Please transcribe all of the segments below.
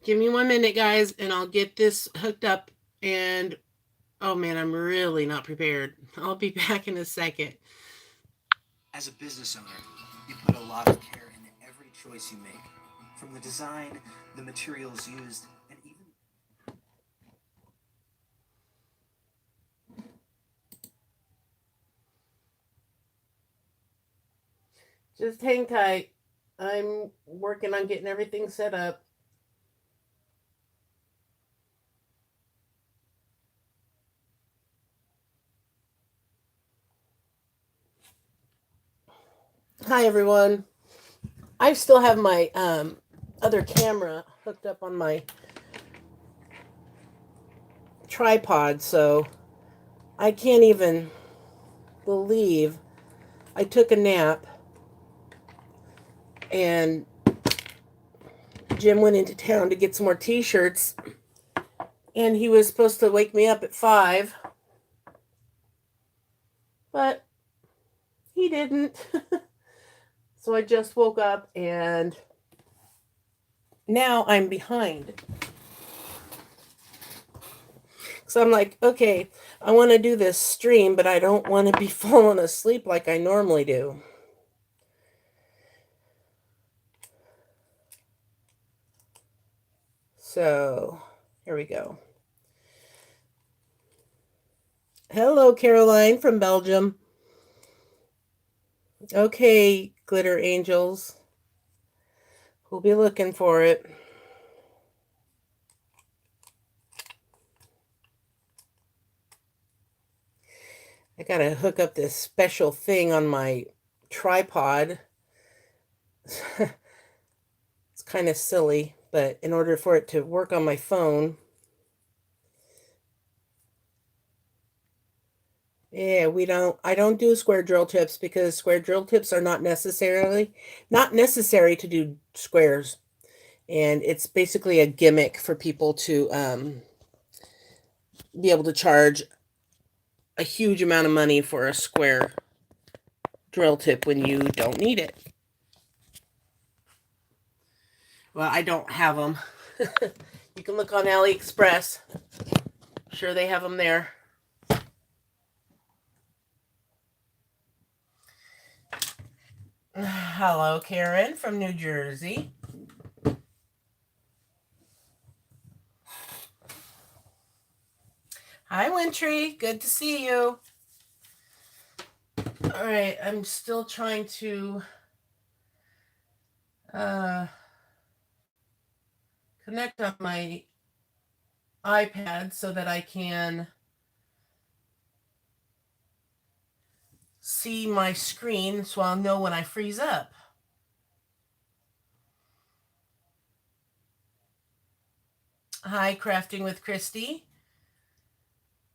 Give me 1 minute, guys, and I'll get this hooked up. And oh man, I'm really not prepared. I'll be back in a second. As a business owner, you put a lot of care into every choice you make, from the design, the materials used, and even. Just hang tight. I'm working on getting everything set up. Hi, everyone. I still have my other camera hooked up on my tripod, so I can't even believe I took a nap and Jim went into town to get some more t-shirts, and he was supposed to wake me up at 5, but he didn't. So I just woke up and now I'm behind. So I'm like, okay, I want to do this stream, but I don't want to be falling asleep like I normally do. So here we go. Hello, Caroline from Belgium. Okay, Glitter Angels. We'll be looking for it. I gotta hook up this special thing on my tripod. It's kind of silly, but in order for it to work on my phone, yeah, I don't do square drill tips because square drill tips are not necessary to do squares. And it's basically a gimmick for people to be able to charge a huge amount of money for a square drill tip when you don't need it. Well, I don't have them. You can look on AliExpress. I'm sure they have them there. Hello, Karen from New Jersey. Hi, Wintry. Good to see you. All right, I'm still trying to connect on my iPad so that I can see my screen so I'll know when I freeze up. Hi, Crafting with Christy.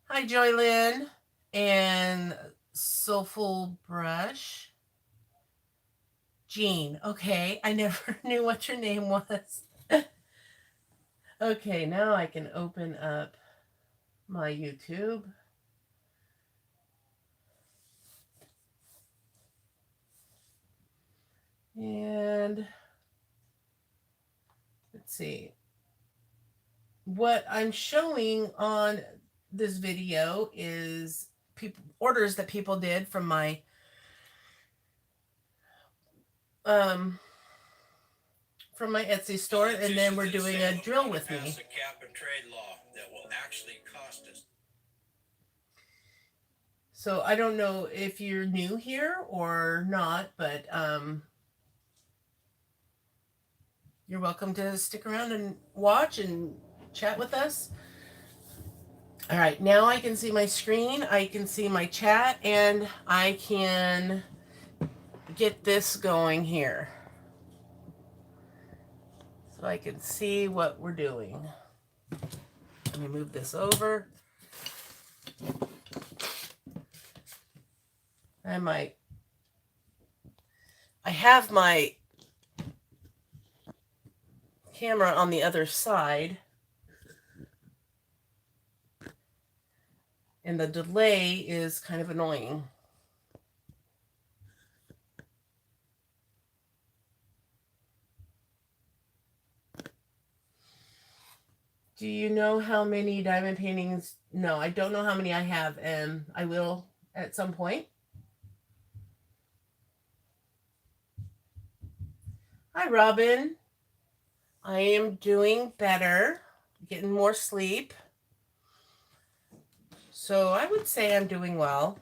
Hi, Joylyn and Soulful Brush. Jean. Okay, I never knew what your name was. Okay, now I can open up my YouTube. And let's see. What I'm showing on this video is orders that people did from my um from my Etsy store, and then we're doing a drill with me. A cap and trade law that will actually cost us. So I don't know if you're new here or not, but you're welcome to stick around and watch and chat with us. All right, now I can see my screen, I can see my chat, and I can get this going here. So I can see what we're doing. Let me move this over. I have my camera on the other side, and the delay is kind of annoying. Do you know how many diamond paintings? No, I don't know how many I have, and I will at some point. Hi, Robin. I am doing better, getting more sleep. So I would say I'm doing well.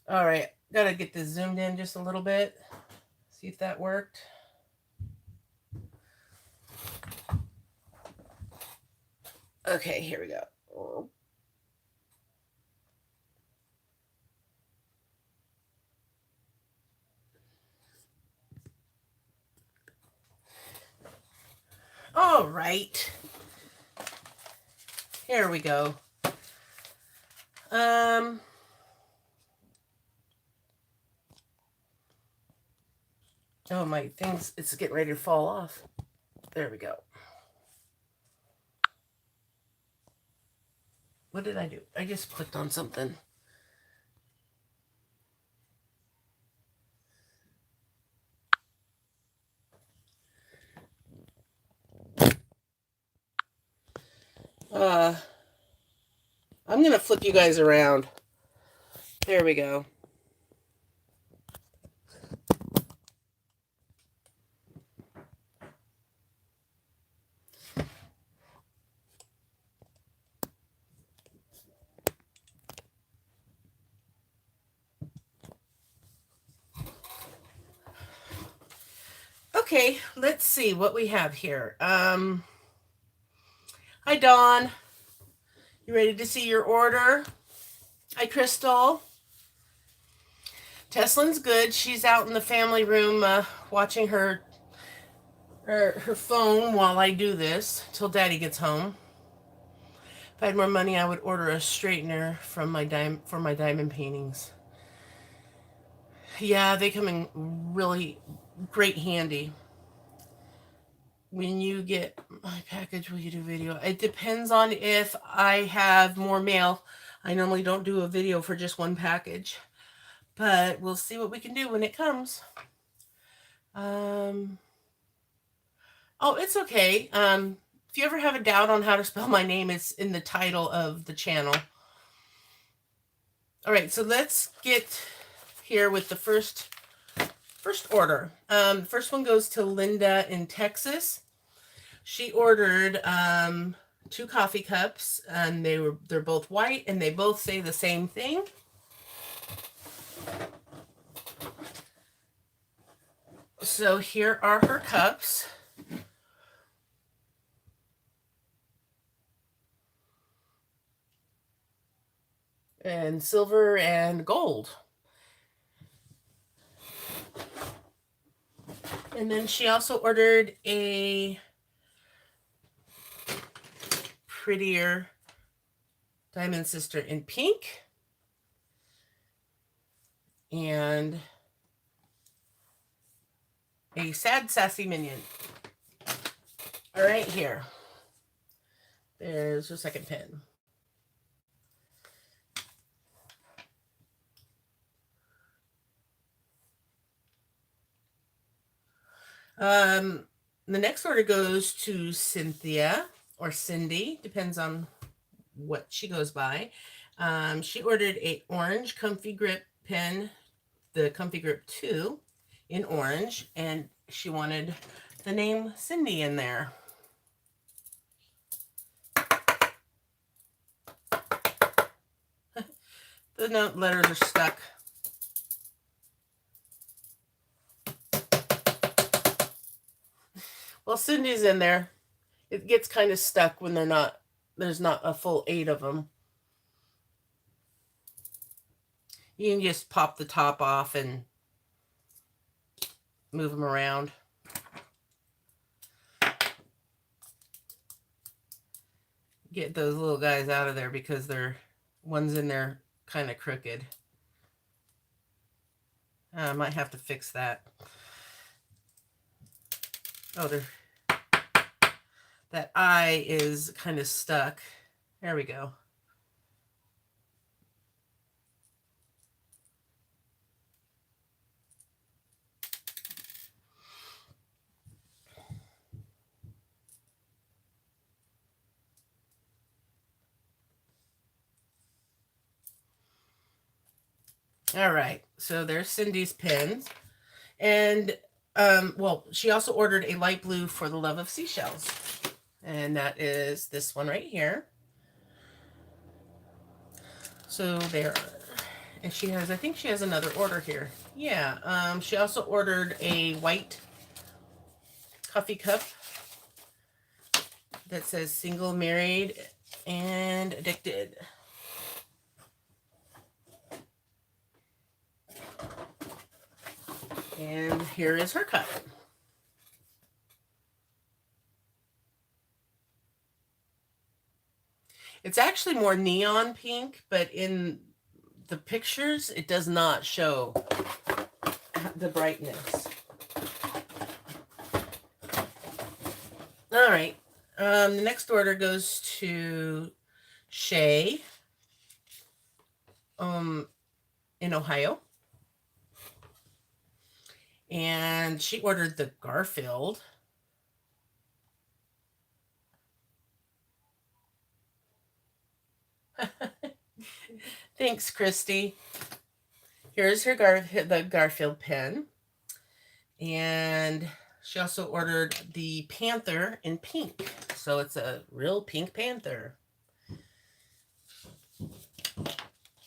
All right, gotta get this zoomed in just a little bit. See if that worked. Okay, here we go. All right. Here we go. Oh, my things, it's getting ready to fall off. There we go. What did I do? I just clicked on something. I'm gonna flip you guys around. There we go. Okay, let's see what we have here. Hi, Dawn. You ready to see your order? Hi, Crystal. Teslin's good. She's out in the family room watching her phone while I do this till Daddy gets home. If I had more money, I would order a straightener for my diamond paintings. Yeah, they come in really great handy. When you get my package, will you do video? It depends on if I have more mail. I normally don't do a video for just one package, but we'll see what we can do when it comes. Oh, it's okay. If you ever have a doubt on how to spell my name, it's in the title of the channel. All right, so let's get here with the first order. First one goes to Linda in Texas. She ordered 2 coffee cups, and they're both white, and they both say the same thing. So here are her cups. And silver and gold. And then she also ordered a prettier Diamond Sister in pink. And a sad sassy minion. All right, here. There's her second pin. The next order goes to Cynthia or Cindy, depends on what she goes by. She ordered a orange Comfy Grip pen, the Comfy Grip 2 in orange, and she wanted the name Cindy in there. The note letters are stuck. Well, Cindy's in there. It gets kind of stuck when there's not a full 8 of them. You can just pop the top off and move them around. Get those little guys out of there because one's in there kind of crooked. I might have to fix that. Oh, that eye is kind of stuck. There we go. All right, so there's Cindy's pins. And well, she also ordered a light blue for the love of seashells. And that is this one right here. So there. And she has, I think she has another order here. Yeah. She also ordered a white coffee cup that says single, married, and addicted. And here is her cup. It's actually more neon pink, but in the pictures, it does not show the brightness. All right. The next order goes to Shay in Ohio. And she ordered the Garfield. Thanks, Christy. Here's her the Garfield pen. And she also ordered the Panther in pink. So it's a real pink panther.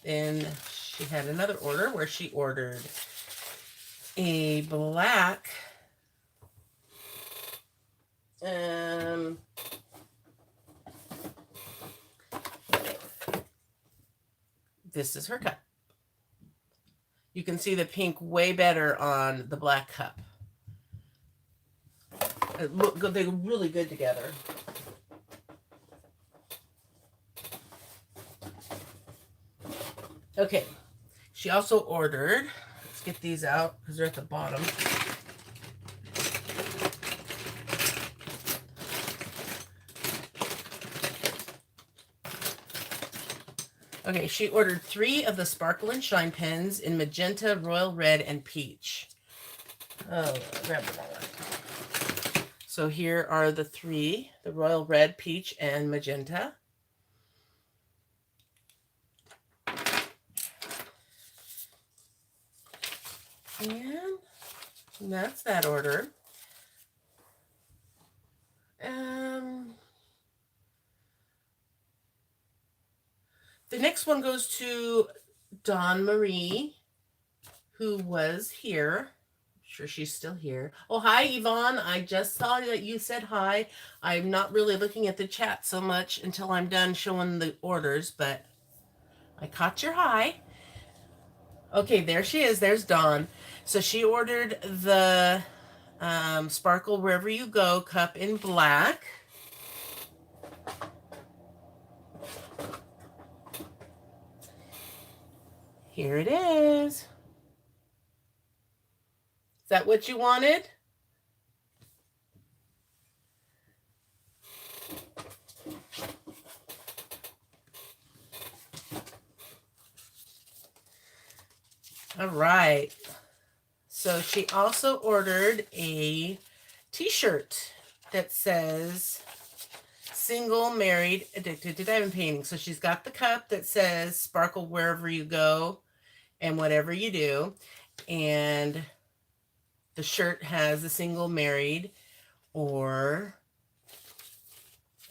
Then she had another order where she ordered a black this is her cup. You can see the pink way better on the black cup. They look really good together. Okay, she also ordered, let's get these out because they're at the bottom. Okay, she ordered 3 of the Sparkle and Shine pens in magenta, royal red, and peach. Oh, grab them all. So here are the 3, the royal red, peach, and magenta. And that's that order. The next one goes to Dawn Marie, who was here. I'm sure she's still here. Oh, hi, Yvonne. I just saw that you said hi. I'm not really looking at the chat so much until I'm done showing the orders, but I caught your hi. Okay, there she is. There's Dawn. So she ordered the Sparkle Wherever You Go cup in black. Here it is. Is that what you wanted? All right. So she also ordered a t-shirt that says single, married, addicted to diamond painting. So she's got the cup that says sparkle wherever you go and whatever you do. And the shirt has the single, married, or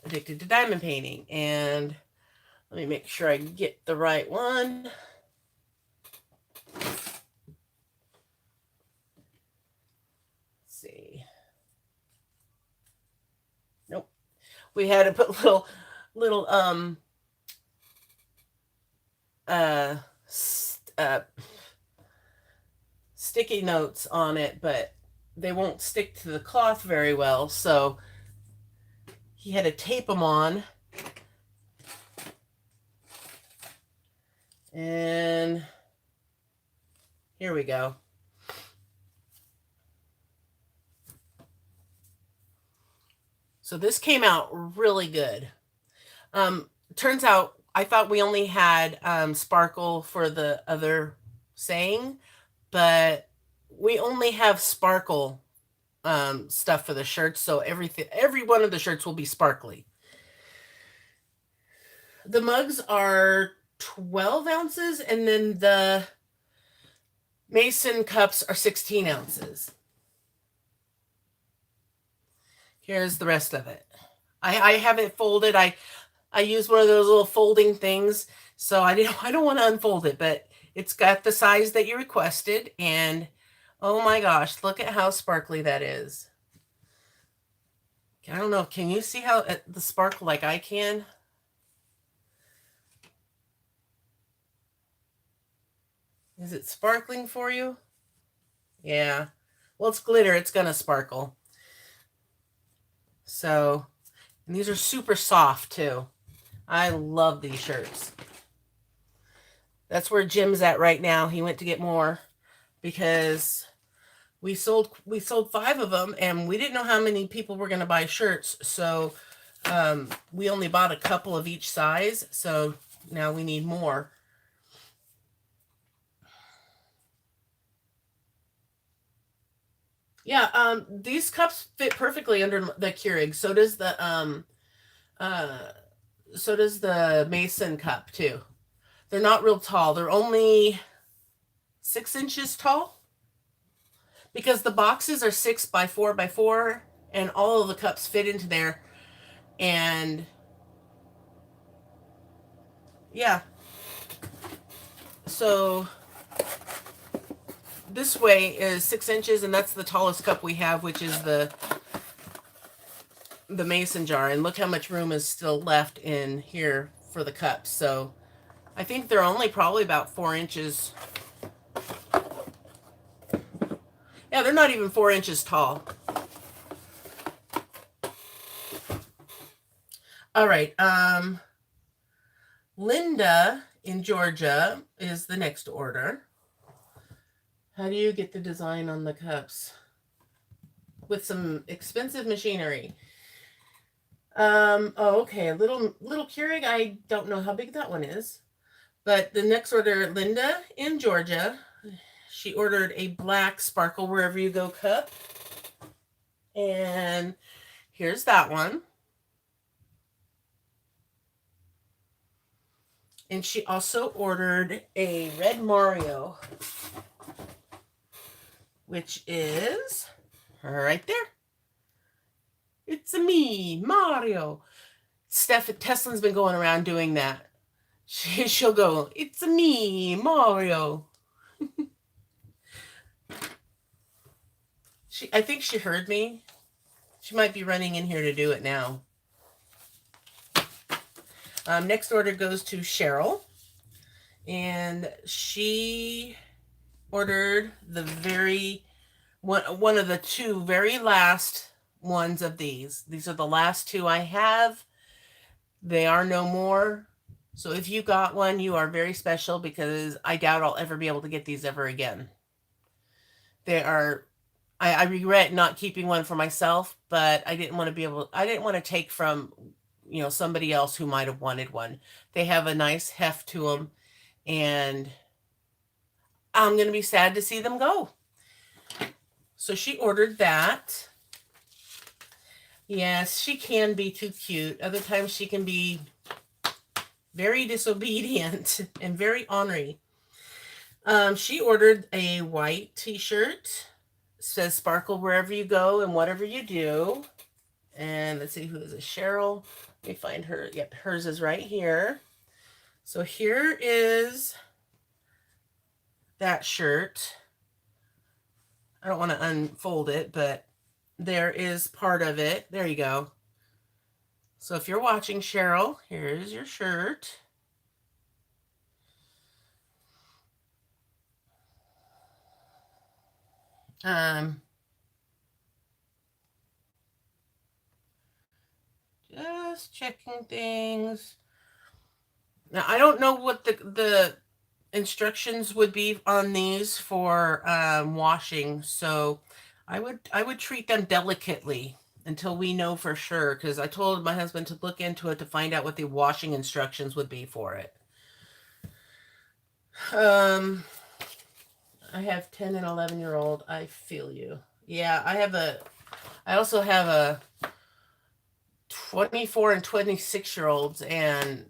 addicted to diamond painting. And let me make sure I get the right one. Nope. We had to put little sticky notes on it, but they won't stick to the cloth very well, so he had to tape them on. And here we go. So this came out really good. Turns out I thought we only had sparkle for the other saying, but we only have sparkle stuff for the shirts, so every one of the shirts will be sparkly. The mugs are 12 ounces, and then the Mason cups are 16 ounces. Here's the rest of it. I have it folded. I use one of those little folding things, so I don't want to unfold it, but it's got the size that you requested, and oh my gosh, look at how sparkly that is. I don't know, can you see how the sparkle like I can? Is it sparkling for you? Yeah. Well, it's glitter, it's gonna sparkle. So, and these are super soft too. I love these shirts. That's where Jim's at right now. He went to get more because we sold 5 of them, and we didn't know how many people were going to buy shirts. So we only bought a couple of each size. So now we need more. Yeah, these cups fit perfectly under the Keurig. So does the Mason cup too. They're not real tall. They're only 6 inches tall because the boxes are 6 by 4 by 4, and all of the cups fit into there. And yeah, so this way is 6 inches, and that's the tallest cup we have, which is the mason jar. And look how much room is still left in here for the cups. So I think they're only probably about 4 inches. Yeah, they're not even 4 inches tall. All right. Linda in Georgia is the next order. How do you get the design on the cups? With some expensive machinery. Oh, okay. A little Keurig. I don't know how big that one is. But the next order, Linda in Georgia, she ordered a black Sparkle Wherever You Go cup. And here's that one. And she also ordered a red Mario, which is right there. It's me, Mario. Teslin's been going around doing that. She'll go, it's me, Mario. I think she heard me. She might be running in here to do it now. Next order goes to Cheryl. And she ordered the one of the 2 very last ones of these. These are the last 2 I have. They are no more. So if you got one, you are very special, because I doubt I'll ever be able to get these ever again. I regret not keeping one for myself, but I didn't want to take from, somebody else who might have wanted one. They have a nice heft to them, and I'm going to be sad to see them go. So she ordered that. Yes, she can be too cute. Other times she can be very disobedient and very ornery. She ordered a white t-shirt. It says Sparkle Wherever You Go and Whatever You Do. And let's see, who is it? Cheryl. Let me find her. Yep, hers is right here. So here is that shirt. I don't want to unfold it, but there is part of it. There you go. So if you're watching, Cheryl, here's your shirt. Just checking things. Now, I don't know what the instructions would be on these for washing, so I would treat them delicately until we know for sure, because I told my husband to look into it to find out what the washing instructions would be for it. I have 10 and 11-year-old. I feel you. Yeah, I also have a 24 and 26-year-olds, and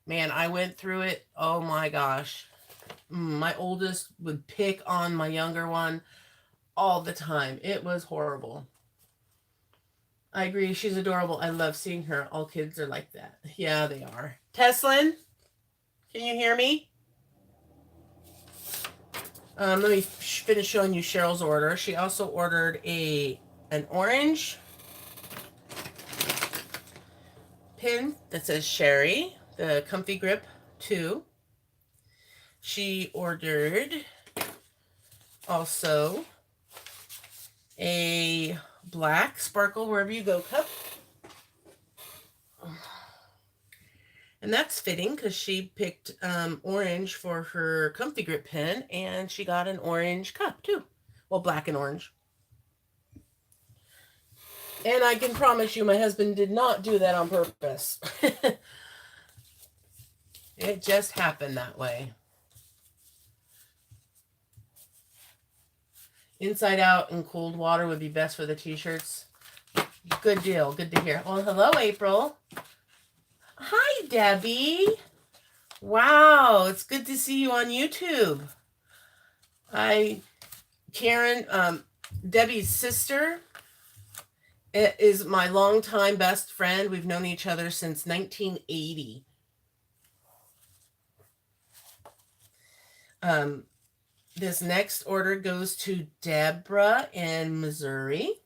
man, I went through it. Oh my gosh. My oldest would pick on my younger one all the time. It was horrible. I agree. She's adorable. I love seeing her. All kids are like that. Yeah, they are. Teslin, can you hear me? Let me finish showing you Cheryl's order. She also ordered an orange pin that says Sherry, the Comfy Grip 2. She ordered also a black Sparkle Wherever You Go cup. And that's fitting because she picked orange for her Comfy Grip pen, and she got an orange cup too. Well, black and orange. And I can promise you my husband did not do that on purpose. It just happened that way. Inside out and cold water would be best for the t-shirts. Good deal. Good to hear. Well, hello, April. Hi, Debbie. Wow, it's good to see you on YouTube. Karen, Debbie's sister, is my longtime best friend. We've known each other since 1980. This next order goes to Deborah in Missouri.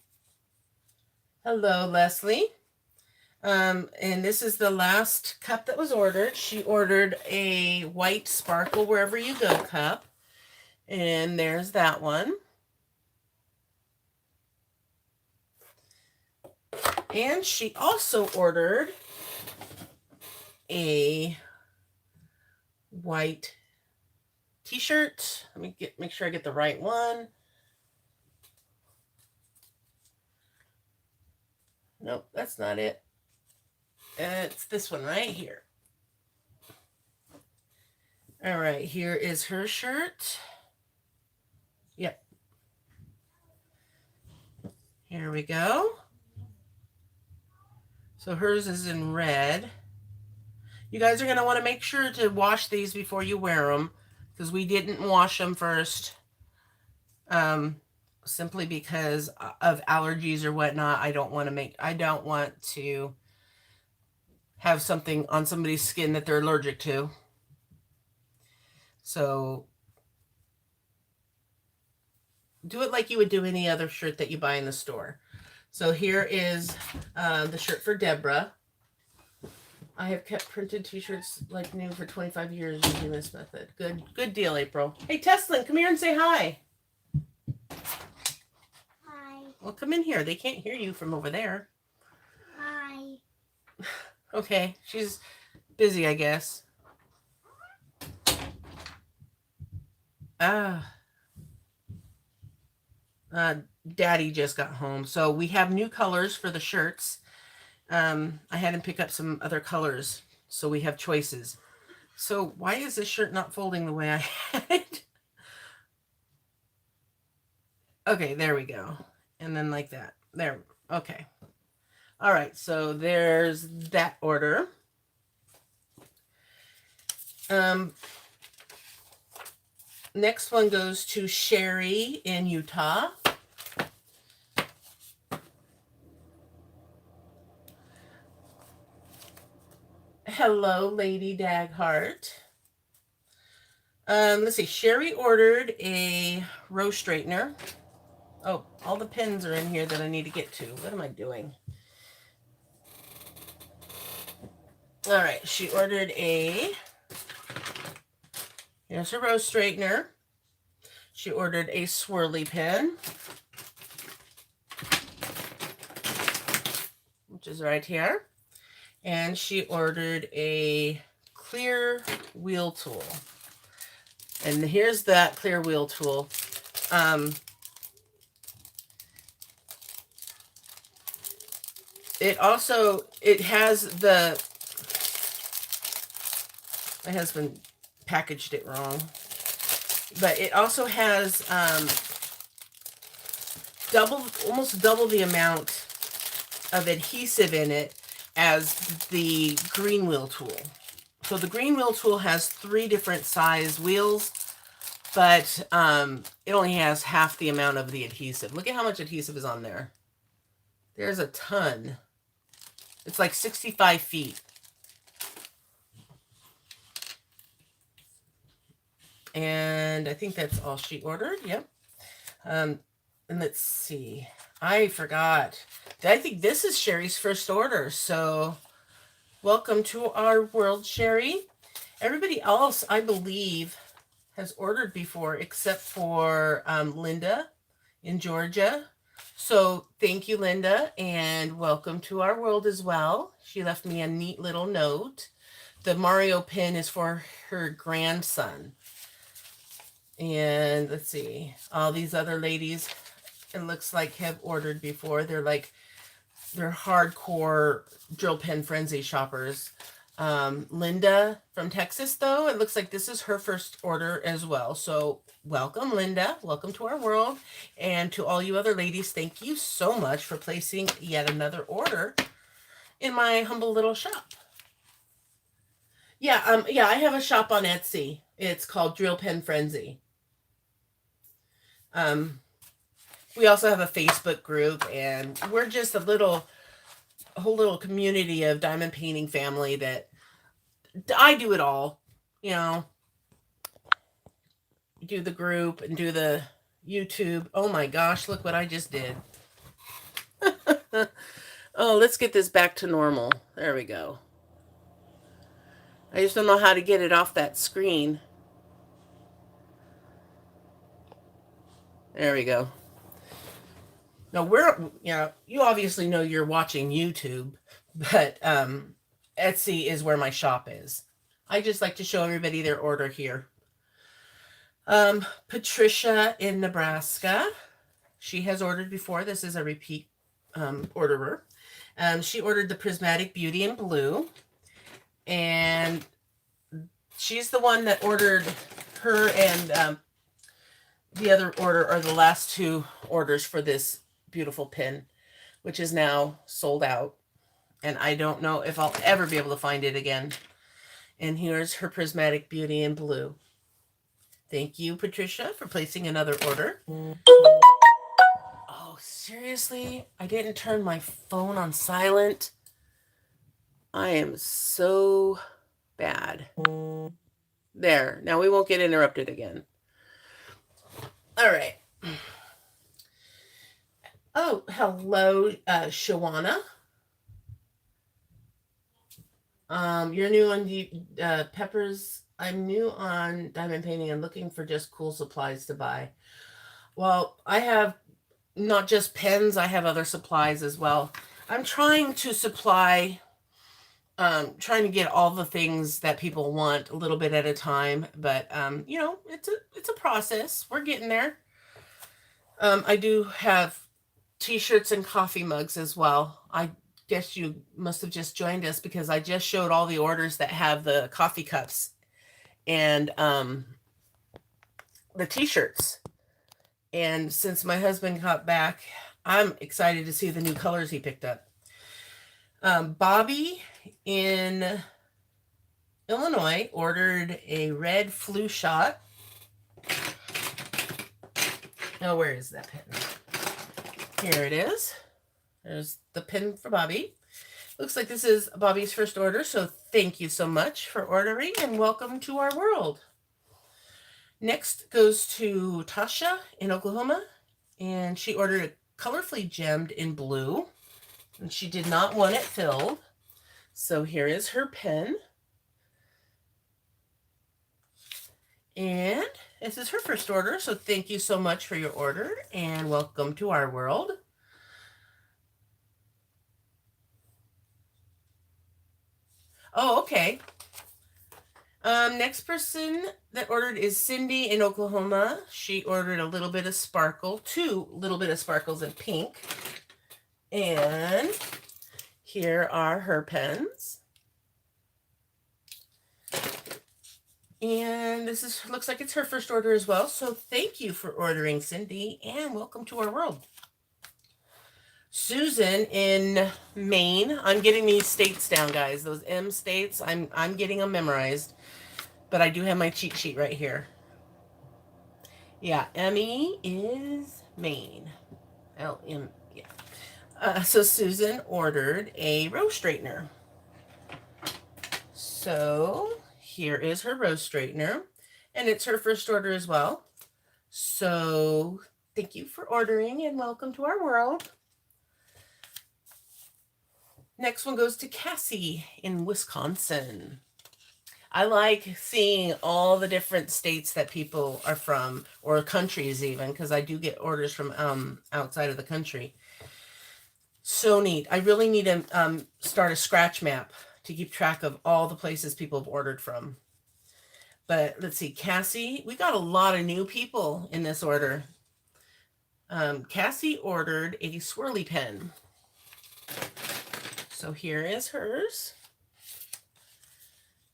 Hello, Leslie. And this is the last cup that was ordered. She ordered a white Sparkle Wherever You Go cup. And there's that one. And she also ordered a white t-shirt. Let me make sure I get the right one. Nope, that's not it. It's this one right here. All right, here is her shirt. Yep. Here we go. So hers is in red. You guys are going to want to make sure to wash these before you wear them, because we didn't wash them first. Simply because of allergies or whatnot. I don't want to have something on somebody's skin that they're allergic to. So do it like you would do any other shirt that you buy in the store. So here is the shirt for Deborah. I have kept printed t-shirts like new for 25 years using this method. Good deal, April. Hey, Teslin, come here and say hi. Hi. Well, come in here. They can't hear you from over there. Hi. Okay, she's busy, I guess. Daddy just got home. So we have new colors for the shirts. I had him pick up some other colors, so we have choices. So why is this shirt not folding the way I had it? Okay, there we go. And then like that. There. Okay. All right, so there's that order. Next one goes to Sherry in Utah. Hello, Lady Daghart. Let's see. Sherry ordered a row straightener. Oh, all the pins are in here that I need to get to. What am I doing? All right. She ordered here's her row straightener. She ordered a swirly pen, which is right here. And she ordered a clear wheel tool. And here's that clear wheel tool. It has my husband packaged it wrong, but it also has almost double the amount of adhesive in it as the green wheel tool. So the green wheel tool has 3 different size wheels, but it only has half the amount of the adhesive. Look at how much adhesive is on there. There's a ton. It's like 65 feet. And I think that's all she ordered. Yep. And let's see. I forgot. I think this is Sherry's first order. So welcome to our world, Sherry. Everybody else, I believe, has ordered before except for Linda in Georgia. So thank you, Linda, and welcome to our world as well. She left me a neat little note. The Mario pin is for her grandson. And let's see, all these other ladies, it looks like, have ordered before. They're hardcore drill pen frenzy shoppers. Linda from Texas, though, it looks like this is her first order as well. So welcome, Linda. Welcome to our world. And to all you other ladies, thank you so much for placing yet another order in my humble little shop. Yeah, I have a shop on Etsy. It's called Drill Pen Frenzy. We also have a Facebook group, and we're just a whole little community of diamond painting family that I do it all, you know, do the group and do the YouTube. Oh my gosh, look what I just did. Oh, let's get this back to normal. There we go. I just don't know how to get it off that screen. There we go. Now you obviously know you're watching YouTube, but Etsy is where my shop is. I just like to show everybody their order here. Patricia in Nebraska. She has ordered before. This is a repeat orderer. She ordered the Prismatic Beauty in blue. And she's the one that ordered her, and the other order are the last 2 orders for this beautiful pin, which is now sold out. And I don't know if I'll ever be able to find it again. And here's her Prismatic Beauty in blue. Thank you, Patricia, for placing another order. Oh, seriously? I didn't turn my phone on silent. I am so bad. There. Now we won't get interrupted again. All right. Oh, hello, Shawana. You're new on the Peppers. I'm new on diamond painting and looking for just cool supplies to buy. Well, I have not just pens, I have other supplies as well. I'm trying to supply, trying to get all the things that people want a little bit at a time, but you know, it's a process. We're getting there. I do have t-shirts and coffee mugs as well. I guess you must have just joined us because I just showed all the orders that have the coffee cups and the t-shirts. And since my husband got back, I'm excited to see the new colors he picked up. Bobby in Illinois ordered a red flu shot. Oh, where is that pen? Here it is. There's the pin for Bobby. Looks like this is Bobby's first order, so thank you so much for ordering and welcome to our world. Next goes to Tasha in Oklahoma, and she ordered a colorfully gemmed in blue, and she did not want it filled. So here is her pen. And this is her first order, so thank you so much for your order and welcome to our world. Oh, okay. Next person that ordered is Cindy in Oklahoma. She ordered a little bit of sparkle, 2 little bit of sparkles in pink. And here are her pens. And this looks like it's her first order as well. So thank you for ordering, Cindy, and welcome to our world. Susan in Maine. I'm getting these states down, guys. Those M states, I'm getting them memorized. But I do have my cheat sheet right here. Yeah, Emmy is Maine. LM. Yeah. So Susan ordered a rose straightener. So here is her rose straightener, and it's her first order as well. So thank you for ordering and welcome to our world. Next one goes to Cassie in Wisconsin. I like seeing all the different states that people are from, or countries even, because I do get orders from outside of the country. So neat. I really need to start a scratch map to keep track of all the places people have ordered from. But let's see, Cassie, we got a lot of new people in this order. Cassie ordered a swirly pen. So here is hers.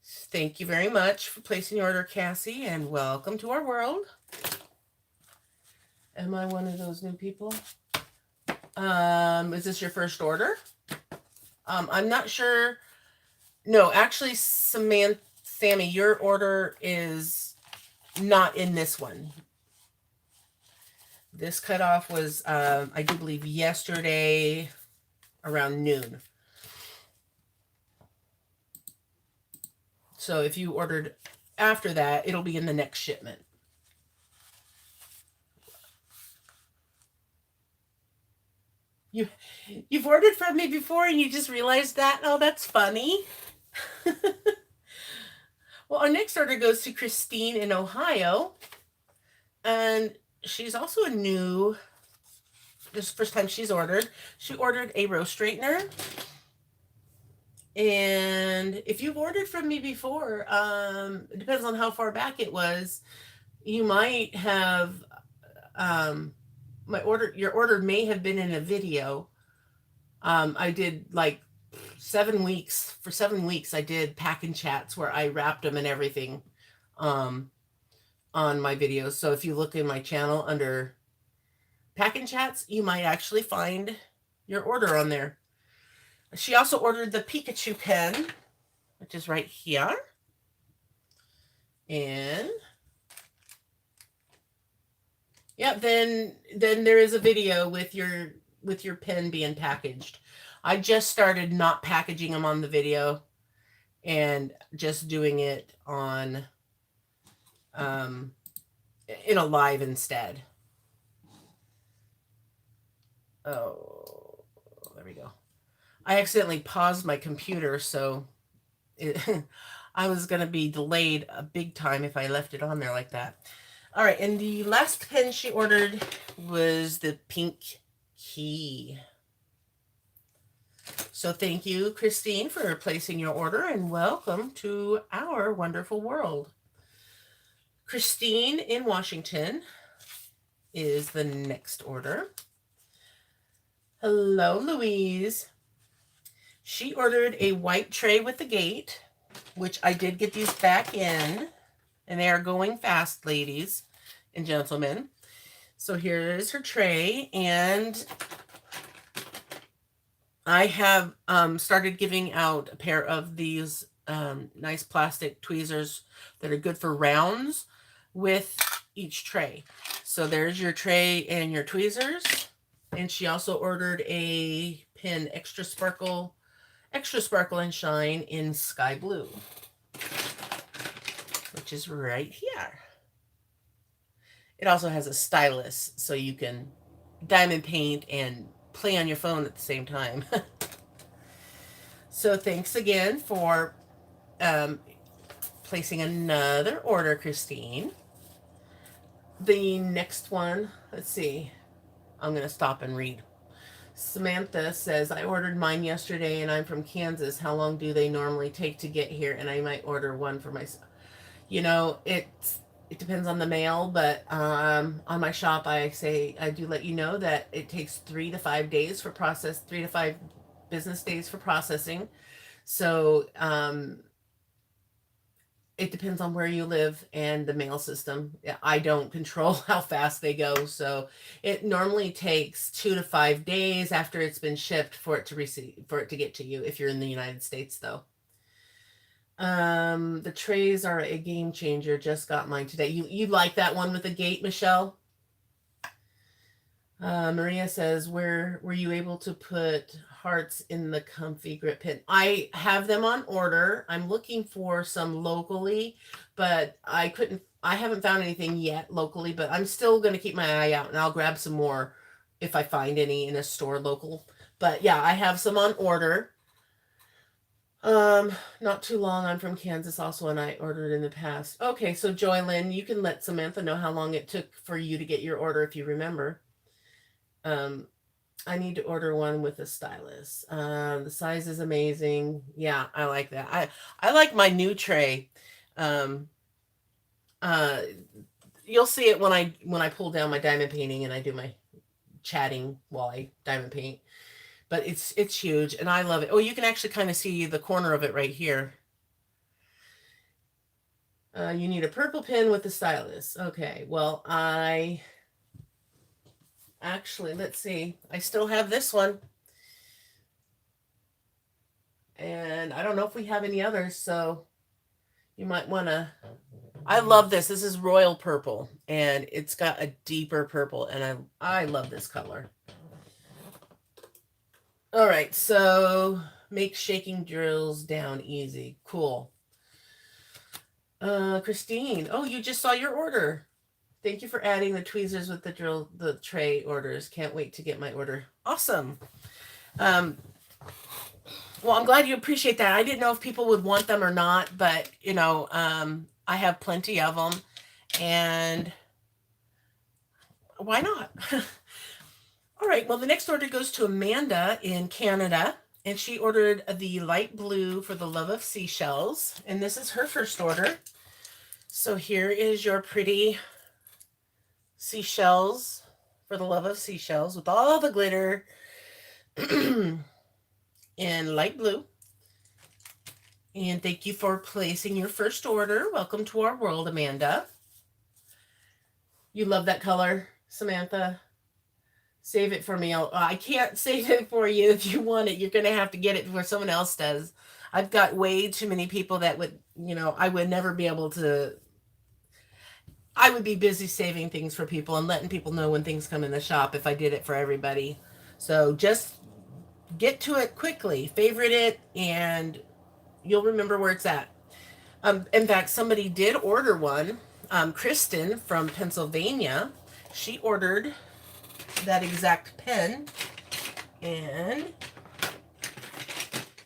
Thank you very much for placing your order, Cassie, and welcome to our world. Am I one of those new people? Is this your first order? I'm not sure. No, actually, Sammy, your order is not in this one. This cutoff was, I do believe, yesterday around noon. So if you ordered after that, it'll be in the next shipment. You've ordered from me before and you just realized that? Oh, that's funny. Well, our next order goes to Christine in Ohio. And she's also a new, this is the first time she's ordered. She ordered a rose straightener. And if you've ordered from me before, it depends on how far back it was. You might have your order may have been in a video. I did like 7 weeks. For 7 weeks, I did pack and chats where I wrapped them and everything on my videos. So if you look in my channel under pack and chats, you might actually find your order on there. She also ordered the Pikachu pen, which is right here. And yeah, then there is a video with your pen being packaged. I just started not packaging them on the video and just doing it on in a live instead. Oh, there we go. I accidentally paused my computer, so I was going to be delayed a big time if I left it on there like that. All right, and the last pen she ordered was the pink key. So thank you, Christine, for placing your order, and welcome to our wonderful world. Christine in Washington is the next order. Hello, Louise. She ordered a white tray with the gate, which I did get these back in, and they are going fast, ladies and gentlemen. So here's her tray, and I have started giving out a pair of these nice plastic tweezers that are good for rounds with each tray. So there's your tray and your tweezers. And she also ordered a pen, extra sparkle and shine in sky blue, which is right here. It also has a stylus, so you can diamond paint and play on your phone at the same time. So thanks again for placing another order, Christine. The next one, let's see. I'm going to stop and read. Samantha says, I ordered mine yesterday and I'm from Kansas. How long do they normally take to get here? And I might order one for myself. You know, it depends on the mail, but on my shop, I do let you know that it takes 3 to 5 days for 3 to 5 business days for processing. So it depends on where you live and the mail system. Yeah, I don't control how fast they go. So it normally takes 2 to 5 days after it's been shipped for it to receive, for it to get to you if you're in the United States though. The trays are a game changer. Just got mine today. You like that one with the gate, Michelle? Maria says, where were you able to put hearts in the comfy grip pin? I have them on order. I'm looking for some locally, but I haven't found anything yet locally, but I'm still going to keep my eye out and I'll grab some more if I find any in a store local. But yeah, I have some on order. Not too long. I'm from Kansas also, and I ordered in the past. Okay, so Joylyn, you can let Samantha know how long it took for you to get your order if you remember. I need to order one with a stylus. The size is amazing. Yeah, I like that. I like my new tray. Um, uh, you'll see it when I pull down my diamond painting and I do my chatting while I diamond paint. But it's huge and I love it. Oh, you can actually kind of see the corner of it right here. You need a purple pen with the stylus. Okay, well, actually, let's see. I still have this one. And I don't know if we have any others, so you might want to. I love this. This is royal purple, and it's got a deeper purple, and I love this color. All right, so make shaking drills down easy. Cool. Christine, oh, you just saw your order. Thank you for adding the tweezers with the tray orders. Can't wait to get my order. Awesome. Well, I'm glad you appreciate that. I didn't know if people would want them or not, but I have plenty of them, and why not? All right. Well, the next order goes to Amanda in Canada, and she ordered the light blue for the love of seashells, and this is her first order. So here is your pretty seashells for the love of seashells with all the glitter in light blue. And thank you for placing your first order. Welcome to our world, Amanda. You love that color, Samantha? Save it for me. I can't save it for you. If you want it, you're going to have to get it before someone else does. I've got way too many people that would, I would never be able to. I would be busy saving things for people and letting people know when things come in the shop if I did it for everybody. So just get to it quickly, favorite it, and you'll remember where it's at. In fact, somebody did order one. Kristen from Pennsylvania, she ordered that exact pen, and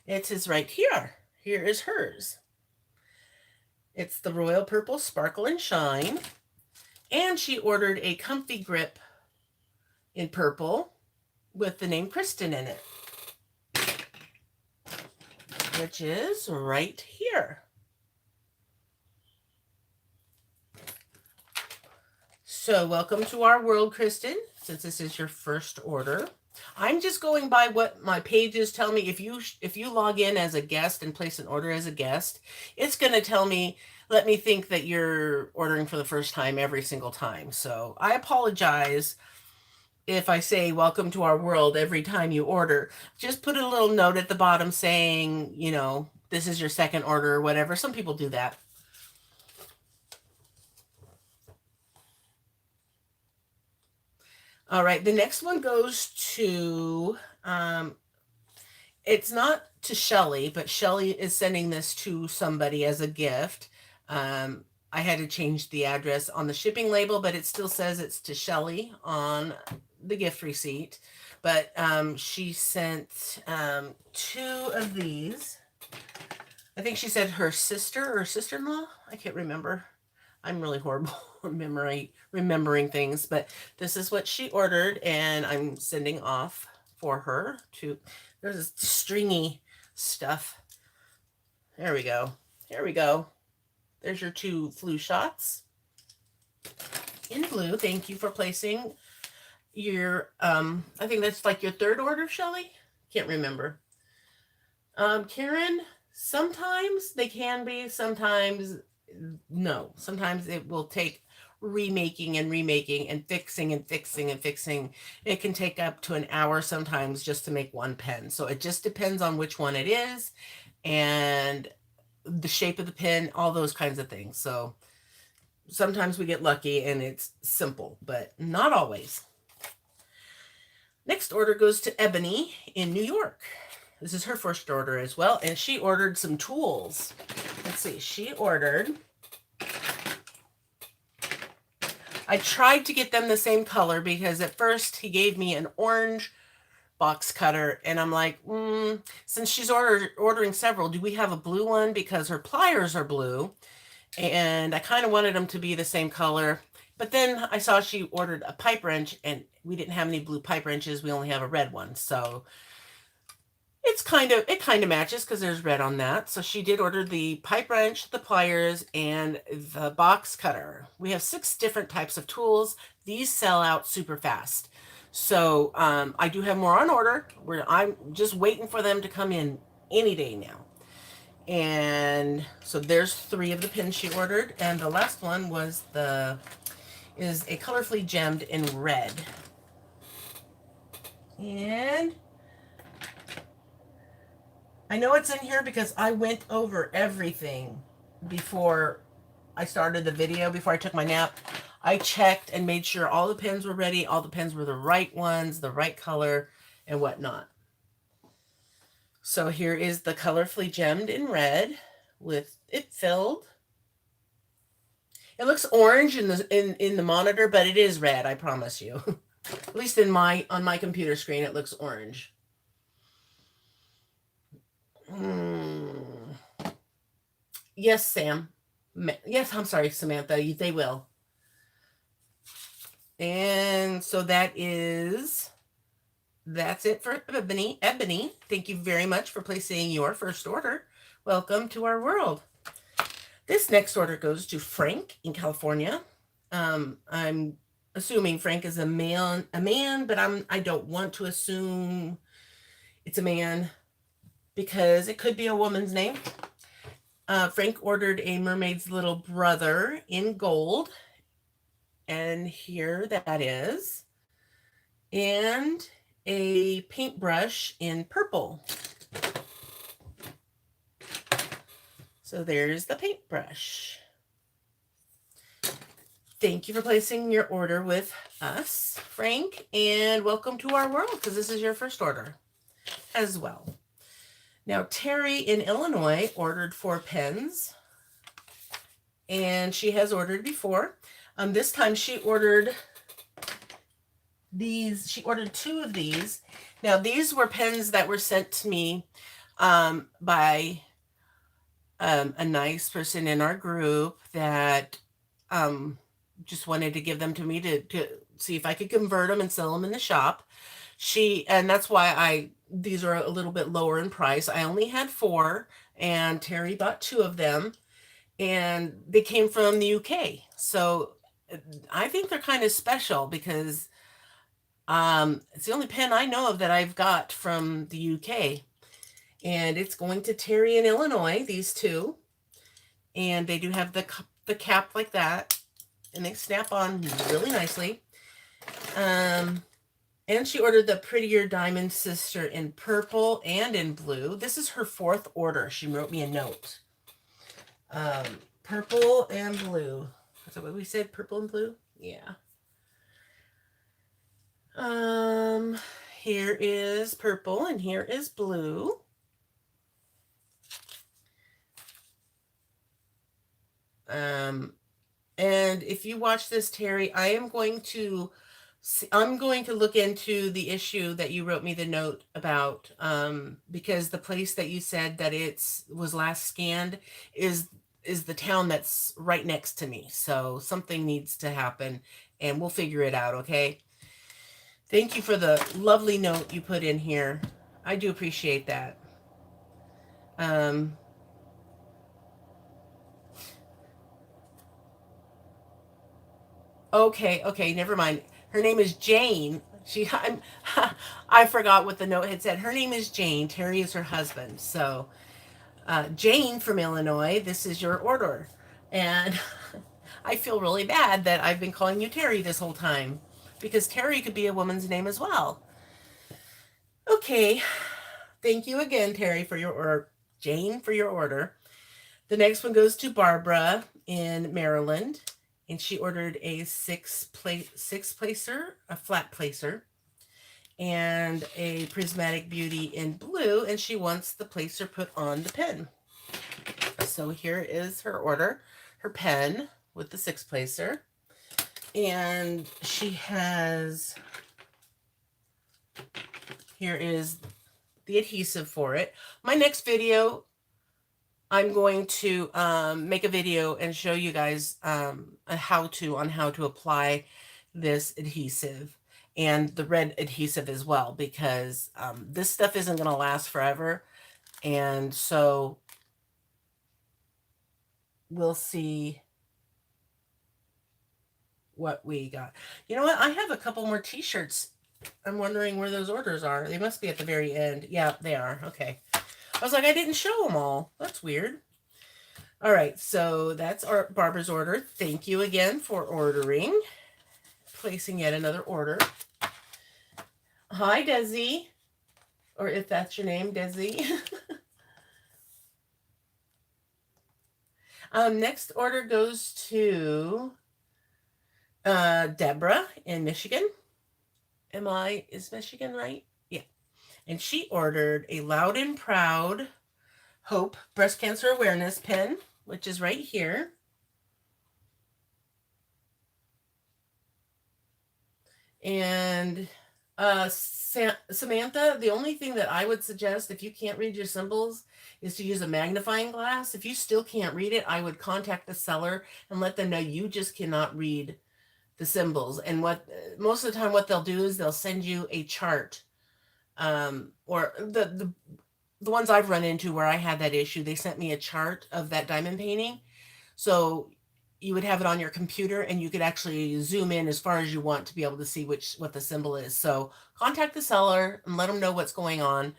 it is right here. Here is hers. It's the Royal Purple Sparkle and Shine, and she ordered a comfy grip in purple with the name Kristen in it, which is right here. So welcome to our world, Kristen, since this is your first order. I'm just going by what my pages tell me. If you log in as a guest and place an order as a guest, it's going to let me think that you're ordering for the first time every single time. So I apologize if I say welcome to our world every time you order. Just put a little note at the bottom saying, this is your second order or whatever. Some people do that. All right, the next one goes to, it's not to Shelly, but Shelly is sending this to somebody as a gift. I had to change the address on the shipping label, but it still says it's to Shelly on the gift receipt. But she sent 2 of these. I think she said her sister or sister-in-law. I can't remember. I'm really horrible remembering things, but this is what she ordered, and I'm sending off for her to. There's this stringy stuff. There we go. There we go. There's your 2 flu shots in blue. Thank you for placing your. I think that's like your 3rd order, Shelly. Can't remember. Karen. Sometimes they can be. Sometimes No, sometimes it will take remaking and remaking and fixing and fixing and fixing. It can take up to an hour sometimes just to make one pen. So it just depends on which one it is and the shape of the pen, all those kinds of things. So sometimes we get lucky and it's simple, but not always. Next order goes to Ebony in New York. This is her first order as well, and she ordered some tools. Let's see, she ordered. I tried to get them the same color because at first he gave me an orange box cutter, and I'm like, since she's ordering several, do we have a blue one? Because her pliers are blue, and I kind of wanted them to be the same color. But then I saw she ordered a pipe wrench, and we didn't have any blue pipe wrenches. We only have a red one, so it kind of matches because there's red on that. So she did order the pipe wrench, the pliers, and the box cutter. We have 6 different types of tools. These sell out super fast. So I do have more on order. I'm just waiting for them to come in any day now. And so there's 3 of the pins she ordered, and the last one is a colorfully gemmed in red. And I know it's in here because I went over everything before I started the video, before I took my nap. I checked and made sure all the pens were ready, all the pens were the right ones, the right color, and whatnot. So here is the colorfully gemmed in red with it filled. It looks orange in the monitor, but it is red, I promise you. At least on my computer screen, it looks orange. Yes, Sam. Yes, I'm sorry, Samantha. They will. And so that's it for Ebony. Ebony, thank you very much for placing your first order. Welcome to our world. This next order goes to Frank in California. I'm assuming Frank is a man, but I don't want to assume it's a man because it could be a woman's name. Frank ordered a mermaid's little brother in gold, and here that is, and a paintbrush in purple. So there's the paintbrush. Thank you for placing your order with us, Frank, and welcome to our world because this is your first order as well. Now, Terry in Illinois ordered 4 pens, and she has ordered before. This time she ordered these. She ordered 2 of these. Now, these were pens that were sent to me by a nice person in our group that just wanted to give them to me to see if I could convert them and sell them in the shop. And that's why these are a little bit lower in price. I only had 4, and Terry bought 2 of them, and they came from the UK. So I think they're kind of special because it's the only pen I know of that I've got from the UK. And it's going to Terry in Illinois, these 2. And they do have the cap like that, and they snap on really nicely. And she ordered the Prettier Diamond Sister in purple and in blue. This is her 4th order. She wrote me a note. Purple and blue. Is that what we said? Purple and blue? Yeah. Here is purple and here is blue. And if you watch this, Terry, I'm going to look into the issue that you wrote me the note about, because the place that you said that was last scanned is the town that's right next to me. So something needs to happen, and we'll figure it out, okay? Thank you for the lovely note you put in here. I do appreciate that. Okay, never mind. Her name is Jane. I forgot what the note had said. Her name is Jane. Terry is her husband. So, Jane from Illinois, this is your order. And I feel really bad that I've been calling you Terry this whole time, because Terry could be a woman's name as well. Okay, thank you again, Terry, for your, or Jane, for your order. The next one goes to Barbara in Maryland, and she ordered a six placer, a flat placer, and a prismatic beauty in blue, and she wants the placer put on the pen. So here is her order, her pen with the six placer, and she has, here is the adhesive for it. My next video, I'm going to make a video and show you guys a how-to on how to apply this adhesive, and the red adhesive as well, because this stuff isn't going to last forever. And so we'll see what we got. You know what? I have a couple more t-shirts. I'm wondering where those orders are. They must be at the very end. Yeah, they are. Okay. I was like, I didn't show them all. That's weird. All right, so that's our Barbara's order. Thank you again for ordering. Placing yet another order. Hi, Desi. Or if that's your name, Desi. Next order goes to Deborah in Michigan. Is Michigan right? Yeah. And she ordered a Loud and Proud Hope Breast Cancer Awareness Pin, which is right here. And Samantha, the only thing that I would suggest if you can't read your symbols is to use a magnifying glass. If you still can't read it, I would contact the seller and let them know you just cannot read the symbols. And what most of the time what they'll do is they'll send you a chart, or the ones I've run into where I had that issue, they sent me a chart of that diamond painting. So you would have it on your computer and you could actually zoom in as far as you want to be able to see what the symbol is. So contact the seller and let them know what's going on.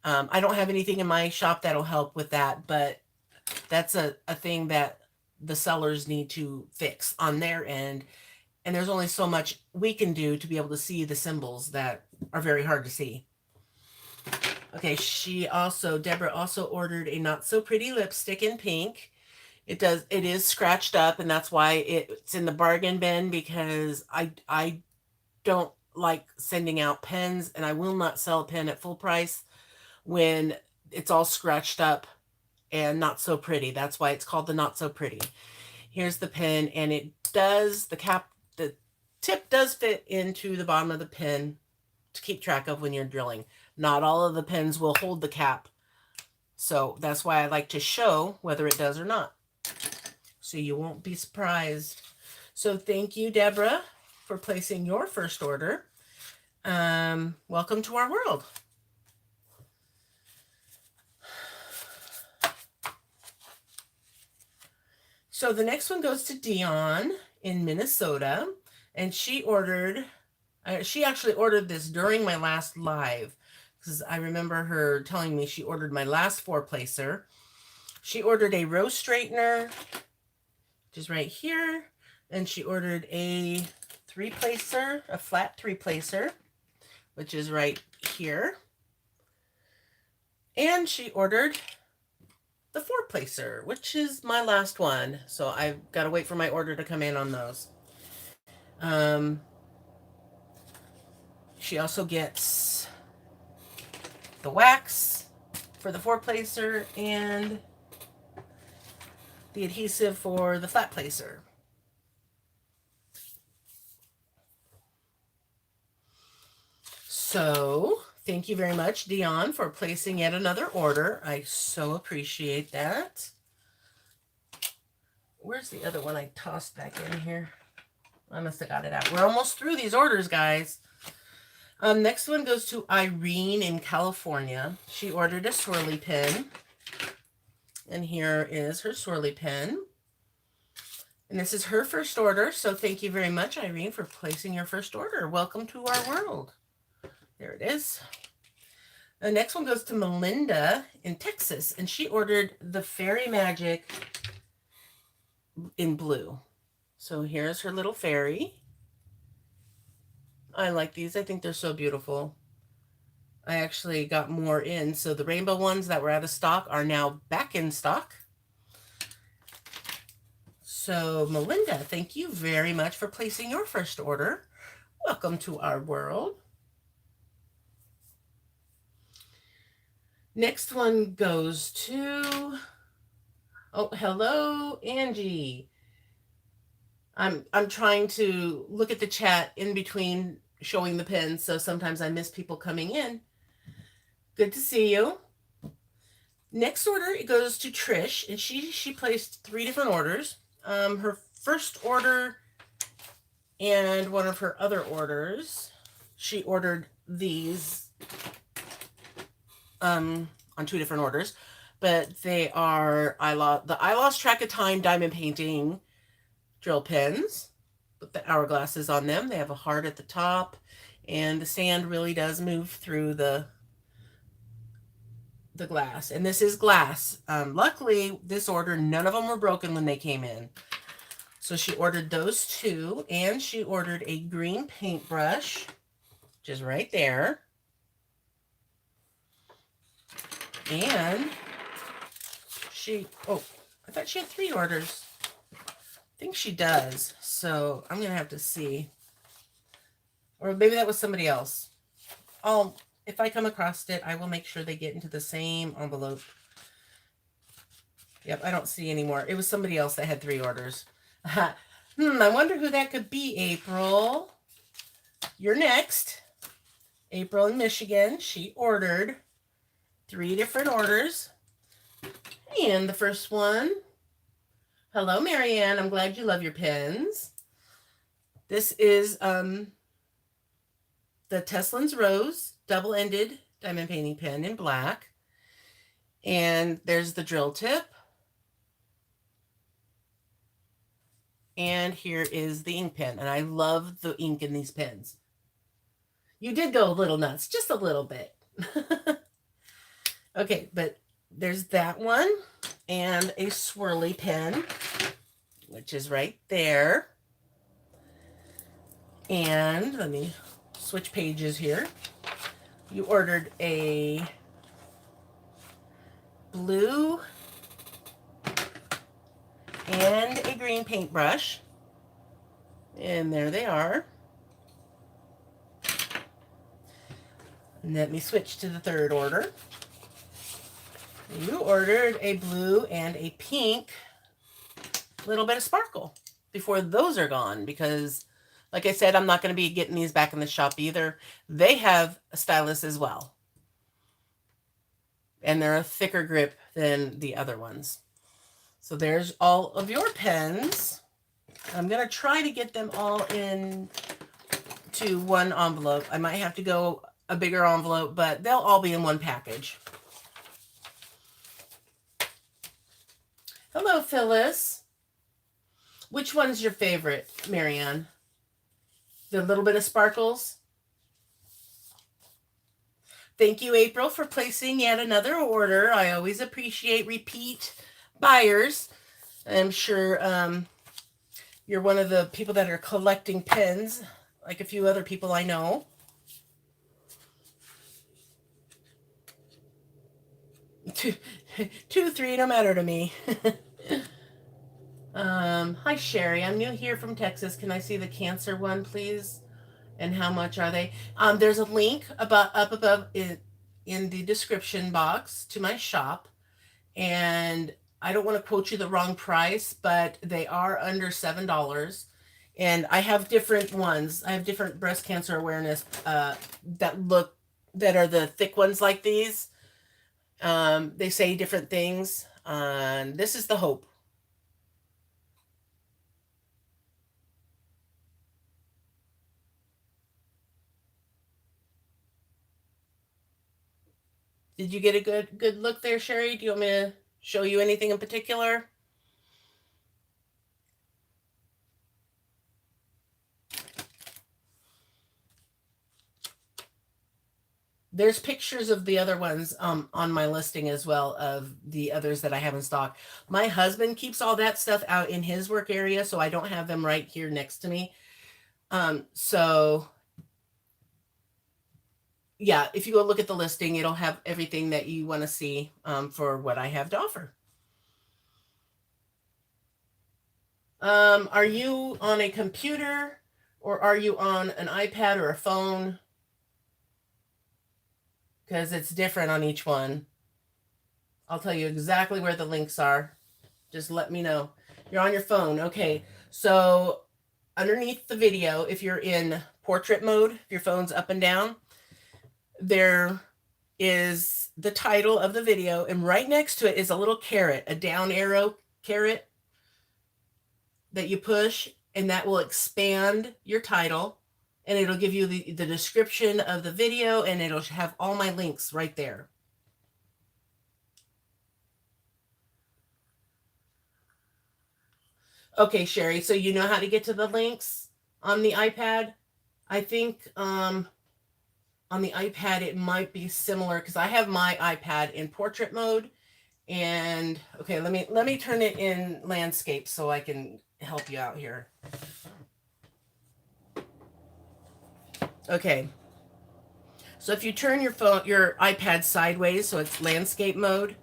I don't have anything in my shop that'll help with that, but that's a thing that the sellers need to fix on their end. And there's only so much we can do to be able to see the symbols that are very hard to see. Okay, Deborah also ordered a Not So Pretty lipstick in pink. It is scratched up, and that's why it's in the bargain bin, because I don't like sending out pens, and I will not sell a pen at full price when it's all scratched up and not so pretty. That's why it's called the Not So Pretty. Here's the pen, and the tip does fit into the bottom of the pen to keep track of when you're drilling. Not all of the pens will hold the cap. So that's why I like to show whether it does or not, so you won't be surprised. So thank you, Deborah, for placing your first order. Welcome to our world. So the next one goes to Dion in Minnesota, and she actually ordered this during my last live, because I remember her telling me she ordered my last 4-placer. She ordered a row straightener, which is right here, and she ordered a 3-placer, a flat 3-placer, which is right here, and she ordered the 4-placer, which is my last one. So I've got to wait for my order to come in on those. She also gets the wax for the 4-placer and the adhesive for the flat placer. So thank you very much, Dion, for placing yet another order. I so appreciate that. Where's the other one I tossed back in here? I must have got it out. We're almost through these orders, guys. Next one goes to Irene in California. She ordered a swirly pen. And here is her swirly pen. And this is her first order. So thank you very much, Irene, for placing your first order. Welcome to our world. There it is. The next one goes to Melinda in Texas. And she ordered the Fairy Magic in blue. So here's her little fairy. I like these. I think they're so beautiful. I actually got more in. So the rainbow ones that were out of stock are now back in stock. So Melinda, thank you very much for placing your first order. Welcome to our world. Next one goes to, oh, hello, Angie. I'm trying to look at the chat in between showing the pins, so sometimes I miss people coming in. Good to see you. Next order, it goes to Trish, and she placed 3 different orders. Her first order and one of her other orders, she ordered these on 2 different orders, but they are the I Lost Track of Time diamond painting drill pins with the hourglasses on them. They have a heart at the top, and the sand really does move through the glass. And this is glass. Luckily, this order, none of them were broken when they came in. So she ordered those 2, and she ordered a green paintbrush, which is right there. And I thought she had 3 orders. I think she does. So I'm going to have to see. Or maybe that was somebody else. If I come across it, I will make sure they get into the same envelope. Yep, I don't see anymore. It was somebody else that had 3 orders. I wonder who that could be, April. You're next. April in Michigan. She ordered 3 different orders. And the first one, hello, Marianne. I'm glad you love your pens. This is the Teslan's Rose double-ended diamond painting pen in black. And there's the drill tip. And here is the ink pen. And I love the ink in these pens. You did go a little nuts, just a little bit. Okay, but there's that one and a swirly pen, which is right there. And let me switch pages here. You ordered a blue and a green paintbrush. And there they are. And let me switch to the third order. You ordered a blue and a pink little bit of sparkle before those are gone, because like I said, I'm not going to be getting these back in the shop either. They have a stylus as well. And they're a thicker grip than the other ones. So there's all of your pens. I'm going to try to get them all in to one envelope. I might have to go a bigger envelope, but they'll all be in one package. Hello, Phyllis. Which one's your favorite, Marianne? The little bit of sparkles? Thank you, April, for placing yet another order. I always appreciate repeat buyers. I'm sure you're one of the people that are collecting pens, like a few other people I know. Two, 3, no matter to me. Hi, Sherry. I'm new here from Texas. Can I see the cancer one, please? And how much are they? There's a link up above in the description box to my shop. And I don't want to quote you the wrong price, but they are under $7. And I have different ones. I have different breast cancer awareness that are the thick ones like these. They say different things. This is the Hope. Did you get a good look there, Sherry? Do you want me to show you anything in particular? There's pictures of the other ones on my listing as well, of the others that I have in stock. My husband keeps all that stuff out in his work area, so I don't have them right here next to me. So yeah, if you go look at the listing, it'll have everything that you want to see for what I have to offer. Are you on a computer or are you on an iPad or a phone? Because it's different on each one. I'll tell you exactly where the links are. Just let me know. You're on your phone. Okay. So underneath the video, if you're in portrait mode, if your phone's up and down, there is the title of the video. And right next to it is a little caret, a down arrow caret that you push, and that will expand your title. And it'll give you the description of the video, and it'll have all my links right there. Okay, Sherry, so you know how to get to the links on the iPad? I think on the iPad it might be similar because I have my iPad in portrait mode. And okay, let me turn it in landscape so I can help you out here. Okay. So if you turn your iPad sideways so it's landscape mode,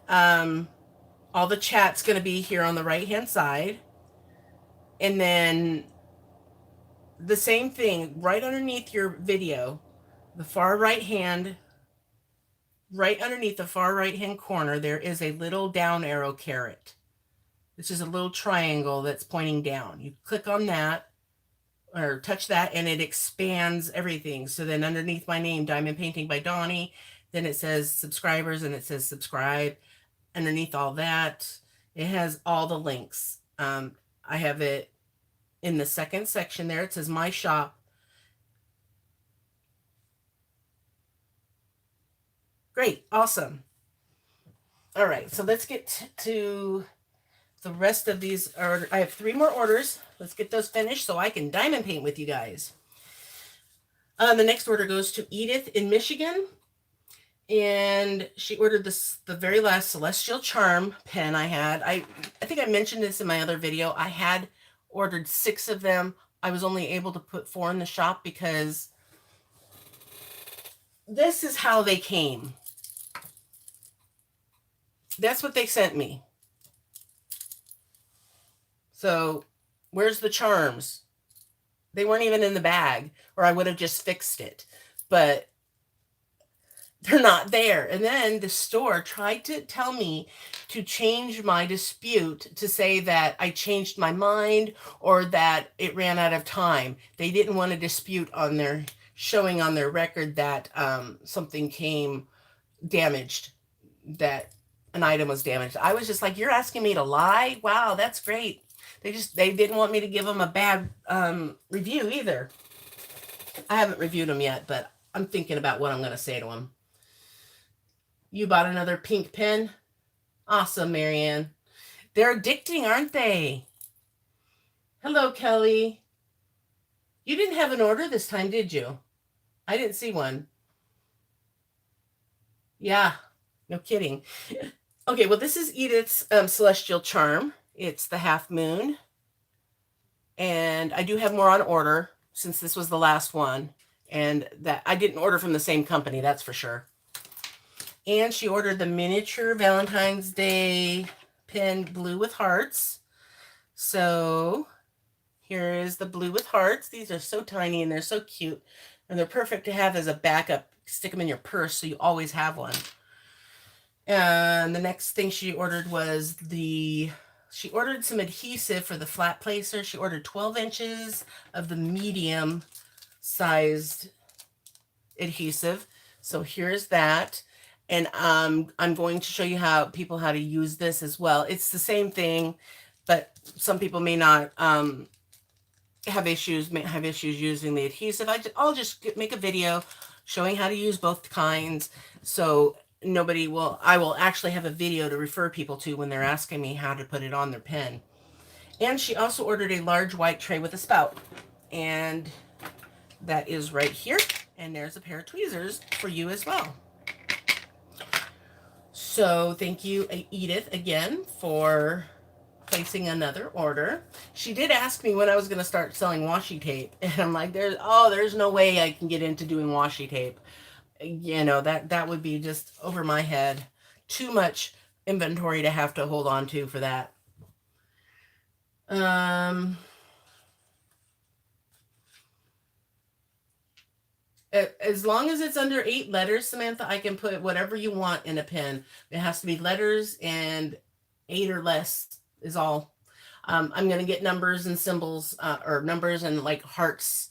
all the chat's going to be here on the right hand side. And then the same thing right underneath your video, the far right hand, right underneath the far right hand corner, there is a little down arrow caret. This is a little triangle that's pointing down. You click on that or touch that and it expands everything. So then underneath my name, Diamond Painting by Donnie, then it says subscribers and it says subscribe. Underneath all that, it has all the links. I have it in the second section there. It says my shop. Great. Awesome. All right. So let's get to the rest of these. I have 3 more orders. Let's get those finished so I can diamond paint with you guys. The next order goes to Edith in Michigan. And she ordered the very last Celestial Charm pen I had. I think I mentioned this in my other video. I had ordered 6 of them. I was only able to put 4 in the shop because this is how they came. That's what they sent me. So where's the charms? They weren't even in the bag, or I would have just fixed it. But they're not there. And then the store tried to tell me to change my dispute to say that I changed my mind or that it ran out of time. They didn't want to dispute on their showing on their record that something came damaged, that an item was damaged. I was just like, you're asking me to lie? Wow, that's great. They didn't want me to give them a bad review either. I haven't reviewed them yet, but I'm thinking about what I'm going to say to them. You bought another pink pen? Awesome, Marianne. They're addicting, aren't they? Hello, Kelly. You didn't have an order this time, did you? I didn't see one. Yeah, no kidding. Okay, well, this is Edith's Celestial Charm. It's the half moon. And I do have more on order since this was the last one. And that I didn't order from the same company, that's for sure. And she ordered the miniature Valentine's Day pen blue with hearts. So here is the blue with hearts. These are so tiny and they're so cute. And they're perfect to have as a backup. Stick them in your purse so you always have one. And the next thing she ordered was she ordered some adhesive for the flat placer. She ordered 12 inches of the medium sized adhesive. So here's that. And I'm going to show you how to use this as well. It's the same thing, but some people may not have issues using the adhesive. I'll just make a video showing how to use both kinds. So I will actually have a video to refer people to when they're asking me how to put it on their pen. And she also ordered a large white tray with a spout. And that is right here. And there's a pair of tweezers for you as well. So thank you, Edith, again for placing another order. She did ask me when I was going to start selling washi tape, and I'm like, there's no way I can get into doing washi tape. You know, that would be just over my head. Too much inventory to have to hold on to for that. As long as it's under 8 letters, Samantha, I can put whatever you want in a pen. It has to be letters, and 8 or less is all. I'm going to get numbers and symbols, or numbers and like hearts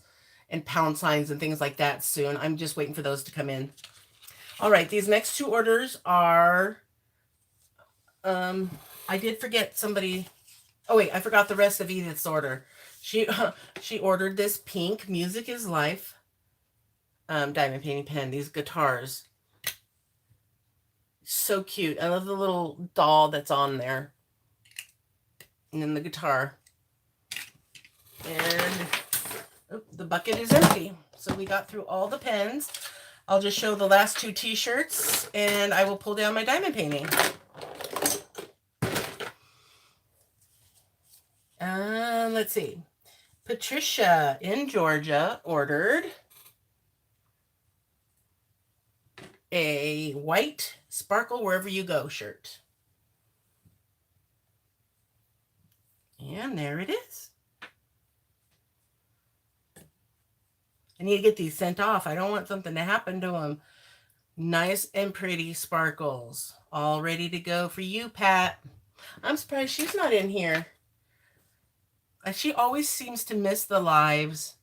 and pound signs and things like that soon. I'm just waiting for those to come in. All right, these next 2 orders are, I did forget somebody. Oh wait, I forgot the rest of Edith's order. She ordered this pink Music is Life diamond painting pen, these guitars. So cute. I love the little doll that's on there. And then the guitar. And the bucket is empty. So we got through all the pens. I'll just show the last 2 t-shirts and I will pull down my diamond painting. Let's see. Patricia in Georgia ordered a white Sparkle Wherever You Go shirt. And there it is. I need to get these sent off. I don't want something to happen to them. Nice and pretty sparkles. All ready to go for you, Pat. I'm surprised she's not in here. She always seems to miss the lives.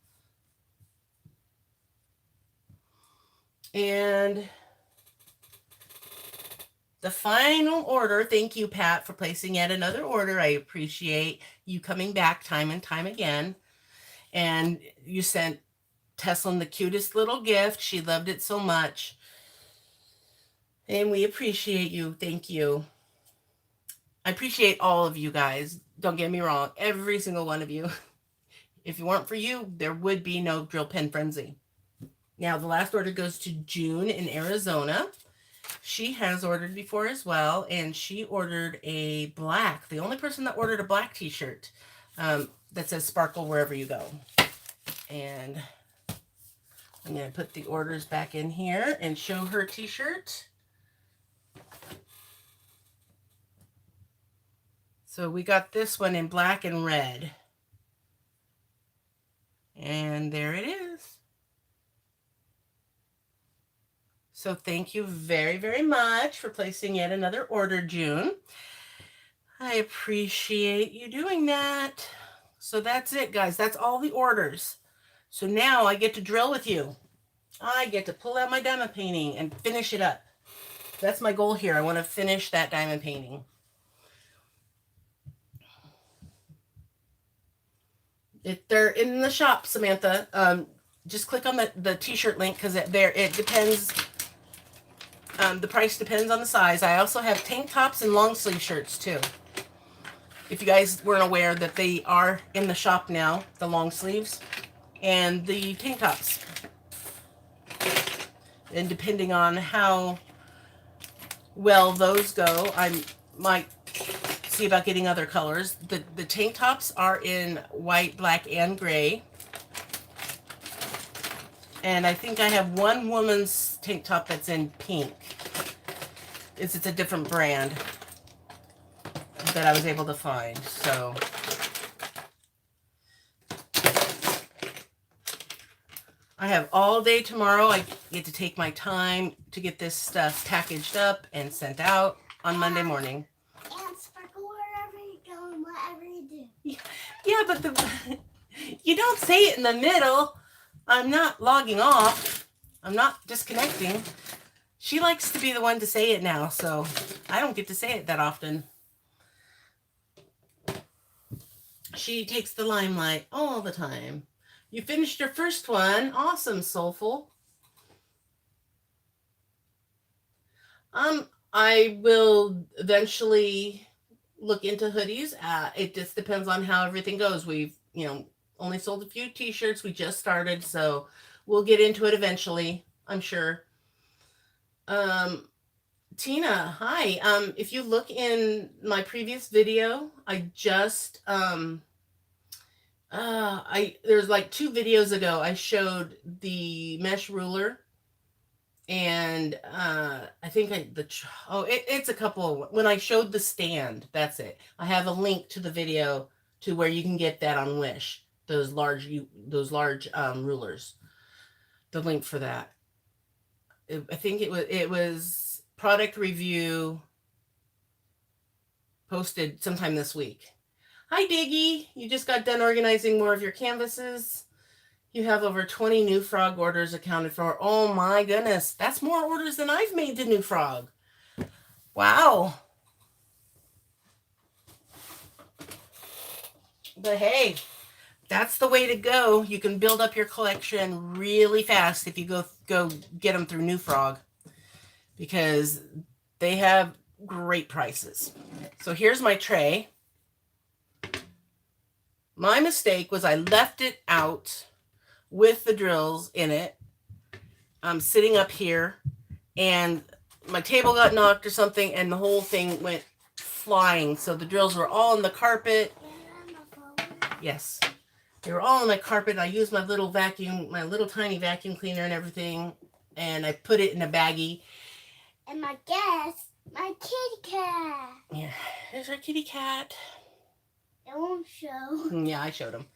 And the final order, thank you, Pat, for placing yet another order. I appreciate you coming back time and time again. And you sent Tesslyn the cutest little gift. She loved it so much. And we appreciate you. Thank you. I appreciate all of you guys. Don't get me wrong. Every single one of you. If it weren't for you, there would be no Drill Pen Frenzy. Now, the last order goes to June in Arizona. She has ordered before as well, and she ordered a black, the only person that ordered a black t-shirt that says Sparkle Wherever You Go. And I'm going to put the orders back in here and show her t-shirt. So we got this one in black and red. And there it is. So thank you very, very much for placing yet another order, June. I appreciate you doing that. So that's it, guys. That's all the orders. So now I get to drill with you. I get to pull out my diamond painting and finish it up. That's my goal here. I want to finish that diamond painting. If they're in the shop, Samantha, just click on the t-shirt link because it depends. The price depends on the size. I also have tank tops and long sleeve shirts too. If you guys weren't aware that they are in the shop now, the long sleeves and the tank tops. And depending on how well those go, I might see about getting other colors. The tank tops are in white, black, and gray. And I think I have one woman's tank top that's in pink. It's a different brand that I was able to find. So I have all day tomorrow. I get to take my time to get this stuff packaged up and sent out on Monday morning. And sparkle wherever you go and whatever you do. Yeah, but you don't say it in the middle. I'm not logging off. I'm not disconnecting. She likes to be the one to say it now, so I don't get to say it that often. She takes the limelight all the time. You finished your first one. Awesome, Soulful. I will eventually look into hoodies. It just depends on how everything goes. We've, only sold a few t-shirts. We just started, so We'll get into it eventually, I'm sure. Um, Tina, hi. If you look in my previous video, I just I there's like 2 videos ago I showed the mesh ruler, and I think it's a couple when I showed the stand. That's it. I have a link to the video to where you can get that on Wish. Those large rulers. The link for that. I think it was product review posted sometime this week. Hi, Diggy. You just got done organizing more of your canvases. You have over 20 New Frog orders accounted for. Oh my goodness. That's more orders than I've made to New Frog. Wow. But hey, that's the way to go. You can build up your collection really fast if you go get them through New Frog, because they have great prices. So here's my tray. My mistake was I left it out with the drills in it. I'm sitting up here, and my table got knocked or something, and the whole thing went flying. So the drills were all on the carpet. Yes, they were all on my carpet. I used my little tiny vacuum cleaner and everything, and I put it in a baggie. And my kitty cat. Yeah, there's our kitty cat. It won't show. Yeah, I showed them.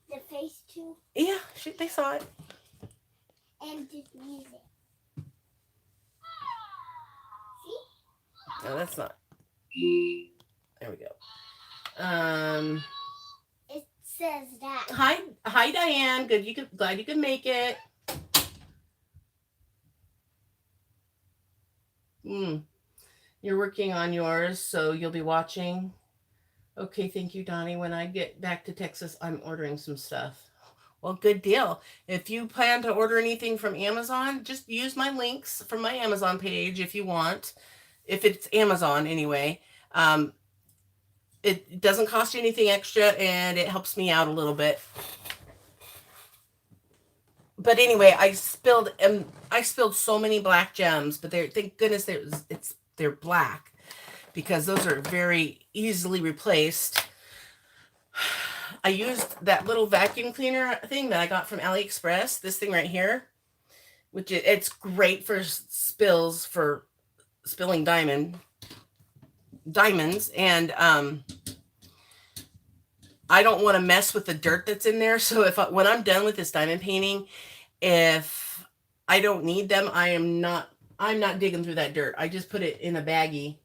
The face too. Yeah, they saw it. And the music. See? No, that's not. There we go. It says that. Hi, Diane. Glad you could make it. You're working on yours, so you'll be watching. Okay, thank you, Donnie. When I get back to Texas, I'm ordering some stuff. Well, good deal. If you plan to order anything from Amazon, just use my links from my Amazon page if you want. If it's Amazon, anyway. It doesn't cost you anything extra, and it helps me out a little bit. But anyway, I spilled so many black gems, but thank goodness they're black, because those are very easily replaced. I used that little vacuum cleaner thing that I got from AliExpress, this thing right here, which it's great for spills, for spilling diamonds. And I don't want to mess with the dirt that's in there. So when I'm done with this diamond painting, if I don't need them, I'm not digging through that dirt. I just put it in a baggie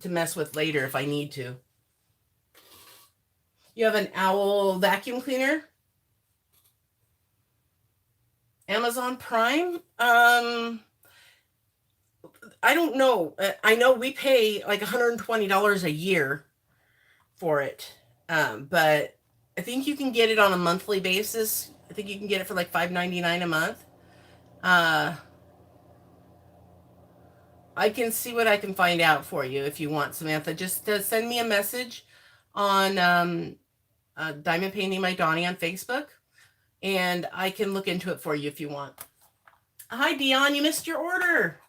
to mess with later if I need to. You have an Owl vacuum cleaner? Amazon Prime? I don't know. I know we pay like $120 a year for it. But I think you can get it on a monthly basis. I think you can get it for like $5.99 a month. I can see what I can find out for you if you want, Samantha. Just send me a message on Diamond Painting by Donnie on Facebook, and I can look into it for you if you want. Hi, Dion. You missed your order.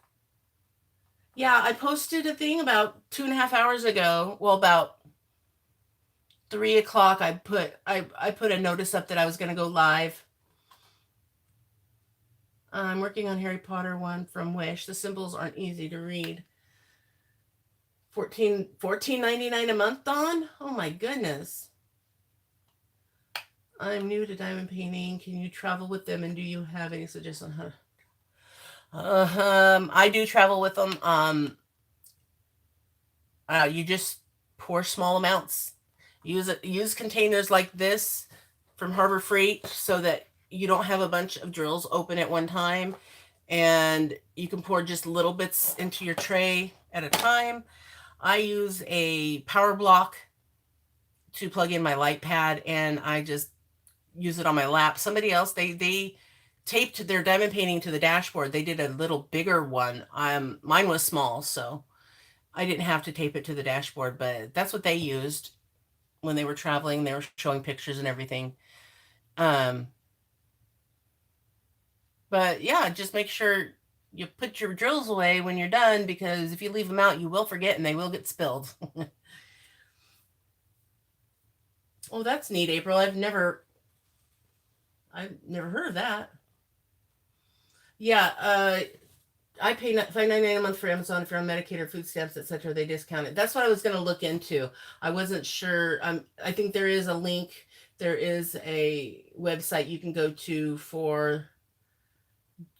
Yeah, I posted a thing about 2.5 hours ago. Well, about 3 o'clock, I put a notice up that I was going to go live. I'm working on Harry Potter one from Wish. The symbols aren't easy to read. $14.99 a month, Dawn? Oh my goodness. I'm new to diamond painting. Can you travel with them, and do you have any suggestions on how? I do travel with them. You just pour small amounts. Use containers like this from Harbor Freight so that you don't have a bunch of drills open at one time, and you can pour just little bits into your tray at a time. I use a power block to plug in my light pad, and I just use it on my lap. Somebody else, they taped their diamond painting to the dashboard. They did a little bigger one. Mine was small, so I didn't have to tape it to the dashboard, but that's what they used when they were traveling. They were showing pictures and everything. But yeah, just make sure you put your drills away when you're done, because if you leave them out, you will forget and they will get spilled. Oh, that's neat, April. I've never heard of that. Yeah, I pay $5.99 a month for Amazon. If you're on Medicaid or food stamps, etc., they discount it. That's what I was going to look into. I wasn't sure. I think there is a link. There is a website you can go to for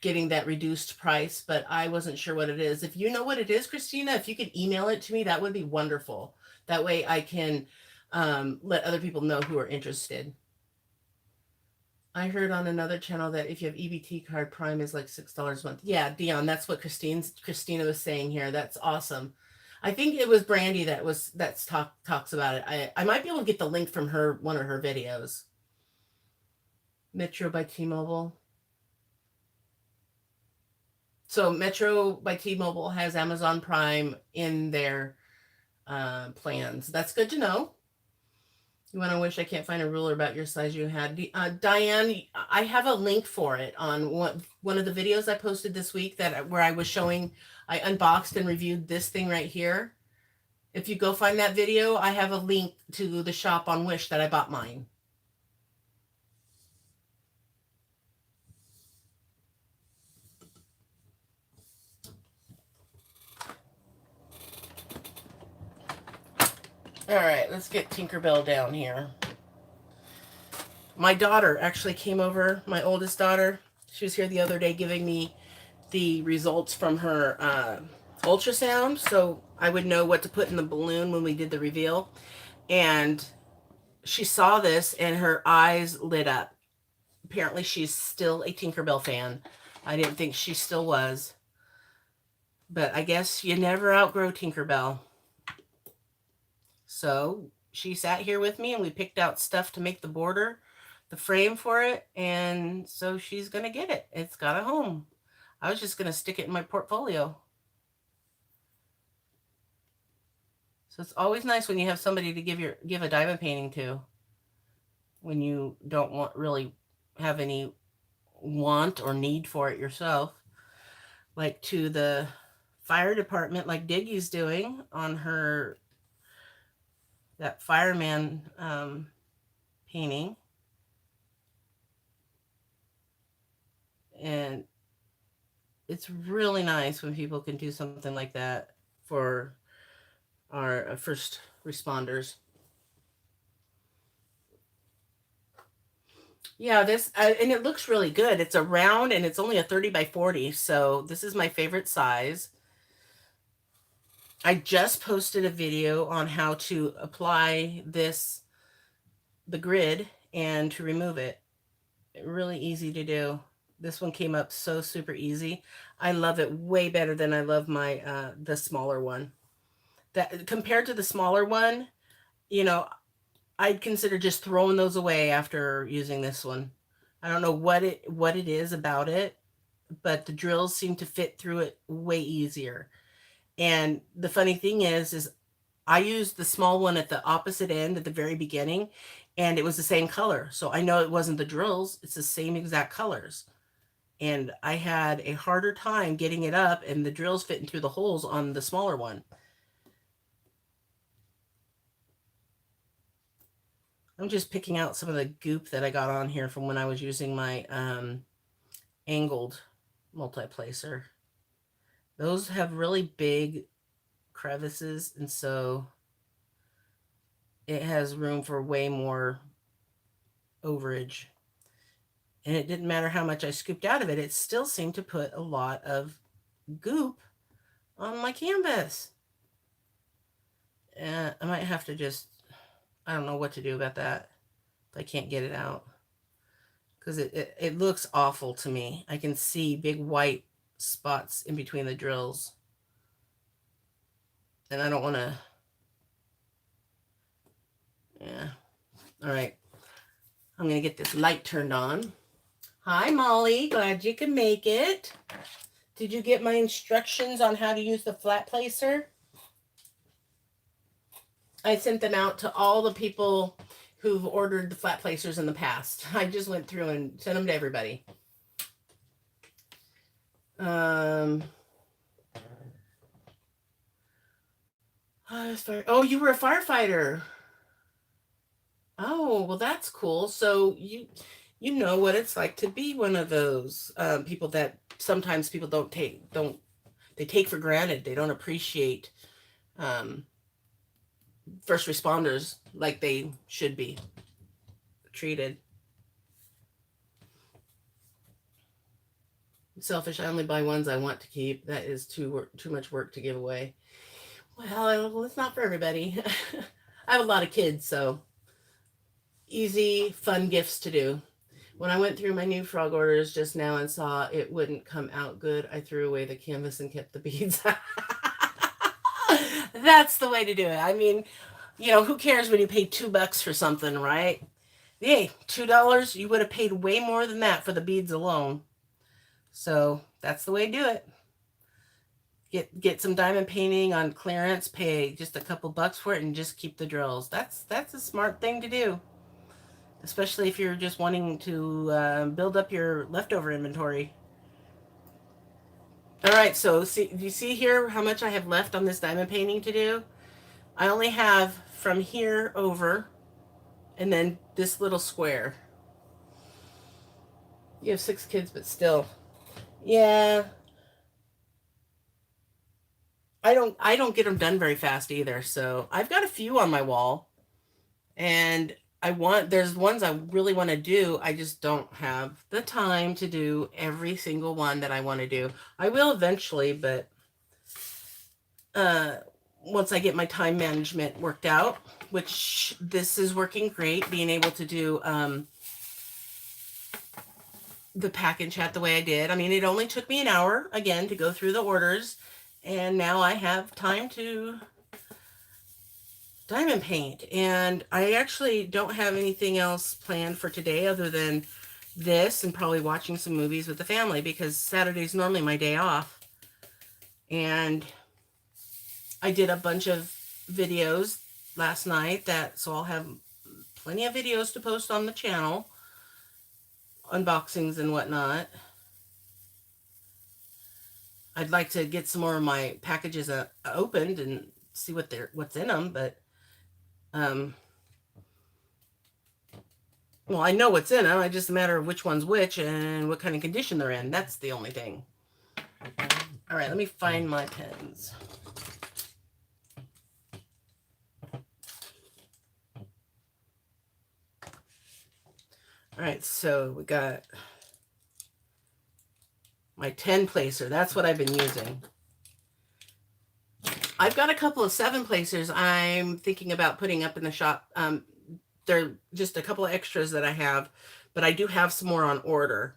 getting that reduced price, but I wasn't sure what it is. If you know what it is, Christina, if you could email it to me, that would be wonderful. That way I can let other people know who are interested. I heard on another channel that if you have EBT card, Prime is like $6 a month. Yeah, Dion, that's what Christina was saying here. That's awesome. I think it was Brandy that's talks about it. I might be able to get the link from her one of her videos. Metro by T-Mobile. So Metro by T-Mobile has Amazon Prime in their plans. That's good to know. You want to wish I can't find a ruler about your size you had. Diane, I have a link for it on one of the videos I posted this week where I was showing, I unboxed and reviewed this thing right here. If you go find that video, I have a link to the shop on Wish that I bought mine. All right, let's get Tinkerbell down here. My daughter actually came over, my oldest daughter. She was here the other day giving me the results from her ultrasound, so I would know what to put in the balloon when we did the reveal. And she saw this and her eyes lit up. Apparently she's still a Tinkerbell fan. I didn't think she still was, but I guess you never outgrow Tinkerbell. So she sat here with me and we picked out stuff to make the border, the frame for it, and so she's gonna get it. It's got a home. I was just gonna stick it in my portfolio. So it's always nice when you have somebody to give a diamond painting to, when you don't really have any want or need for it yourself. Like to the fire department, like Diggy's doing on her that fireman painting. And it's really nice when people can do something like that for our first responders. Yeah, this and it looks really good. It's a round and it's only a 30 by 40, so this is my favorite size. I just posted a video on how to apply the grid and to remove it. Really easy to do. This one came up so super easy. I love it way better than I love my the smaller one. That compared to the smaller one, you know, I'd consider just throwing those away after using this one. I don't know what it is about it, but the drills seem to fit through it way easier. And the funny thing is I used the small one at the opposite end at the very beginning, and it was the same color. So I know it wasn't the drills, it's the same exact colors. And I had a harder time getting it up and the drills fitting through the holes on the smaller one. I'm just picking out some of the goop that I got on here from when I was using my angled multi-placer. Those have really big crevices, and so it has room for way more overage. And it didn't matter how much I scooped out of it, it still seemed to put a lot of goop on my canvas. I might have to just, I don't know what to do about that if I can't get it out. Because it looks awful to me. I can see big white spots in between the drills. And I don't want to, yeah. All right. I'm going to get this light turned on. Hi, Molly. Glad you can make it. Did you get my instructions on how to use the flat placer? I sent them out to all the people who've ordered the flat placers in the past. I just went through and sent them to everybody. Um, oh, you were a firefighter. Oh, well, that's cool. So you know what it's like to be one of those people that sometimes people don't they take for granted. They don't appreciate um, first responders like they should be treated. Selfish. I only buy ones I want to keep. That is too much work to give away. Well, it's not for everybody. I have a lot of kids, so easy, fun gifts to do. When I went through my new frog orders just now and saw it wouldn't come out good, I threw away the canvas and kept the beads. That's the way to do it. I mean, who cares when you pay $2 for something, right? Hey, $2, you would have paid way more than that for the beads alone. So that's the way to do it. Get some diamond painting on clearance, pay just a couple bucks for it, and just keep the drills. That's a smart thing to do, especially if you're just wanting to build up your leftover inventory. All right, so do you see here how much I have left on this diamond painting to do? I only have from here over, and then this little square. You have 6 kids, but still, yeah. I don't get them done very fast either. So I've got a few on my wall, and there's ones I really want to do. I just don't have the time to do every single one that I want to do. I will eventually, but uh once I get my time management worked out, which this is working great, being able to do the pack and chat the way I did. I mean, it only took me an hour again to go through the orders, and now I have time to diamond paint. And I actually don't have anything else planned for today other than this and probably watching some movies with the family, because Saturday's normally my day off. And I did a bunch of videos last night, so I'll have plenty of videos to post on the channel, unboxings and whatnot. I'd like to get some more of my packages opened and see what's in them, but well, I know what's in them. It's just a matter of which one's which and what kind of condition they're in. That's the only thing. All right, let me find my pens. All right, so we got my 10 placer. That's what I've been using. I've got a couple of 7 placers I'm thinking about putting up in the shop. They're just a couple of extras that I have, but I do have some more on order.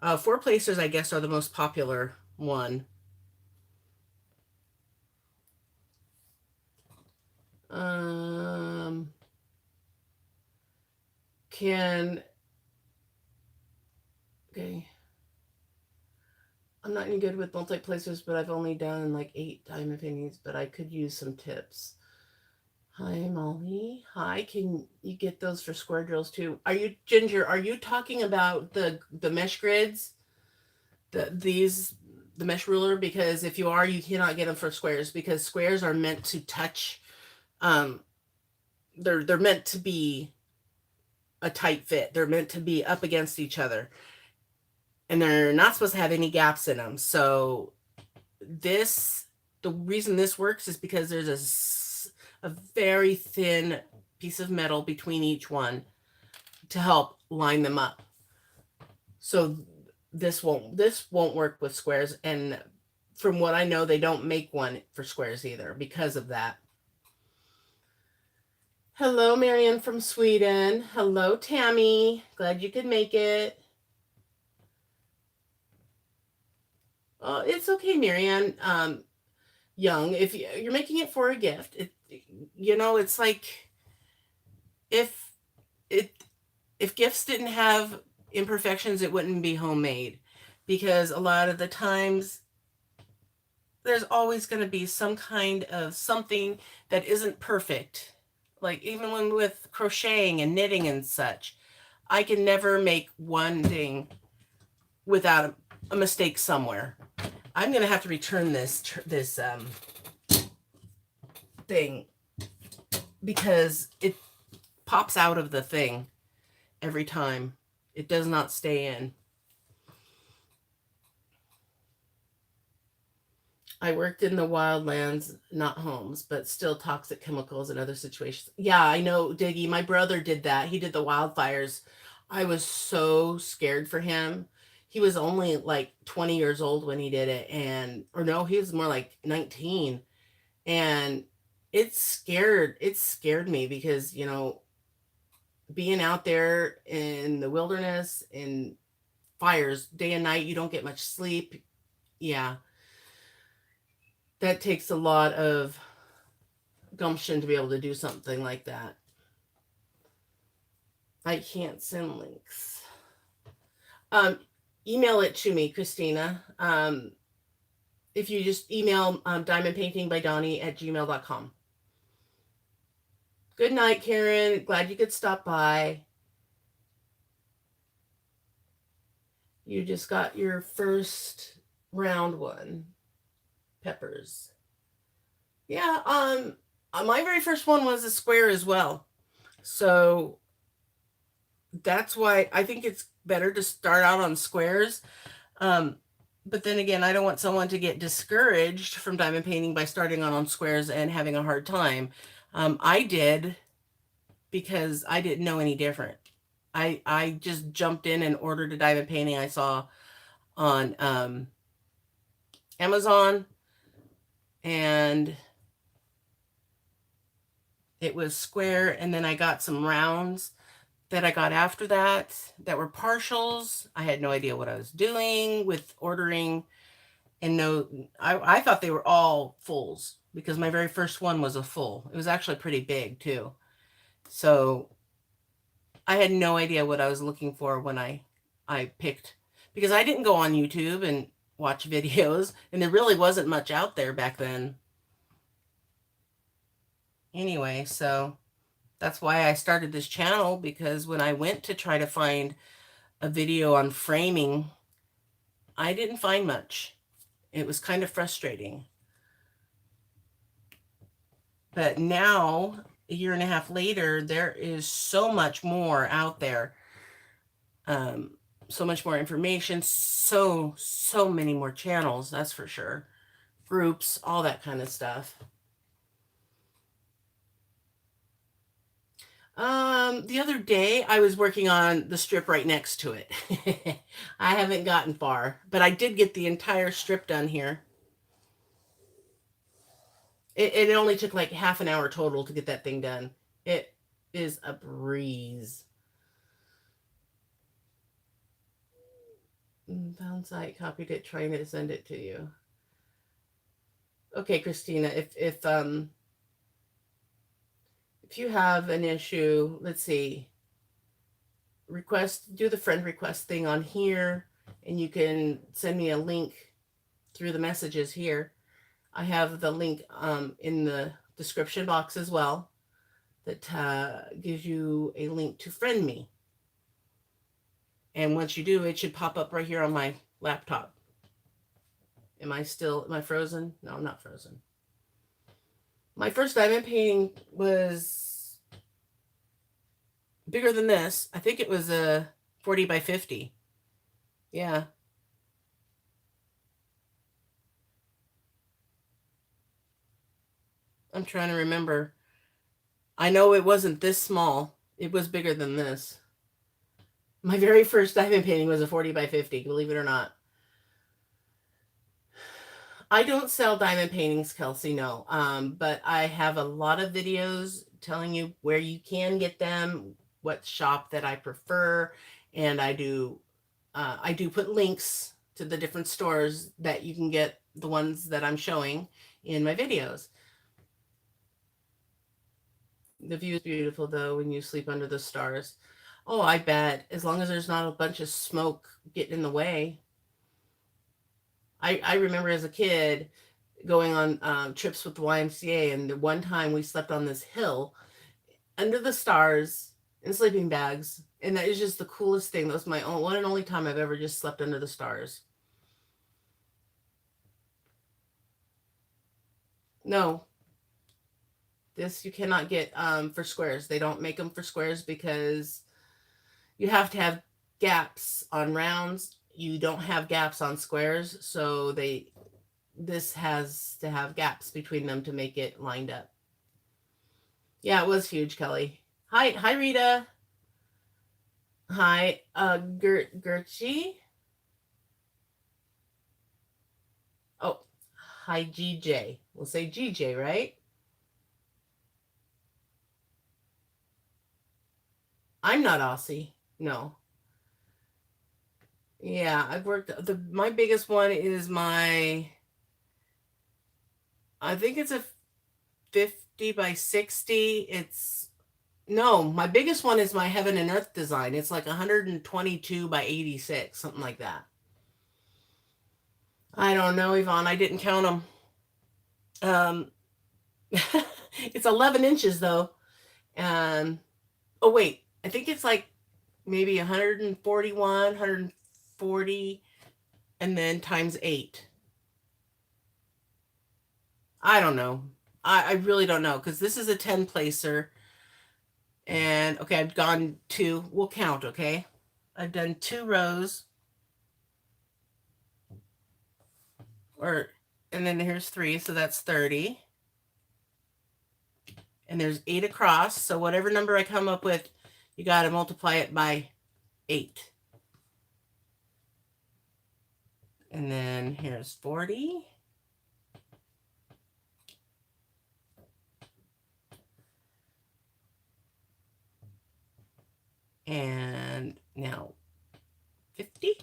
4 placers, I guess, are the most popular one. Okay. I'm not any good with multi-placers, but I've only done like 8 diamond paintings, but I could use some tips. Hi, Molly. Hi, can you get those for square drills too? Ginger, are you talking about the mesh grids? The mesh ruler? Because if you are, you cannot get them for squares, because squares are meant to touch. They're meant to be a tight fit. They're meant to be up against each other, and they're not supposed to have any gaps in them. So the reason this works is because there's a very thin piece of metal between each one to help line them up. So this won't work with squares, and from what I know, they don't make one for squares either because of that. Hello, Marion from Sweden. Hello, Tammy. Glad you could make it. It's okay, Marianne. Young, if you're making it for a gift, it's like if gifts didn't have imperfections, it wouldn't be homemade, because a lot of the times there's always going to be some kind of something that isn't perfect. Like even when with crocheting and knitting and such, I can never make one thing without a mistake somewhere. I'm gonna have to return this thing because it pops out of the thing every time. It does not stay in. I worked in the wildlands, not homes, but still toxic chemicals and other situations. Yeah, I know, Diggy. My brother did that. He did the wildfires. I was so scared for him. He was only like 20 years old when he did it, and or no, he was more like 19. And it scared me because, being out there in the wilderness in fires day and night, you don't get much sleep. Yeah, that takes a lot of gumption to be able to do something like that. I can't send links. Um, Email it to me, Christina. If you just email diamondpaintingbydonnie@gmail.com. Good night, Karen. Glad you could stop by. You just got your first round one. Peppers. Yeah, my very first one was a square as well. So that's why I think it's better to start out on squares. But then again, I don't want someone to get discouraged from diamond painting by starting on squares and having a hard time. I did because I didn't know any different. I just jumped in and ordered a diamond painting I saw on Amazon, and it was square, and then I got some rounds that I got after that were partials. I had no idea what I was doing with ordering, and no, I thought they were all fulls because my very first one was a full. It was actually pretty big too. So I had no idea what I was looking for when I picked, because I didn't go on YouTube and watch videos, and there really wasn't much out there back then. Anyway, so that's why I started this channel, because when I went to try to find a video on framing, I didn't find much. It was kind of frustrating. But now, a year and a half later, there is so much more out there. So much more information, so many more channels, that's for sure. Groups, all that kind of stuff. The other day I was working on the strip right next to it. I haven't gotten far, but I did get the entire strip done here. It only took like half an hour total to get that thing done. It is a breeze. Found site, copied it, trying to send it to you. Okay, Christina, if you have an issue, let's see, do the friend request thing on here, and you can send me a link through the messages here. I have the link in the description box as well that gives you a link to friend me. And once you do, it should pop up right here on my laptop. Am I frozen? No, I'm not frozen. My first diamond painting was bigger than this. I think it was a 40 by 50. Yeah. I'm trying to remember. I know it wasn't this small. It was bigger than this. My very first diamond painting was a 40 by 50, believe it or not. I don't sell diamond paintings, Kelsey, no. But I have a lot of videos telling you where you can get them, what shop that I prefer, and I do put links to the different stores that you can get the ones that I'm showing in my videos. The view is beautiful though when you sleep under the stars. Oh, I bet, as long as there's not a bunch of smoke getting in the way. I remember as a kid going on trips with the YMCA, and the one time we slept on this hill under the stars in sleeping bags, and that is just the coolest thing. That was my one and only time I've ever just slept under the stars. No. This you cannot get for squares. They don't make them for squares because you have to have gaps on rounds. You don't have gaps on squares, so this has to have gaps between them to make it lined up. Yeah, it was huge, Kelly. Hi, Rita. Hi, Gertrude. Oh, hi, GJ. We'll say GJ, right? I'm not Aussie. No. Yeah, I've worked my biggest one is I think it's a 50 by 60. No, my biggest one is my heaven and earth design. It's like 122 by 86, something like that. I don't know, Yvonne. I didn't count them. It's 11 inches though. Oh wait, I think it's like maybe 141, 140, and then times 8. I don't know. I really don't know because this is a 10 placer. And okay, I've gone 2. We'll count, okay? I've done 2 rows. And then here's 3, so that's 30. And there's 8 across, so whatever number I come up with, you got to multiply it by 8. And then here's 40. And now 50.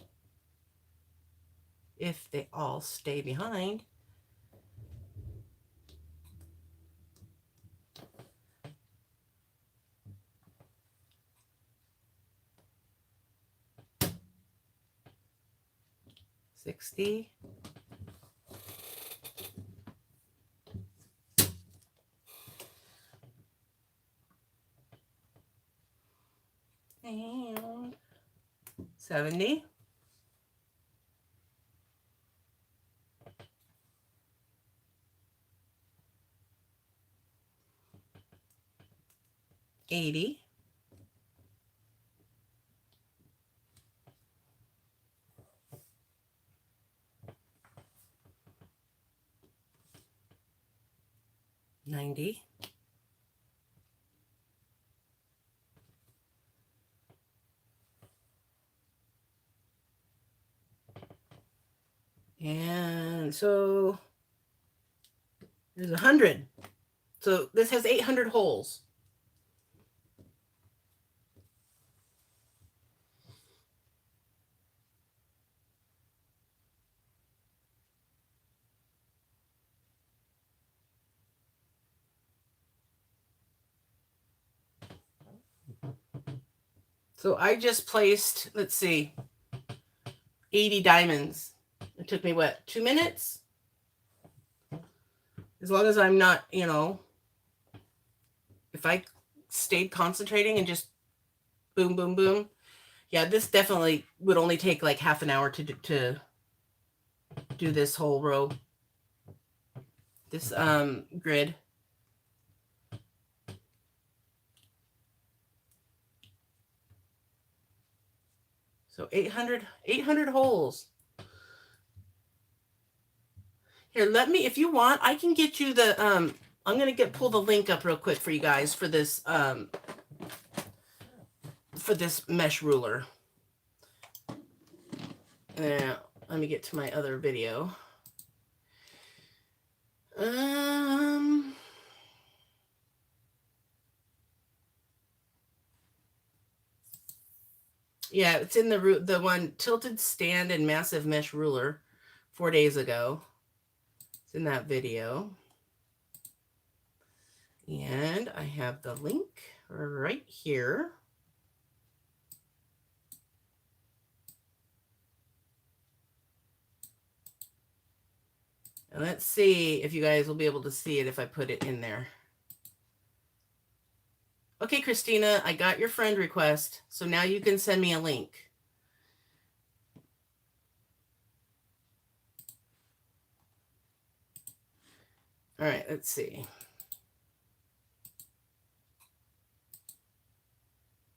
If they all stay behind. $60. And 70. $80. 90. And so there's 100. So this has 800 holes. So I just placed, let's see, 80 diamonds. It took me, what, 2 minutes? As long as I'm not, if I stayed concentrating and just boom, boom, boom. Yeah, this definitely would only take like half an hour to do this whole row. This grid. So 800 holes. Here, if you want, I can get you the, I'm going to pull the link up real quick for you guys for this mesh ruler. Now, let me get to my other video. Yeah, it's in the one tilted stand and massive mesh ruler 4 days ago. It's in that video. And I have the link right here. And let's see if you guys will be able to see it if I put it in there. Okay, Christina, I got your friend request. So now you can send me a link. All right, let's see.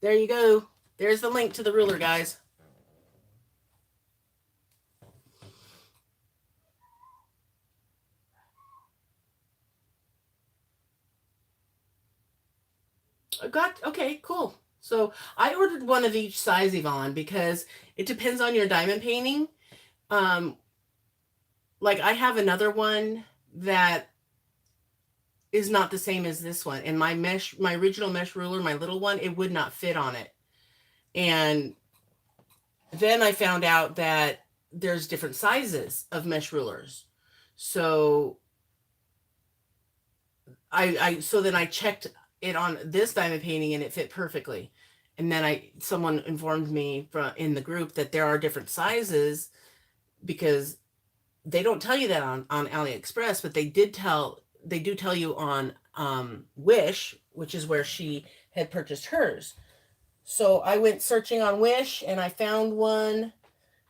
There you go. There's the link to the ruler, guys. Okay, cool. So I ordered one of each size, Yvonne, because it depends on your diamond painting. Um, like I have another one that is not the same as this one. And my original mesh ruler, my little one, it would not fit on it. And then I found out that there's different sizes of mesh rulers. So so then I checked it on this diamond painting and it fit perfectly. And then someone informed me in the group that there are different sizes, because they don't tell you that on AliExpress, but they do tell you on Wish, which is where she had purchased hers. So I went searching on Wish and I found one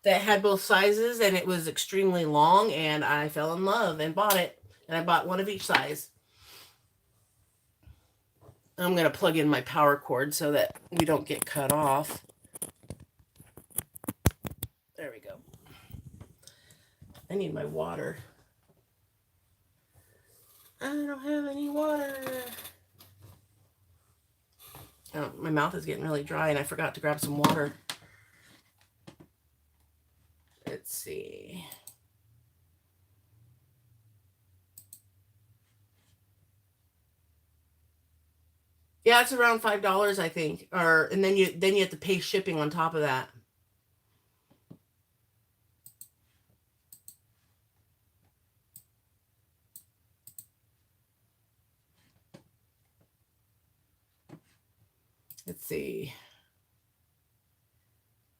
that had both sizes, and it was extremely long, and I fell in love and bought it. And I bought one of each size. I'm going to plug in my power cord so that we don't get cut off. There we go. I need my water. I don't have any water. Oh, my mouth is getting really dry and I forgot to grab some water. Let's see. Yeah, it's around $5, I think. And then you have to pay shipping on top of that. Let's see.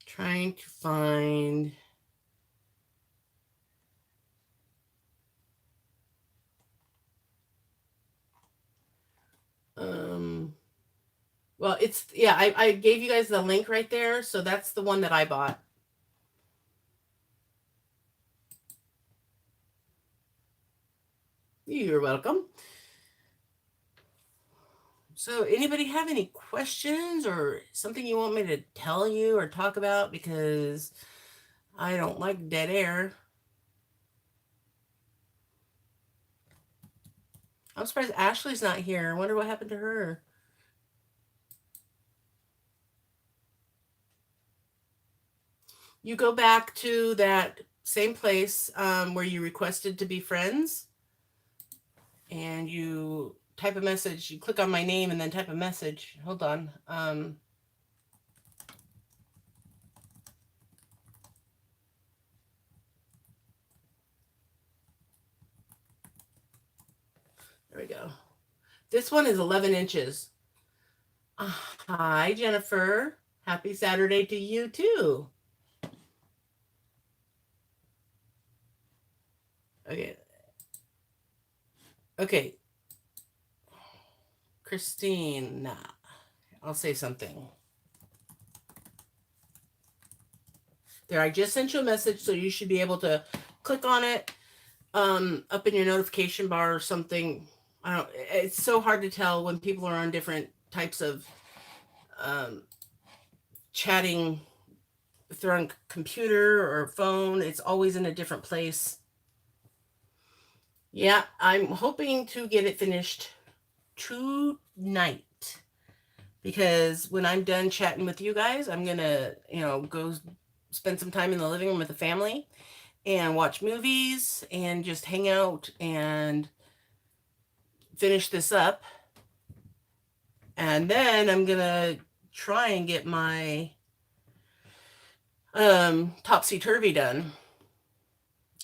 Trying to find well, I gave you guys the link right there, so that's the one that I bought. You're welcome. So anybody have any questions or something you want me to tell you or talk about? Because I don't like dead air. I'm surprised Ashley's not here. I wonder what happened to her. You go back to that same place where you requested to be friends, and you type a message. You click on my name and then type a message. Hold on. There we go. This one is 11 inches. Hi, Jennifer. Happy Saturday to you, too. Okay. Okay. Christine, I'll say something. There, I just sent you a message, so you should be able to click on it up in your notification bar or something. I don't. It's so hard to tell when people are on different types of chatting. If they're on computer or phone, it's always in a different place. Yeah, I'm hoping to get it finished tonight, because when I'm done chatting with you guys, I'm gonna, go spend some time in the living room with the family and watch movies and just hang out and finish this up. And then I'm gonna try and get my topsy-turvy done.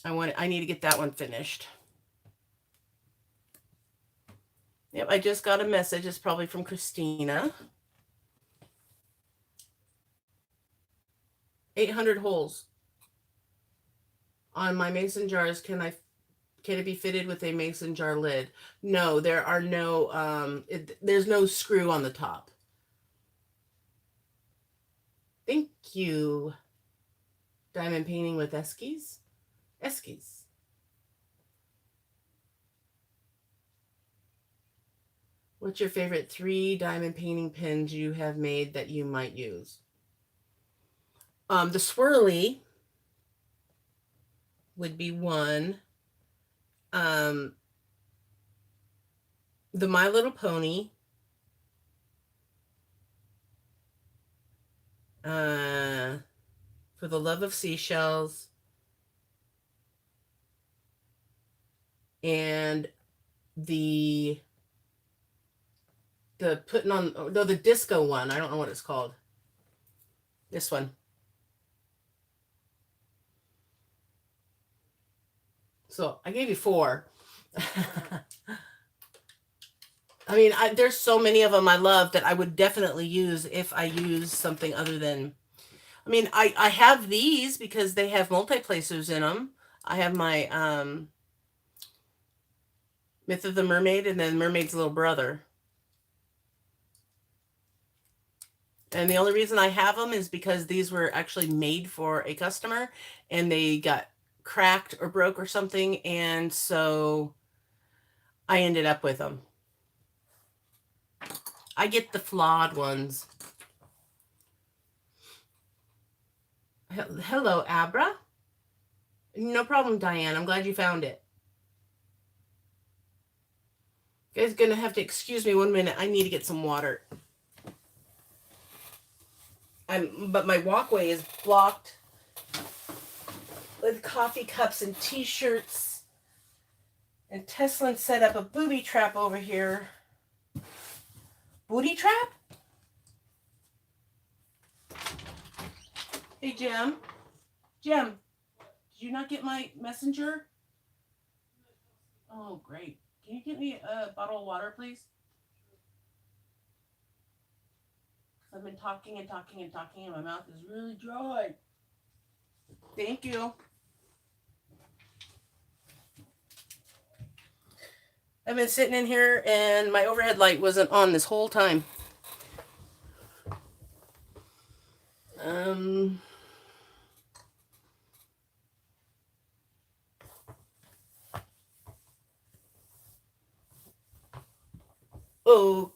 I need to get that one finished. Yep, I just got a message. It's probably from Christina. 800 holes on my mason jars. Can it be fitted with a mason jar lid? No, there are no there's no screw on the top. Thank you. Diamond painting with Eskies. What's your favorite 3 diamond painting pins you have made that you might use? The swirly would be one. Um, the My Little Pony. For the Love of Seashells. And the putting on, no, the disco one. I don't know what it's called. This one. So I gave you 4. I mean, there's so many of them I love that I would definitely use if I use something other than. I mean, I have these because they have multi-placers in them. I have my Myth of the Mermaid and then Mermaid's Little Brother. And the only reason I have them is because these were actually made for a customer and they got cracked or broke or something. And so I ended up with them. I get the flawed ones. Hello, Abra. No problem, Diane. I'm glad you found it. You guys are going to have to excuse me 1 minute. I need to get some water. But my walkway is blocked with coffee cups and t-shirts. And Teslin set up a booby trap over here. Booty trap? Hey, Jim. Jim, did you not get my messenger? Oh, great. Can you get me a bottle of water, please? I've been talking and talking and talking, and my mouth is really dry. Thank you. I've been sitting in here, and my overhead light wasn't on this whole time. Oh.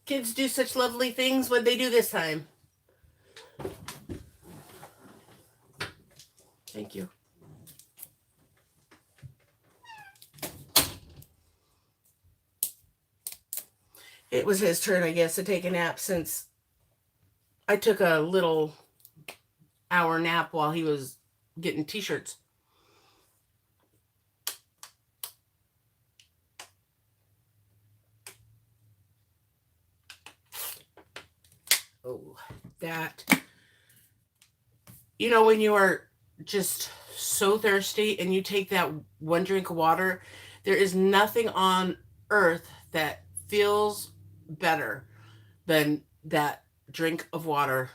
Kids do such lovely things. What'd they do this time? Thank you. It was his turn, I guess, to take a nap since I took a little hour nap while he was getting t-shirts. Oh, that. You know, when you are just so thirsty and you take that one drink of water, there is nothing on earth that feels better than that drink of water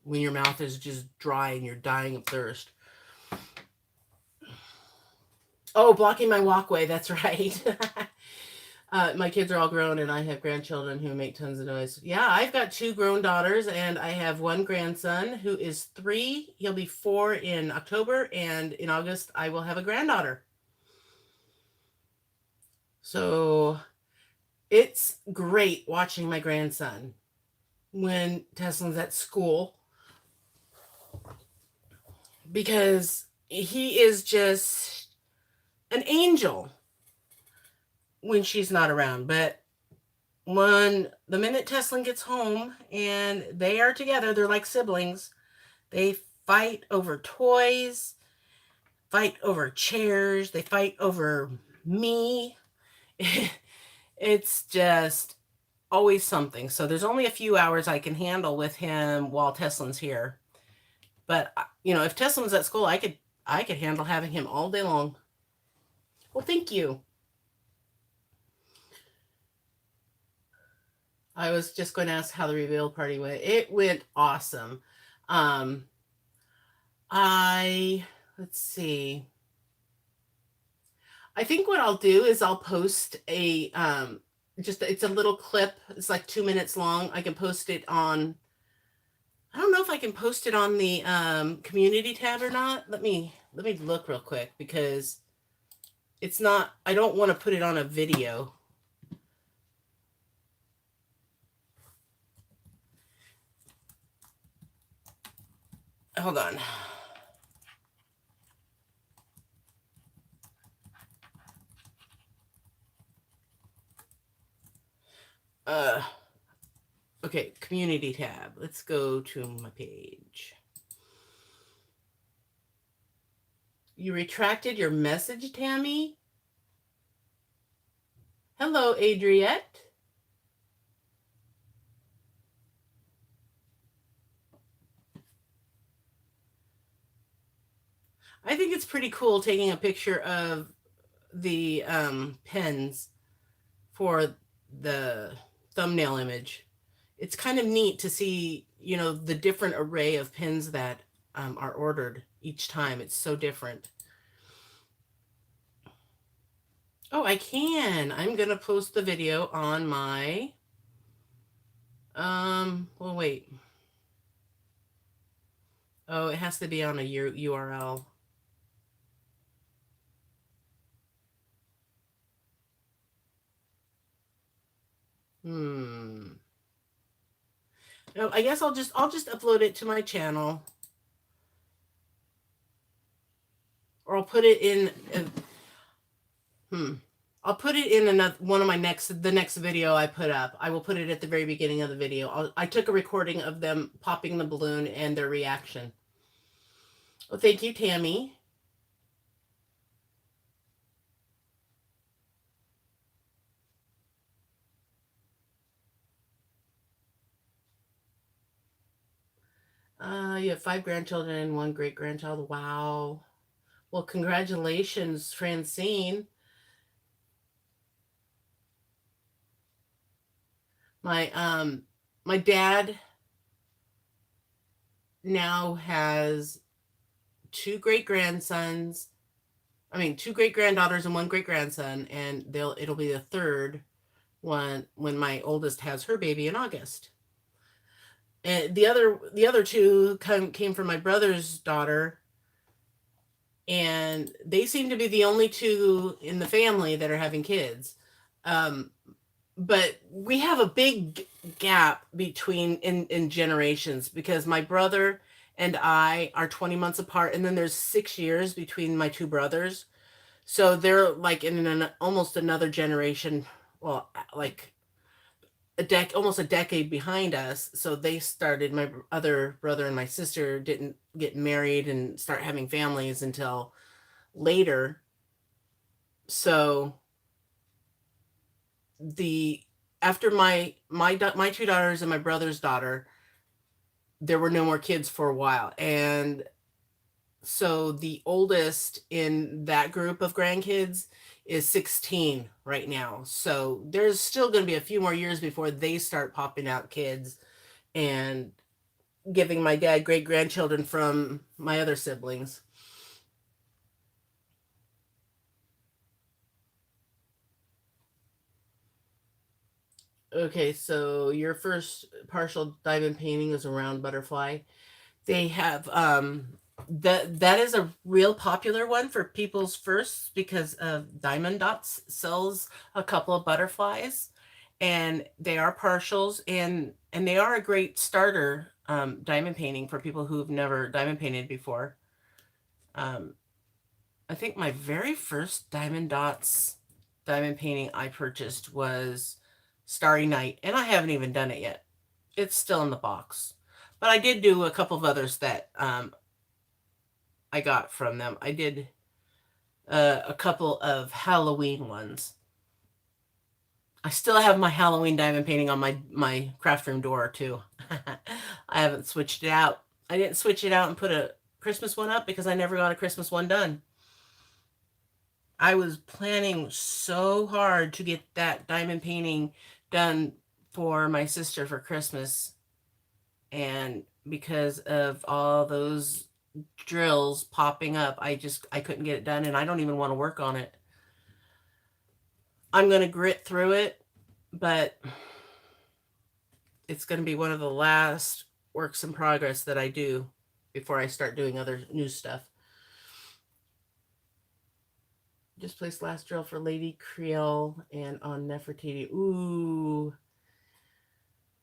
when your mouth is just dry and you're dying of thirst. Oh, blocking my walkway. That's right. My kids are all grown and I have grandchildren who make tons of noise. Yeah, I've got 2 grown daughters and I have 1 grandson who is 3. He'll be 4 in October, and in August I will have a granddaughter. So it's great watching my grandson when Tesla's at school because he is just an angel when she's not around. But when the minute Teslin gets home and they are together, they're like siblings. They fight over toys, fight over chairs, they fight over me. It's just always something. So there's only a few hours I can handle with him while Teslin's here. But you know, if Teslin was at school, I could handle having him all day long. Well, thank you. I was just going to ask how the reveal party went. It went awesome. Let's see. I think what I'll do is I'll post a, it's a little clip. It's like 2 minutes long. I can post it on, I don't know if I can post it on the community tab or not. Let me look real quick because It's not, I don't want to put it on a video. Hold on. Uh, okay, community tab. Let's go to my page. You retracted your message, Tammy? Hello, Adriette. I think it's pretty cool taking a picture of the pens for the thumbnail image. It's kind of neat to see, you know, the different array of pens that are ordered each time. It's so different. Oh, I can. I'm going to post the video on my, well, wait. Oh, it has to be on a URL. No, I guess I'll just upload it to my channel. Or I'll put it in I'll put it in another one of my the next video I put up. I will put it at the very beginning of the video. I took a recording of them popping the balloon and their reaction. Well, thank you, Tammy. You have 5 grandchildren and 1 great grandchild. Wow. Well, congratulations, Francine. My dad now has 2 great grandsons. I mean, 2 great granddaughters and 1 great grandson, and it'll be the third one when my oldest has her baby in August. And the other 2 came from my brother's daughter, and they seem to be the only 2 in the family that are having kids. But we have a big gap between in generations, because my brother and I are 20 months apart, and then there's 6 years between my 2 brothers. So they're like in almost another generation, well, like almost a decade behind us. So they started, my other brother and my sister didn't get married and start having families until later. So after my 2 daughters and my brother's daughter, there were no more kids for a while. And so the oldest in that group of grandkids is 16 right now. So there's still going to be a few more years before they start popping out kids and giving my dad great grandchildren from my other siblings. Okay, so your first partial diamond painting is a round butterfly. They have that is a real popular one for people's firsts, because Diamond Dots sells a couple of butterflies, and they are partials, and they are a great starter diamond painting for people who've never diamond painted before. I think my very first Diamond Dots diamond painting I purchased was Starry Night, and I haven't even done it yet. It's still in the box. But I did do a couple of others that I got from them. I did a couple of Halloween ones. I still have my Halloween diamond painting on my craft room door too. I haven't switched it out. I didn't switch it out and put a Christmas one up because I never got a Christmas one done. I was planning so hard to get that diamond painting done for my sister for Christmas, and because of all those drills popping up, I couldn't get it done, and I don't even want to work on it. I'm going to grit through it, but it's going to be one of the last works in progress that I do before I start doing other new stuff. Just placed last drill for Lady Creole and on Nefertiti. Ooh,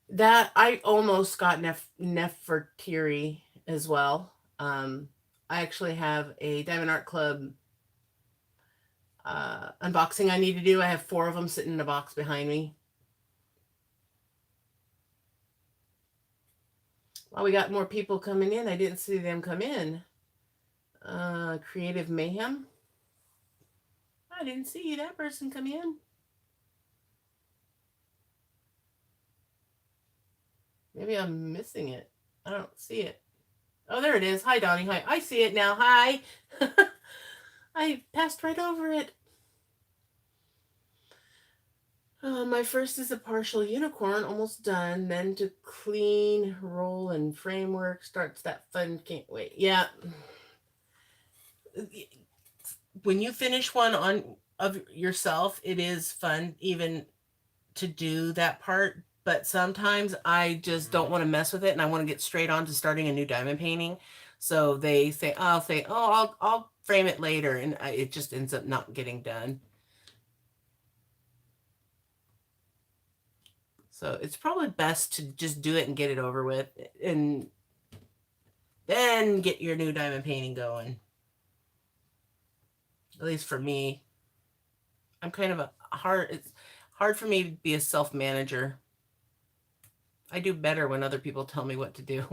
that I almost got Nefertiri as well. I actually have a Diamond Art Club unboxing I need to do. I have 4 of them sitting in a box behind me. Well, we got more people coming in. I didn't see them come in. Creative Mayhem. I didn't see that person come in. Maybe I'm missing it. I don't see it. Oh, there it is. Hi, Donnie. Hi. I see it now. Hi. I passed right over it. My first is a partial unicorn, almost done. Then to clean, roll, and framework starts that fun. Can't wait. Yeah. When you finish one on of yourself, it is fun even to do that part. But sometimes I just don't want to mess with it, and I want to get straight on to starting a new diamond painting. So they say, I'll say, oh, I'll frame it later, and it just ends up not getting done. So it's probably best to just do it and get it over with, and then get your new diamond painting going. At least for me, I'm kind of it's hard for me to be a self-manager. I do better when other people tell me what to do.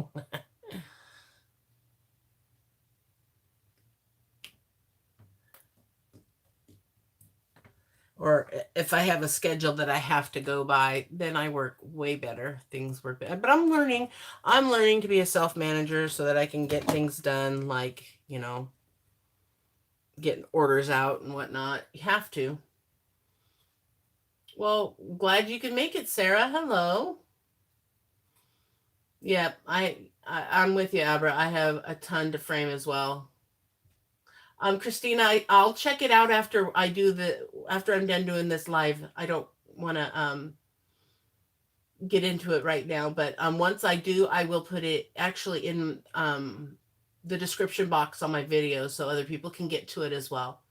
Or if I have a schedule that I have to go by, then I work way better. Things work better. But I'm learning to be a self-manager so that I can get things done, like, getting orders out and whatnot. You have to. Well, glad you can make it, Sarah. Hello. Yep, I'm with you, Abra. I have a ton to frame as well. Christina, I'll check it out after after I'm done doing this live. I don't want to get into it right now, but once I do, I will put it actually in the description box on my video so other people can get to it as well.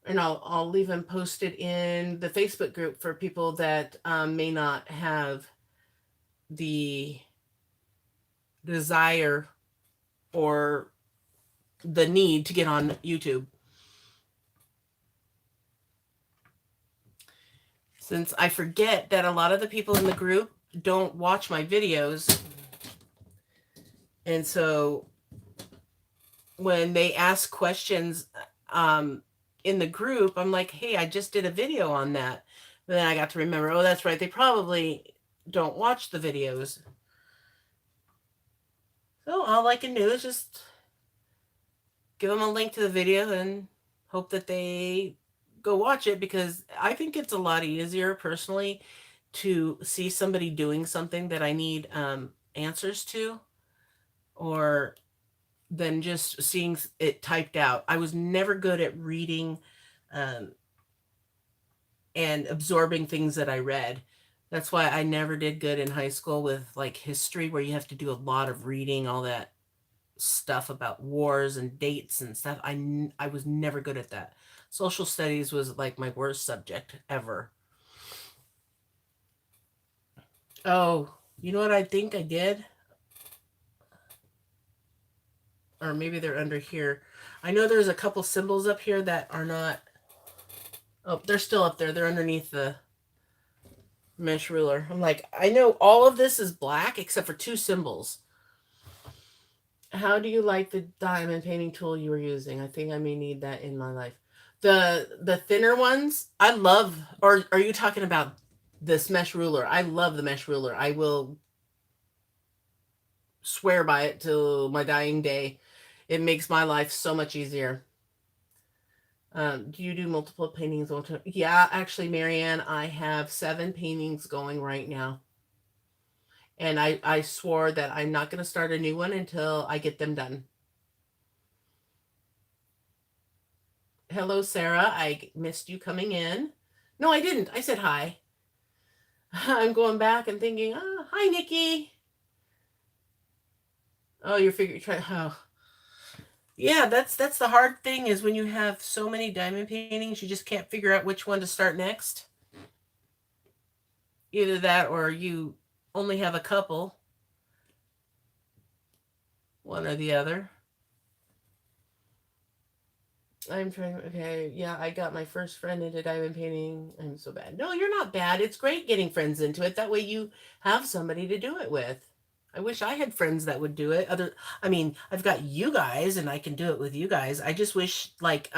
And I'll leave them posted in the Facebook group for people that may not have the desire or the need to get on YouTube. Since I forget that a lot of the people in the group don't watch my videos. And so when they ask questions in the group, I'm like, hey, I just did a video on that. And then I got to remember, oh, that's right. They probably don't watch the videos. So all I can do is just give them a link to the video and hope that they go watch it, because I think it's a lot easier personally to see somebody doing something that I need answers to, or than just seeing it typed out. I was never good at reading and absorbing things that I read. That's why I never did good in high school with like history, where you have to do a lot of reading, all that stuff about wars and dates and stuff. I was never good at that. Social studies was like my worst subject ever. Oh, you know what I think I did? Or maybe they're under here. I know there's a couple symbols up here that are not. Oh, they're still up there. They're underneath the mesh ruler. I'm like, I know all of this is black except for 2 symbols. How do you like the diamond painting tool you were using? I think I may need that in my life. The thinner ones, I love. Or are you talking about this mesh ruler? I love the mesh ruler. I will swear by it till my dying day. It makes my life so much easier. Do you do multiple paintings? Yeah, actually, Marianne, I have 7 paintings going right now. And I swore that I'm not going to start a new one until I get them done. Hello, Sarah. I missed you coming in. No, I didn't. I said hi. I'm going back and thinking, oh, hi, Nikki. Oh, you're trying. Oh. Yeah, that's the hard thing is when you have so many diamond paintings, you just can't figure out which one to start next. Either that or you only have a couple, one or the other. I'm trying. Okay, yeah, I got my first friend into diamond painting. I'm so bad. No, you're not bad. It's great getting friends into it. That way you have somebody to do it with. I wish I had friends that would do it. I mean, I've got you guys, and I can do it with you guys. I just wish like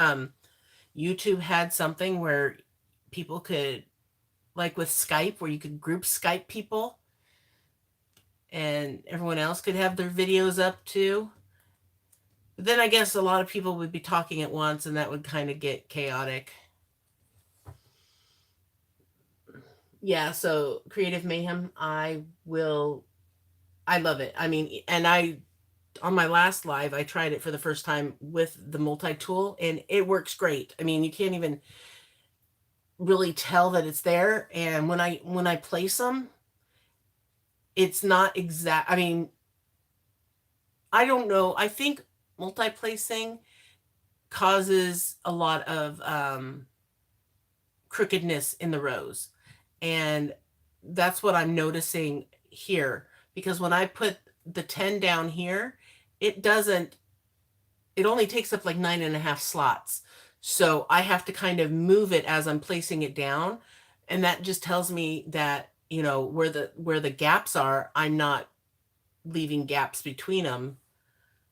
YouTube had something where people could, like with Skype, where you could group Skype people, and everyone else could have their videos up too. But then I guess a lot of people would be talking at once, and that would kind of get chaotic. Yeah, so Creative Mayhem, I love it. I mean, and I on my last live, I tried it for the first time with the multi-tool and it works great. I mean, you can't even really tell that it's there, and when I place them, it's not exact. I mean, I don't know. I think multi-placing causes a lot of crookedness in the rows. And that's what I'm noticing here because when I put the 10 down here, it doesn't, it only takes up like 9.5 slots. So I have to kind of move it as I'm placing it down. And that just tells me that, where the gaps are, I'm not leaving gaps between them,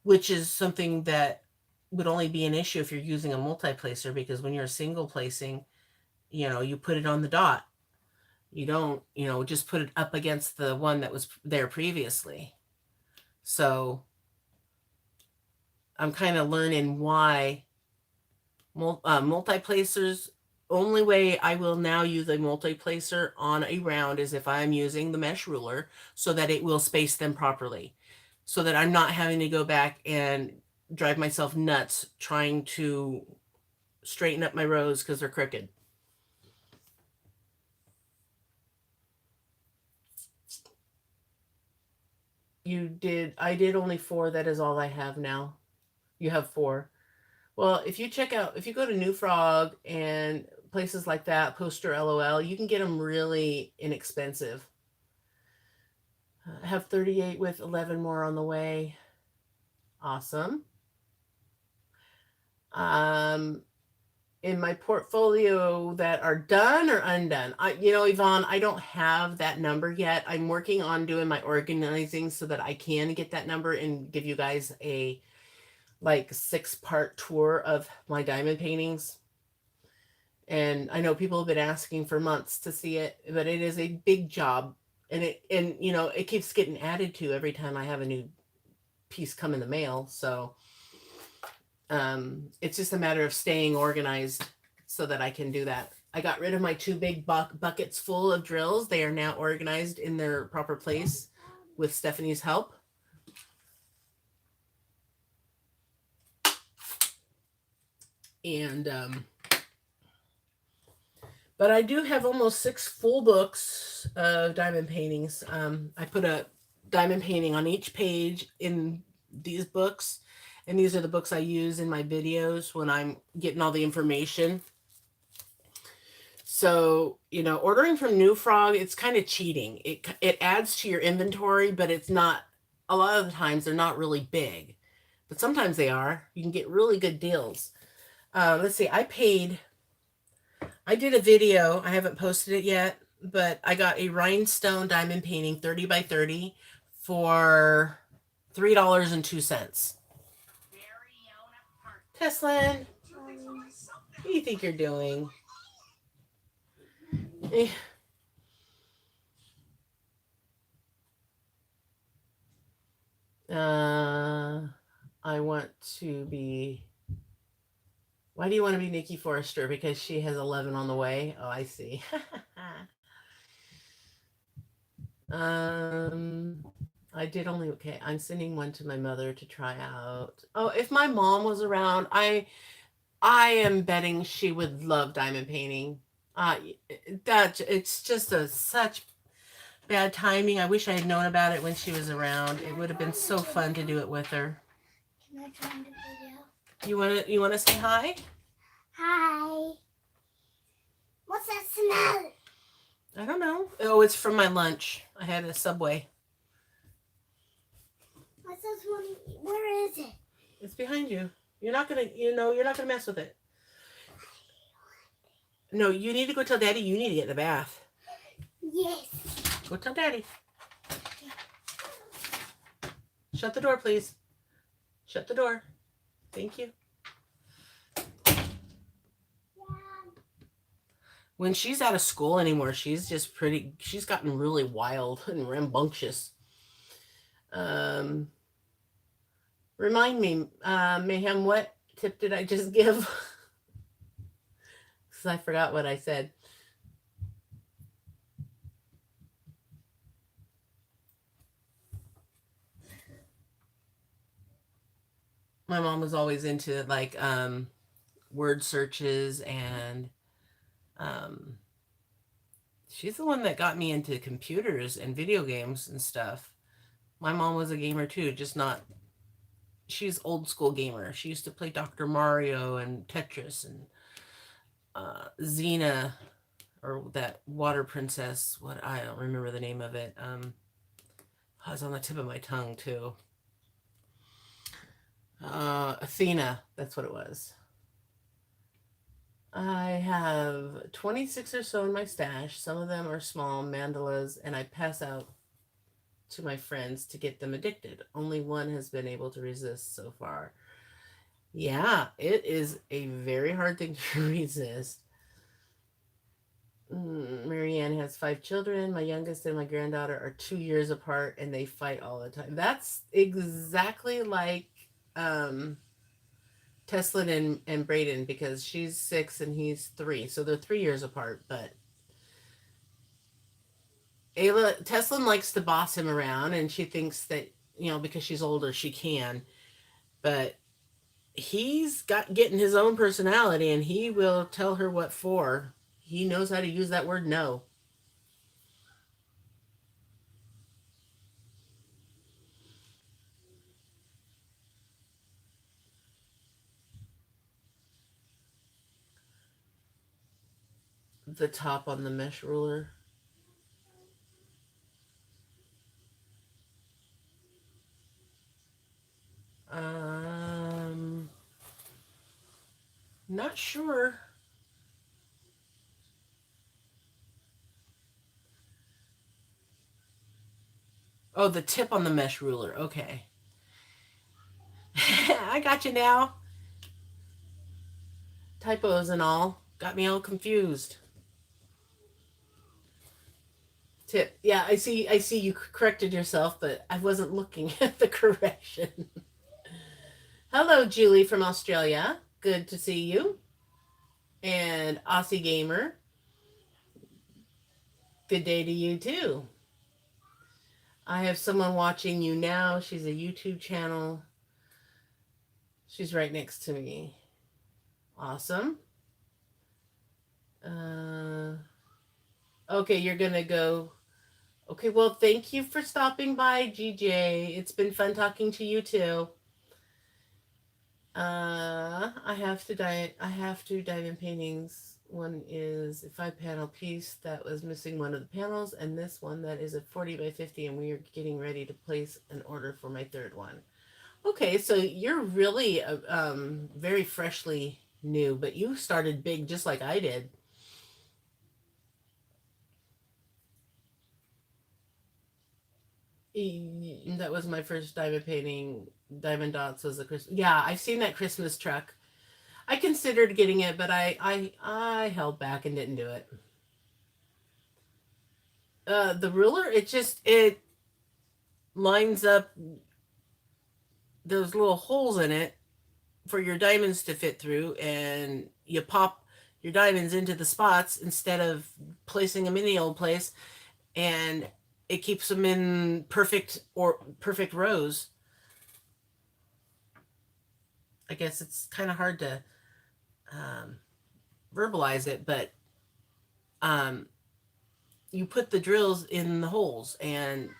which is something that would only be an issue if you're using a multi-placer because when you're single placing, you put it on the dot. You don't, just put it up against the one that was there previously. So I'm kind of learning why multi-placers, only way I will now use a multi-placer on a round is if I'm using the mesh ruler so that it will space them properly. So that I'm not having to go back and drive myself nuts trying to straighten up my rows because they're crooked. I did only 4. That is all I have now. You have 4. Well, if you go to New Frog and places like that, Poster LOL, you can get them really inexpensive. I have 38 with 11 more on the way. Awesome. In my portfolio that are done or undone. Yvonne, I don't have that number yet. I'm working on doing my organizing so that I can get that number and give you guys a like 6-part tour of my diamond paintings. And I know people have been asking for months to see it, but it is a big job, and it keeps getting added to every time I have a new piece come in the mail. So it's just a matter of staying organized so that I can do that. I got rid of my 2 big buckets full of drills. They are now organized in their proper place with Stephanie's help. And but I do have almost 6 full books of diamond paintings. I put a diamond painting on each page in these books, and these are the books I use in my videos when I'm getting all the information. So, ordering from New Frog, it's kind of cheating. It adds to your inventory, but it's not, a lot of the times they're not really big, but sometimes they are. You can get really good deals. Let's see, I did a video, I haven't posted it yet, but I got a rhinestone diamond painting 30 by 30 for $3.02. Teslin, what do you think you're doing? I want to be. Why do you want to be Nikki Forrester? Because she has 11 on the way. Oh, I see. I did only okay. I'm sending one to my mother to try out. Oh, if my mom was around, I am betting she would love diamond painting. That it's just such bad timing. I wish I had known about it when she was around. It would have been so fun to do it with her. Can I join the video? You wanna say hi? Hi. What's that smell? I don't know. Oh, it's from my lunch. I had a Subway. What's this one? Where is it? It's behind you. You're not gonna mess with it. No, you need to go tell Daddy you need to get in the bath. Yes. Go tell Daddy. Shut the door, please. Shut the door. Thank you. When she's out of school anymore, she's gotten really wild and rambunctious. Um, Remind me, Mayhem, what tip did I just give? Because I forgot what I said. My mom was always into like word searches, and um, she's the one that got me into computers and video games and stuff. My mom was a gamer too, just not. She's old school gamer. She used to play Dr. Mario and Tetris and Xena, or that water princess. What, I don't remember the name of it. Oh, it's on the tip of my tongue too. Athena. That's what it was. I have 26 or so in my stash. Some of them are small mandalas, and I pass out to my friends to get them addicted. Only one has been able to resist so far. Yeah, it is a very hard thing to resist. Marianne has 5 children. My youngest and my granddaughter are 2 years apart, and they fight all the time. That's exactly like um, Teslin and Braden, because she's 6 and he's 3. So they're 3 years apart. But Ayla, Teslin likes to boss him around, and she thinks that, because she's older, she can. But he's got getting his own personality, and he will tell her what for. He knows how to use that word no. The top on the mesh ruler. Um, Not sure. Oh, the tip on the mesh ruler. Okay. I got you now. Typos and all. Got me all confused. Tip. Yeah, I see you corrected yourself, but I wasn't looking at the correction. Hello, Julie from Australia. Good to see you. And Aussie Gamer. Good day to you too. I have someone watching you now. She's a YouTube channel. She's right next to me. Awesome. Uh, okay, you're gonna go. Okay, well, thank you for stopping by, GJ. It's been fun talking to you too. I have two diamond paintings. One is a 5 panel piece that was missing one of the panels, and this one that is a 40 by 50, and we are getting ready to place an order for my third one. Okay, so you're really very freshly new, but you started big just like I did. That was my first diamond painting. Diamond Dots was a Christmas. Yeah, I've seen that Christmas truck. I considered getting it, but I held back and didn't do it. The ruler, it lines up those little holes in it for your diamonds to fit through, and you pop your diamonds into the spots instead of placing them in the old place, and it keeps them in perfect rows. I guess it's kind of hard to um, verbalize it, but um, you put the drills in the holes, and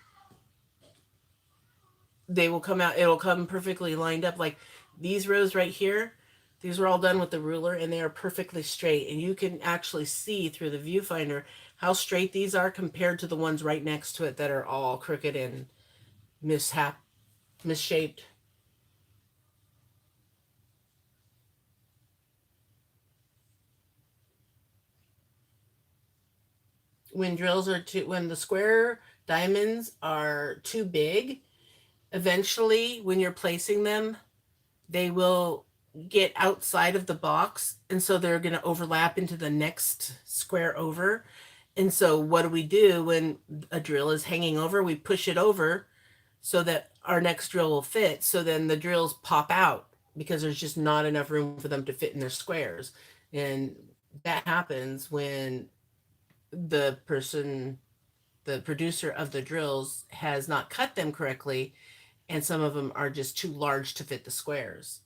they will come out. It'll come perfectly lined up. Like These rows right here, these were all done with the ruler and they are perfectly straight. And you can actually see through the viewfinder how straight these are compared to the ones right next to it that are all crooked and misshaped. When the square diamonds are too big, eventually when you're placing them, they will get outside of the box, and so they're going to overlap into the next square over. And so what do we do when a drill is hanging over? We push it over so that our next drill will fit. So then the drills pop out because there's just not enough room for them to fit in their squares. And that happens when the person, the producer of the drills, has not cut them correctly, and some of them are just too large to fit the squares.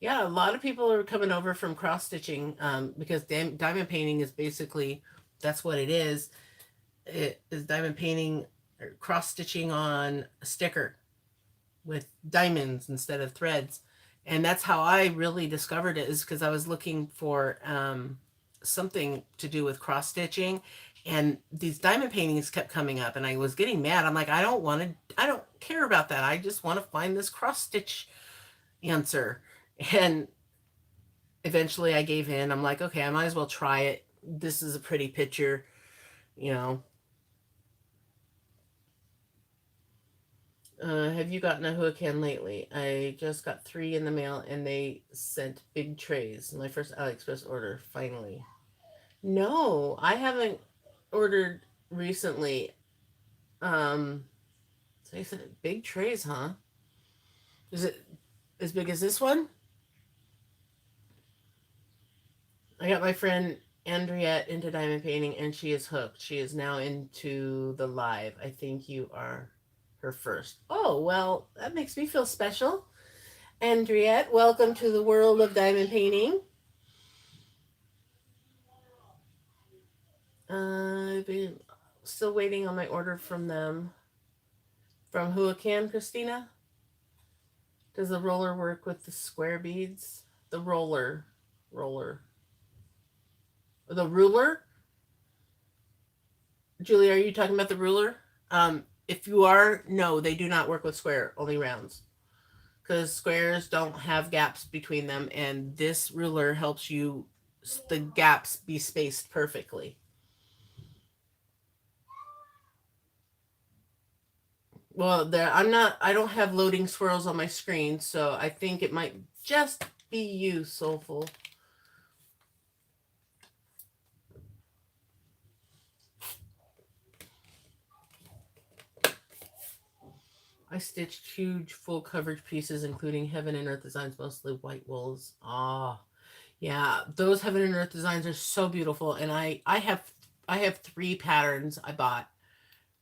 Yeah, a lot of people are coming over from cross stitching because diamond painting is basically, that's what it is. It is diamond painting or cross stitching on a sticker with diamonds instead of threads. And that's how I really discovered it, is because I was looking for something to do with cross stitching, and these diamond paintings kept coming up, and I was getting mad. I'm like, I don't care about that. I just want to find this cross stitch answer. And eventually I gave in. I'm like, okay, I might as well try it. This is a pretty picture, you know. Have you gotten a Huacan lately? I just got 3 in the mail and they sent big trays. My first AliExpress order, finally. No, I haven't ordered recently. So you said big trays, huh? Is it as big as this one? I got my friend Andriette into diamond painting and she is hooked. She is now into the live. I think you are her first. Oh, well, that makes me feel special. Andriette, welcome to the world of diamond painting. I've been still waiting on my order from them. From Huacan, Christina? Does the roller work with the square beads? The roller. The ruler? Julie, are you talking about the ruler? If you are, no, they do not work with square, only rounds. Because squares don't have gaps between them, and this ruler helps you the gaps be spaced perfectly. Well, I don't have loading swirls on my screen, so I think it might just be you, Soulful. I stitched huge full coverage pieces, including heaven and earth designs, mostly white wools. Ah, yeah, those heaven and earth designs are so beautiful. And I have 3 patterns I bought,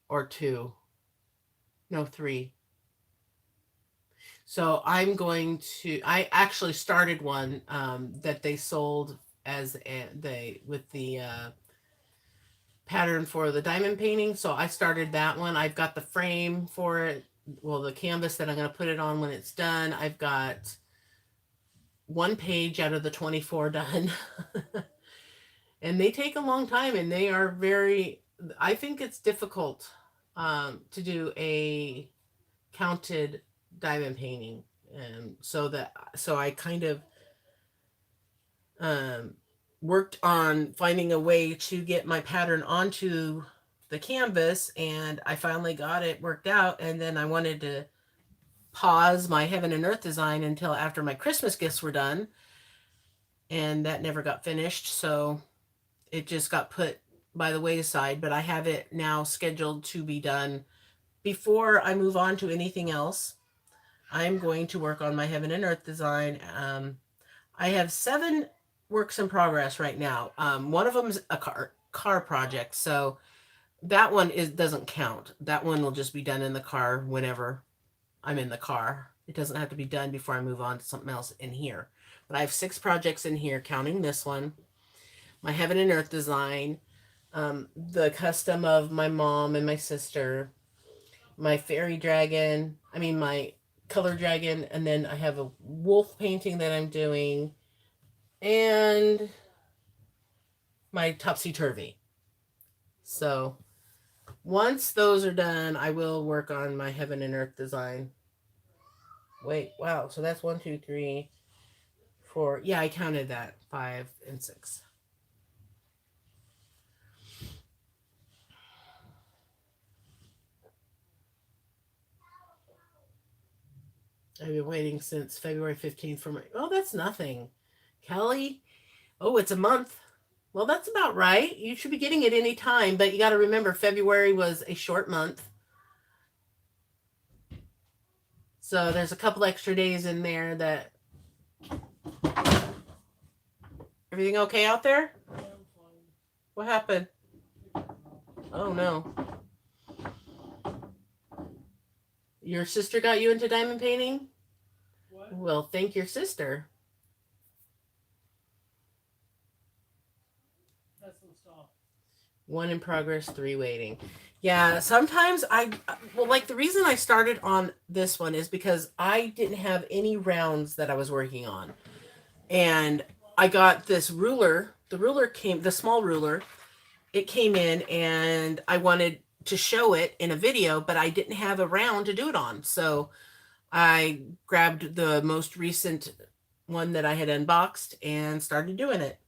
or 2, no 3. So I actually started one that they sold as with the pattern for the diamond painting. So I started that one. I've got the frame for it. Well, the canvas that I'm going to put it on when it's done. I've got 1 page out of the 24 done. And they take a long time, and they are I think it's difficult to do a counted diamond painting. So I kind of worked on finding a way to get my pattern onto the canvas, and I finally got it worked out. And then I wanted to pause my heaven and earth design until after my Christmas gifts were done, and that never got finished, so it just got put by the wayside. But I have it now scheduled to be done before I move on to anything else. I'm going to work on my heaven and earth design. I have 7 works in progress right now. One of them is a car project, so that one doesn't count. That one will just be done in the car whenever I'm in the car. It doesn't have to be done before I move on to something else in here. But I have 6 projects in here, counting this one. My heaven and earth design. The custom of my mom and my sister, my fairy dragon, my color dragon, and then I have a wolf painting that I'm doing, and my topsy turvy. So once those are done, I will work on my heaven and earth design. Wait, wow. So that's 1, 2, 3, 4. Yeah, I counted that. 5 and 6. I've been waiting since February 15th for my. Oh, that's nothing. Kelly? Oh, it's a month. Well, that's about right. You should be getting it any time, but you got to remember February was a short month. So there's a couple extra days in there that. Everything okay out there? What happened? Oh, no. Your sister got you into diamond painting? What? Well, thank your sister. That's some stuff. 1 in progress, 3 waiting. Yeah, sometimes like the reason I started on this one is because I didn't have any rounds that I was working on. And I got this ruler. The small ruler. It came in and I wanted to show it in a video, but I didn't have a round to do it on. So I grabbed the most recent one that I had unboxed and started doing it.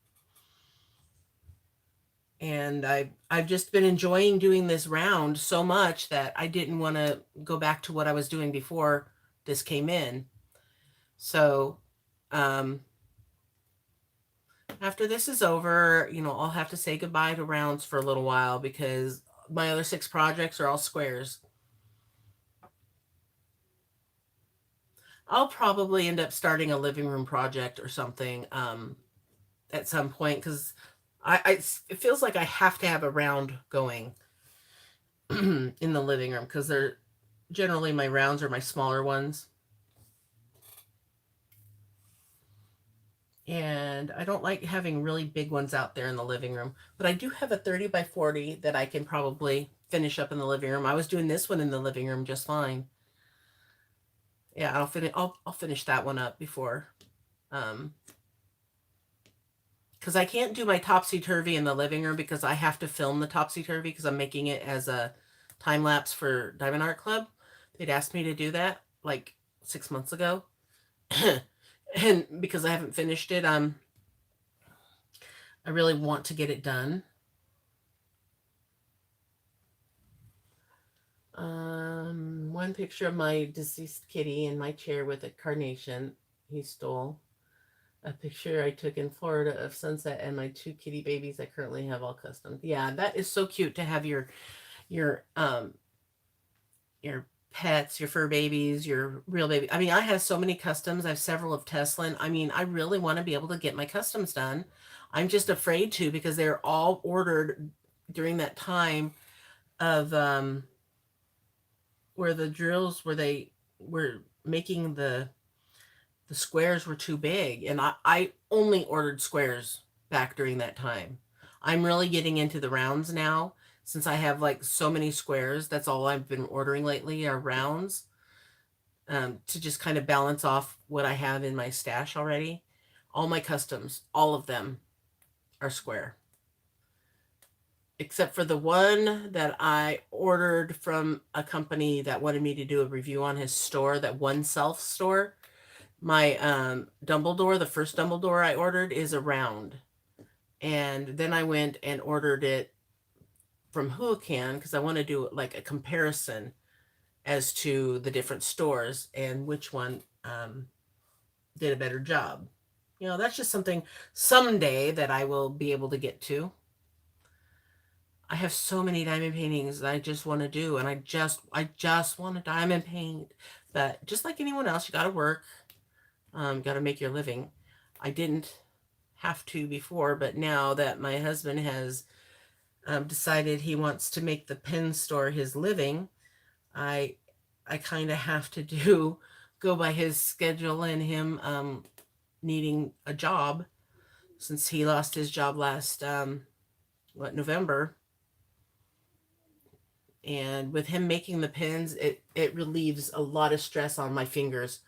And I've just been enjoying doing this round so much that I didn't want to go back to what I was doing before this came in. So after this is over, I'll have to say goodbye to rounds for a little while because my other 6 projects are all squares. I'll probably end up starting a living room project or something at some point because it feels like I have to have a round going in the living room because they're generally my rounds are my smaller ones. And I don't like having really big ones out there in the living room, but I do have a 30 by 40 that I can probably finish up in the living room. I was doing this one in the living room just fine. Yeah, I'll finish that one up before because I can't do my topsy-turvy in the living room because I have to film the topsy-turvy because I'm making it as a time lapse for Diamond Art Club. They'd asked me to do that like 6 months ago. And because I haven't finished it, I really want to get it done. One picture of my deceased kitty in my chair with a carnation he stole. A picture I took in Florida of sunset and my 2 kitty babies I currently have all custom. Yeah, that is so cute to have your pets, your fur babies, your real baby. I have so many customs. I have several of Teslin. I really want to be able to get my customs done. I'm just afraid to because they're all ordered during that time of where the drills where they were making the squares were too big, and I only ordered squares back during that time. I'm really getting into the rounds now since I have like so many squares. That's all I've been ordering lately are rounds to just kind of balance off what I have in my stash already. All my customs, all of them are square. Except for the one that I ordered from a company that wanted me to do a review on his store, that One Self store. My Dumbledore, the first Dumbledore I ordered is a round. And then I went and ordered it from Hoocan because I want to do like a comparison as to the different stores and which one did a better job. That's just something someday that I will be able to get to. I have so many diamond paintings that I just want to do, and I just want to diamond paint. But just like anyone else, you got to work. Got to make your living. I didn't have to before, but now that my husband has decided he wants to make the pen store his living, I kind of have to go by his schedule and him needing a job since he lost his job last November. And with him making the pins, it relieves a lot of stress on my fingers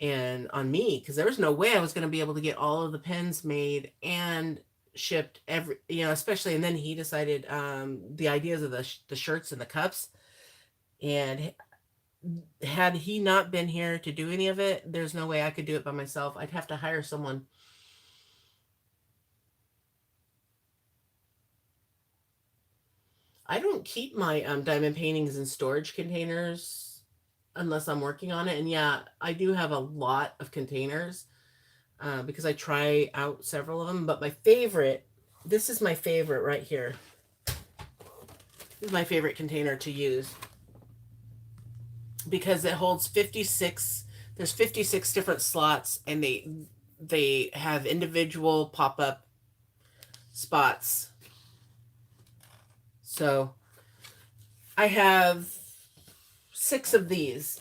and on me, because there was no way I was going to be able to get all of the pins made and shipped every, especially. And then he decided the ideas of the shirts and the cups. And had he not been here to do any of it, there's no way I could do it by myself. I'd have to hire someone. I don't keep my diamond paintings in storage containers unless I'm working on it. And yeah, I do have a lot of containers because I try out several of them. But my favorite, this is my favorite right here. This is my favorite container to use because it holds 56. There's 56 different slots, and they have individual pop-up spots. So I have 6 of these.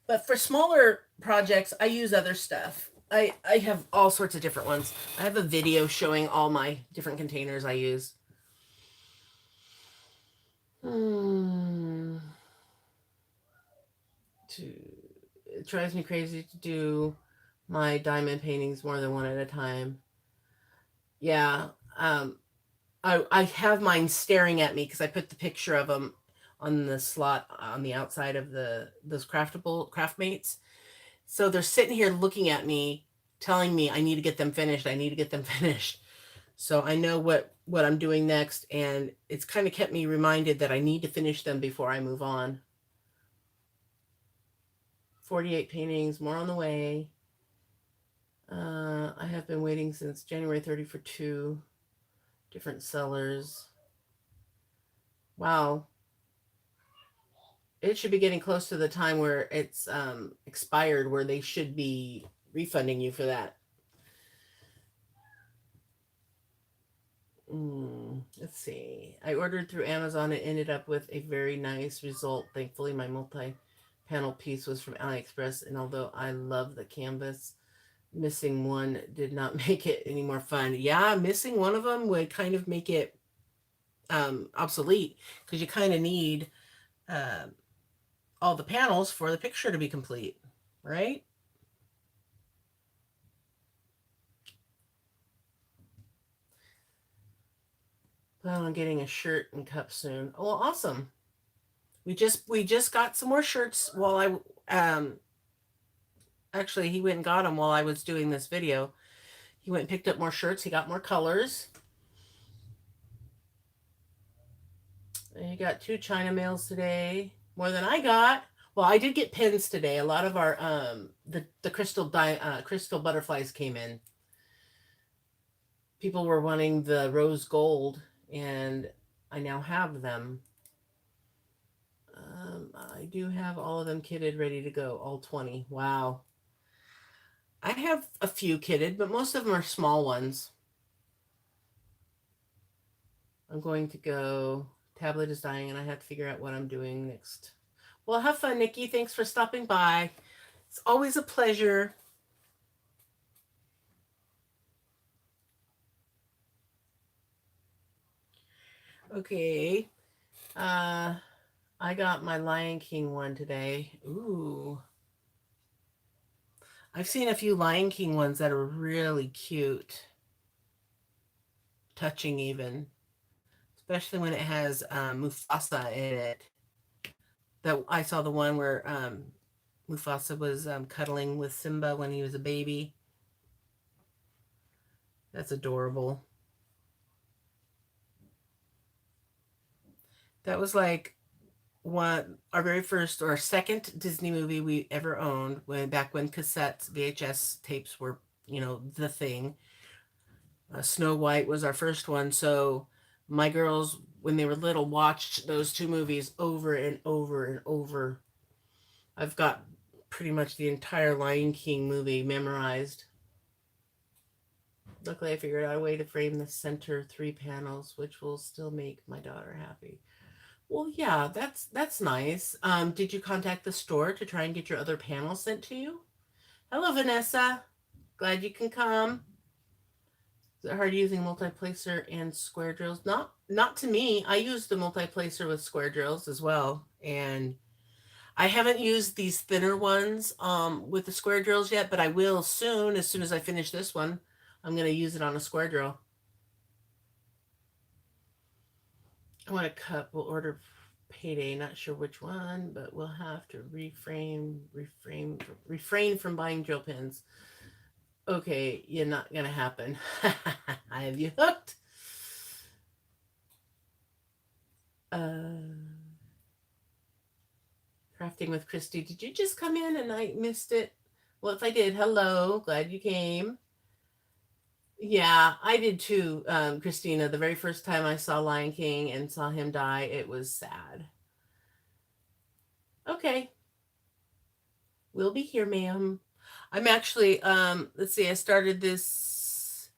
But for smaller projects, I use other stuff. I have all sorts of different ones. I have a video showing all my different containers I use. It drives me crazy to do my diamond paintings more than one at a time. Yeah. I have mine staring at me because I put the picture of them on the slot on the outside of those craftmates. So they're sitting here looking at me, telling me I need to get them finished. I need to get them finished. So I know what I'm doing next, and it's kind of kept me reminded that I need to finish them before I move on. 48 paintings, more on the way. I have been waiting since January 30 for 2 different sellers. Wow. It should be getting close to the time where it's expired, where they should be refunding you for that. Let's see. I ordered through Amazon and ended up with a very nice result. Thankfully, my multi-panel piece was from AliExpress, and although I love the canvas, missing one did not make it any more fun. Yeah, missing one of them would kind of make it obsolete, because you kind of need all the panels for the picture to be complete, right? Plan on getting a shirt and cup soon. Oh, awesome. We just got some more shirts while actually he went and got them while I was doing this video. He went and picked up more shirts. He got more colors. And he got 2 China mails today, more than I got. Well, I did get pins today. A lot of our the crystal butterflies came in. People were wanting the rose gold, and I now have them. I do have all of them kitted, ready to go. All 20. Wow. I have a few kitted, but most of them are small ones. I'm going to go. Tablet is dying, and I have to figure out what I'm doing next. Well, have fun, Nikki. Thanks for stopping by. It's always a pleasure. Okay. I got my Lion King one today. Ooh. I've seen a few Lion King ones that are really cute. Touching even. Especially when it has Mufasa in it. That I saw the one where Mufasa was cuddling with Simba when he was a baby. That's adorable. That was like our very first or second Disney movie we ever owned, back when cassettes, VHS tapes were, the thing. Snow White was our first one, so my girls, when they were little, watched those 2 movies over and over and over. I've got pretty much the entire Lion King movie memorized. Luckily, I figured out a way to frame the center 3 panels, which will still make my daughter happy. Well, yeah, that's nice. Did you contact the store to try and get your other panels sent to you? Hello, Vanessa. Glad you can come. Is it hard using multiplacer and square drills? Not to me. I use the multiplacer with square drills as well. And I haven't used these thinner ones with the square drills yet, but I will soon. As soon as I finish this one, I'm going to use it on a square drill. I want a cup. We'll order payday. Not sure which one, but we'll have to refrain from buying drill pins. Okay, you're not gonna happen. I have you hooked. Uh, crafting with Christy. Did you just come in and I missed it? Well, if I did, hello. Glad you came. Yeah, I did too, Christina. The very first time I saw Lion King and saw him die, it was sad. Okay, we'll be here, ma'am. I'm actually, let's see, I started this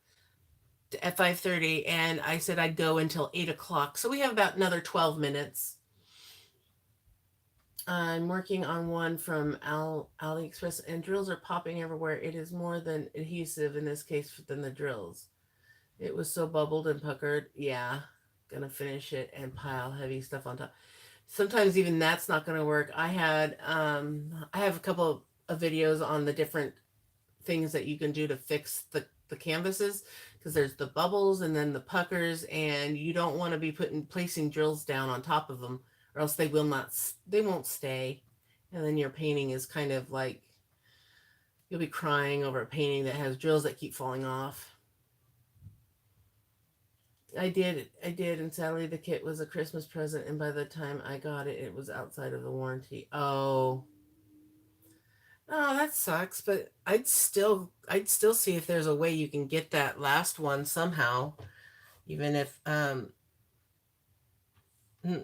at 5:30 and I said I'd go until 8 o'clock. So we have about another 12 minutes. I'm working on one from AliExpress, and drills are popping everywhere. It is more than adhesive in this case than the drills. It was so bubbled and puckered. Yeah, gonna finish it and pile heavy stuff on top. Sometimes even that's not gonna work. I have a couple of videos on the different things that you can do to fix the canvases, because there's the bubbles and then the puckers, and you don't want to be placing drills down on top of them, or else they won't stay, and then your painting is kind of like you'll be crying over a painting that has drills that keep falling off. I did, and sadly the kit was a Christmas present, and by the time I got it, it was outside of the warranty. Oh, that sucks, but I'd still see if there's a way you can get that last one somehow, even if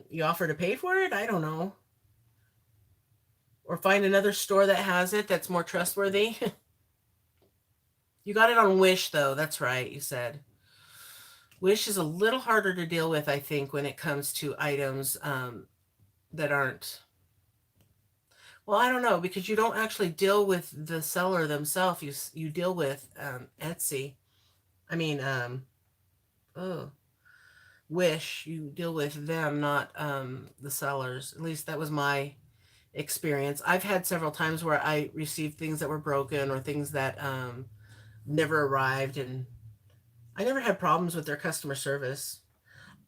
you offer to pay for it. I don't know. Or find another store that has it that's more trustworthy. You got it on Wish though. That's right, you said. Wish is a little harder to deal with, I think, when it comes to items that aren't. Well, I don't know, because you don't actually deal with the seller themselves. You deal with Etsy. I mean, oh, Wish. You deal with them, not the sellers. At least that was my experience. I've had several times where I received things that were broken or things that never arrived, and I never had problems with their customer service.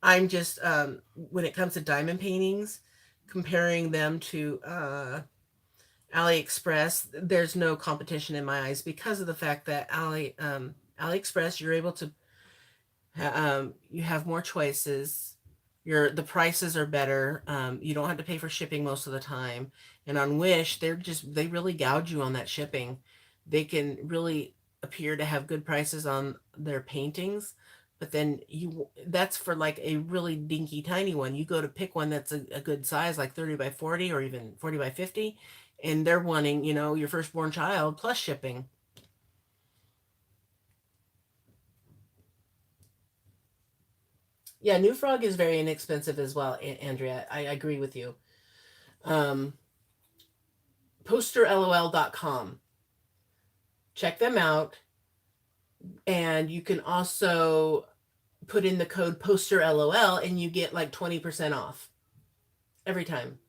I'm just when it comes to diamond paintings, comparing them to AliExpress, there's no competition in my eyes, because of the fact that AliExpress, you're able to you have more choices. The prices are better. You don't have to pay for shipping most of the time. And on Wish, they really gouge you on that shipping. They can really appear to have good prices on their paintings, but then that's for like a really dinky tiny one. You go to pick one that's a good size, like 30 by 40 or even 40 by 50, and they're wanting, your firstborn child plus shipping. Yeah, New Frog is very inexpensive as well, Andrea. I agree with you. Um, posterlol.com. Check them out. And you can also put in the code posterlol and you get like 20% off every time.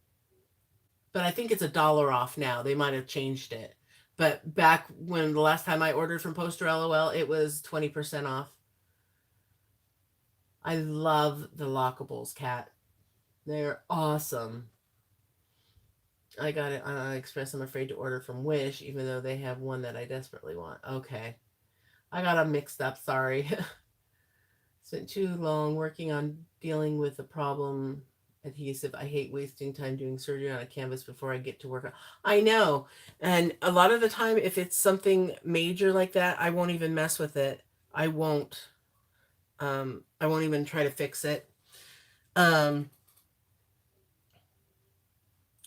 But I think it's $1 off now. They might have changed it. But back when the last time I ordered from Poster LOL, it was 20% off. I love the lockables, Cat. They're awesome. I got it on AliExpress. I'm afraid to order from Wish, even though they have one that I desperately want. Okay. I got them mixed up. Sorry. Spent too long working on dealing with the problem adhesive. I hate wasting time doing surgery on a canvas before I get to work on. I know. And a lot of the time, if it's something major like that, I won't even mess with it. I won't. I won't even try to fix it. Um,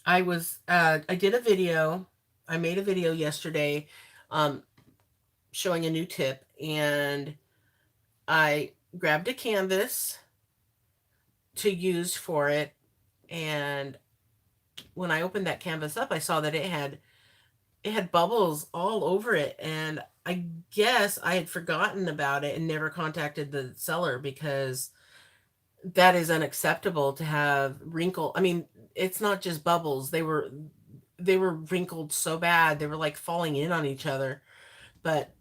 I did a video. I made a video yesterday, um, showing a new tip, and I grabbed a canvas to use for it, and when I opened that canvas up, I saw that it had it had bubbles all over it, and I guess I had forgotten about it and never contacted the seller because that is unacceptable to have wrinkle. I mean, it's not just bubbles. They were wrinkled so bad. They were like falling in on each other. But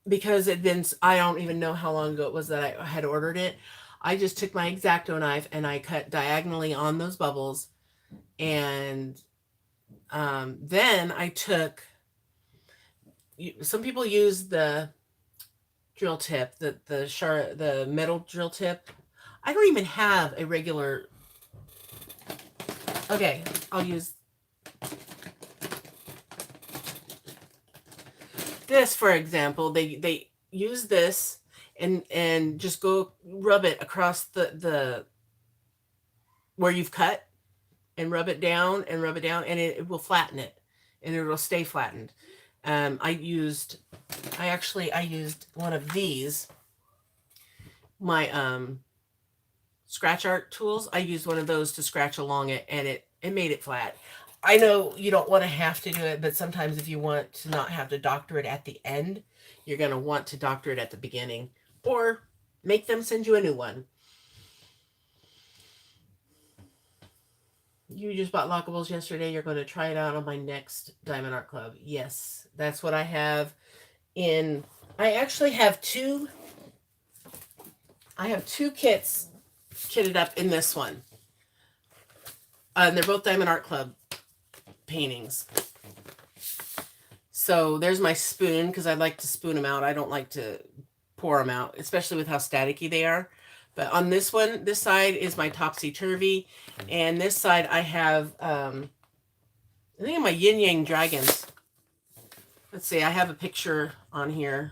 because it'd been I don't even know how long ago it was that I had ordered it. I just took my X-Acto knife and I cut diagonally on those bubbles, and then I took. Some people use the drill tip, the metal drill tip. I don't even have a regular. Okay, I'll use this for example. They use this and just go rub it across the where you've cut, and rub it down and rub it down, and it will flatten it, and it will stay flattened. I used one of these, my scratch art tools. I used one of those to scratch along it, and it made it flat. I know you don't want to have to do it, but sometimes if you want to not have to doctor it at the end, you're going to want to doctor it at the beginning, or make them send you a new one. You just bought lockables yesterday. You're going to try it out on my next Diamond Art Club. Yes, that's what I have in. I actually have two. I have two kits kitted up in this one. And they're both Diamond Art Club paintings. So there's my spoon, because I like to spoon them out. I don't like to pour them out, especially with how staticky they are. But on this one, this side is my topsy-turvy, and this side I have, I think my yin yang dragons. Let's see, I have a picture on here.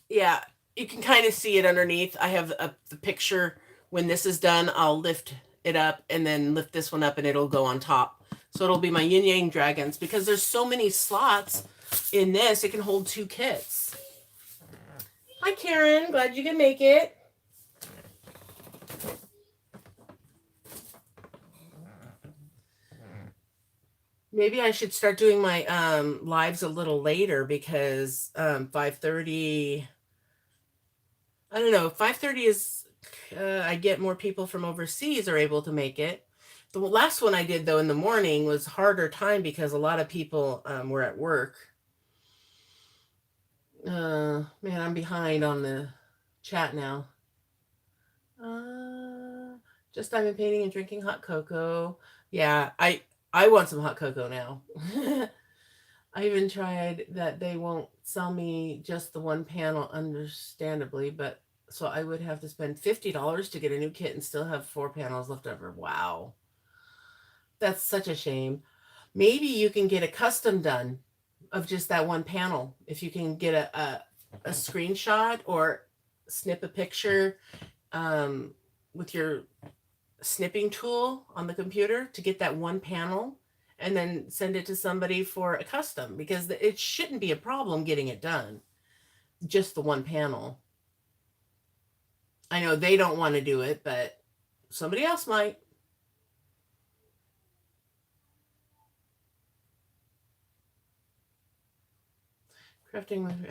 Yeah, you can kind of see it underneath. I have the picture. When this is done, I'll lift it up and then lift this one up, and it'll go on top. So it'll be my yin yang dragons, because there's so many slots in this. It can hold two kits. Hi, Karen. Glad you can make it. Maybe I should start doing my lives a little later, because 5:30. I don't know. 5:30 is. I get more people from overseas are able to make it. The last one I did though in the morning was harder time, because a lot of people were at work. Man, I'm behind on the chat now. Just diamond painting and drinking hot cocoa. Yeah, I want some hot cocoa now. I even tried that. They won't sell me just the one panel, understandably, but so I would have to spend $50 to get a new kit and still have 4 panels left over. Wow. That's such a shame. Maybe you can get a custom done of just that one panel. If you can get a screenshot or snip a picture with your snipping tool on the computer to get that one panel, and then send it to somebody for a custom, because it shouldn't be a problem getting it done. Just the one panel. I know they don't want to do it, but somebody else might. Crafting with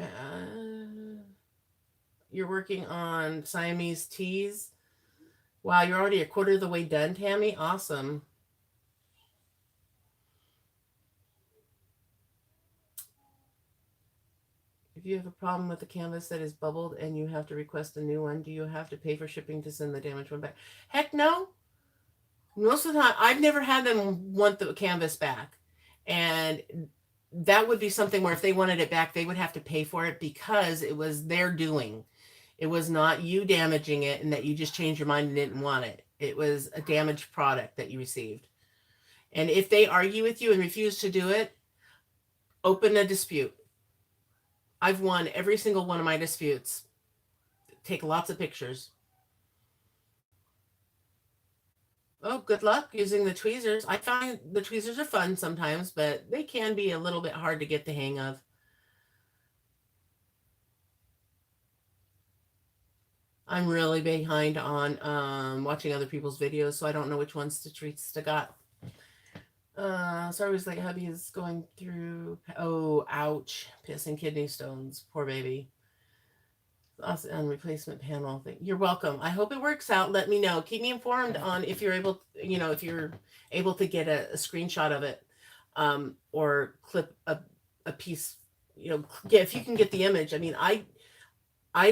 you're working on Siamese teas. Wow, you're already a quarter of the way done, Tammy. Awesome. If you have a problem with the canvas that is bubbled and you have to request a new one, do you have to pay for shipping to send the damaged one back? Heck no. Most of the time, I've never had them want the canvas back. And that would be something where if they wanted it back, they would have to pay for it, because it was their doing. It was not you damaging it and that you just changed your mind and didn't want it. It was a damaged product that you received. And if they argue with you and refuse to do it, open a dispute. I've won every single one of my disputes. Take lots of pictures. Oh, good luck using the tweezers. I find the tweezers are fun sometimes, but they can be a little bit hard to get the hang of. I'm really behind on watching other people's videos, so I don't know which ones to treats to got. Sorry, was like hubby is going through. Oh, ouch! Piss and kidney stones. Poor baby. Us and replacement panel thing. You're welcome. I hope it works out. Let me know. Keep me informed on if you're able, if you're able to get a screenshot of it, or clip a piece. Yeah, if you can get the image. I mean, I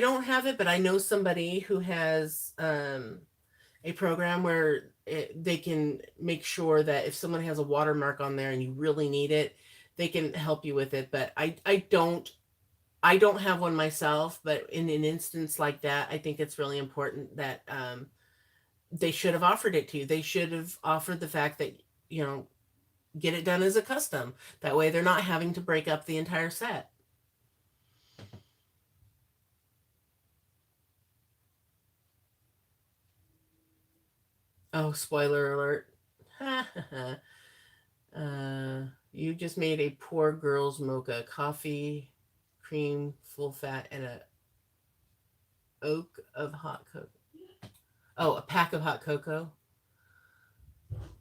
don't have it, but I know somebody who has a program where they can make sure that if someone has a watermark on there and you really need it, they can help you with it. But I don't have one myself, but in an instance like that, I think it's really important that they should have offered it to you. They should have offered the fact that, you know, get it done as a custom. That way they're not having to break up the entire set. Oh, spoiler alert. You just made a poor girl's mocha. Coffee, cream, full fat, and a oak of hot cocoa. Oh, a pack of hot cocoa.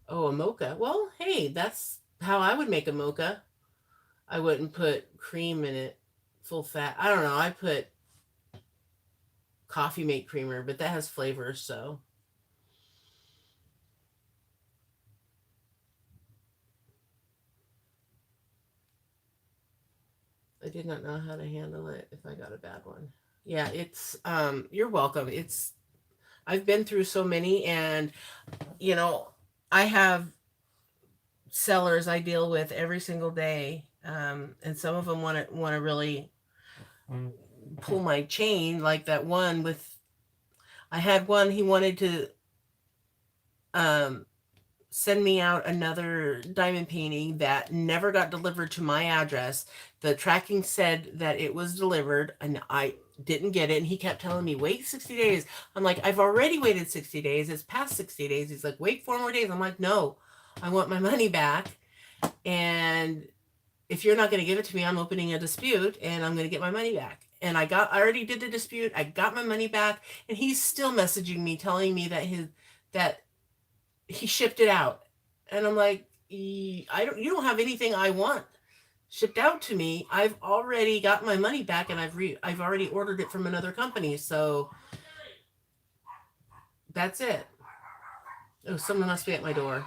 Oh, a mocha. Well, hey, that's how I would make a mocha. I wouldn't put cream in it, full fat. I don't know. I put coffee mate creamer, but that has flavors, so. I did not know how to handle it if I got a bad one. Yeah, it's you're welcome. I've been through so many, and you know, I have sellers I deal with every single day. And some of them want to really pull my chain, like that one with I had one he wanted to um send me out another diamond painting that never got delivered to my address. The tracking said that it was delivered and I didn't get it. And he kept telling me, wait 60 days. I'm like, I've already waited 60 days. It's past 60 days. He's like, wait 4 more days. I'm like, no, I want my money back. And if you're not going to give it to me, I'm opening a dispute and I'm going to get my money back. And I already did the dispute. I got my money back, and he's still messaging me telling me that he shipped it out. And I'm like, you don't have anything I want shipped out to me. I've already got my money back, and I've already ordered it from another company. So that's it. Oh, someone must be at my door.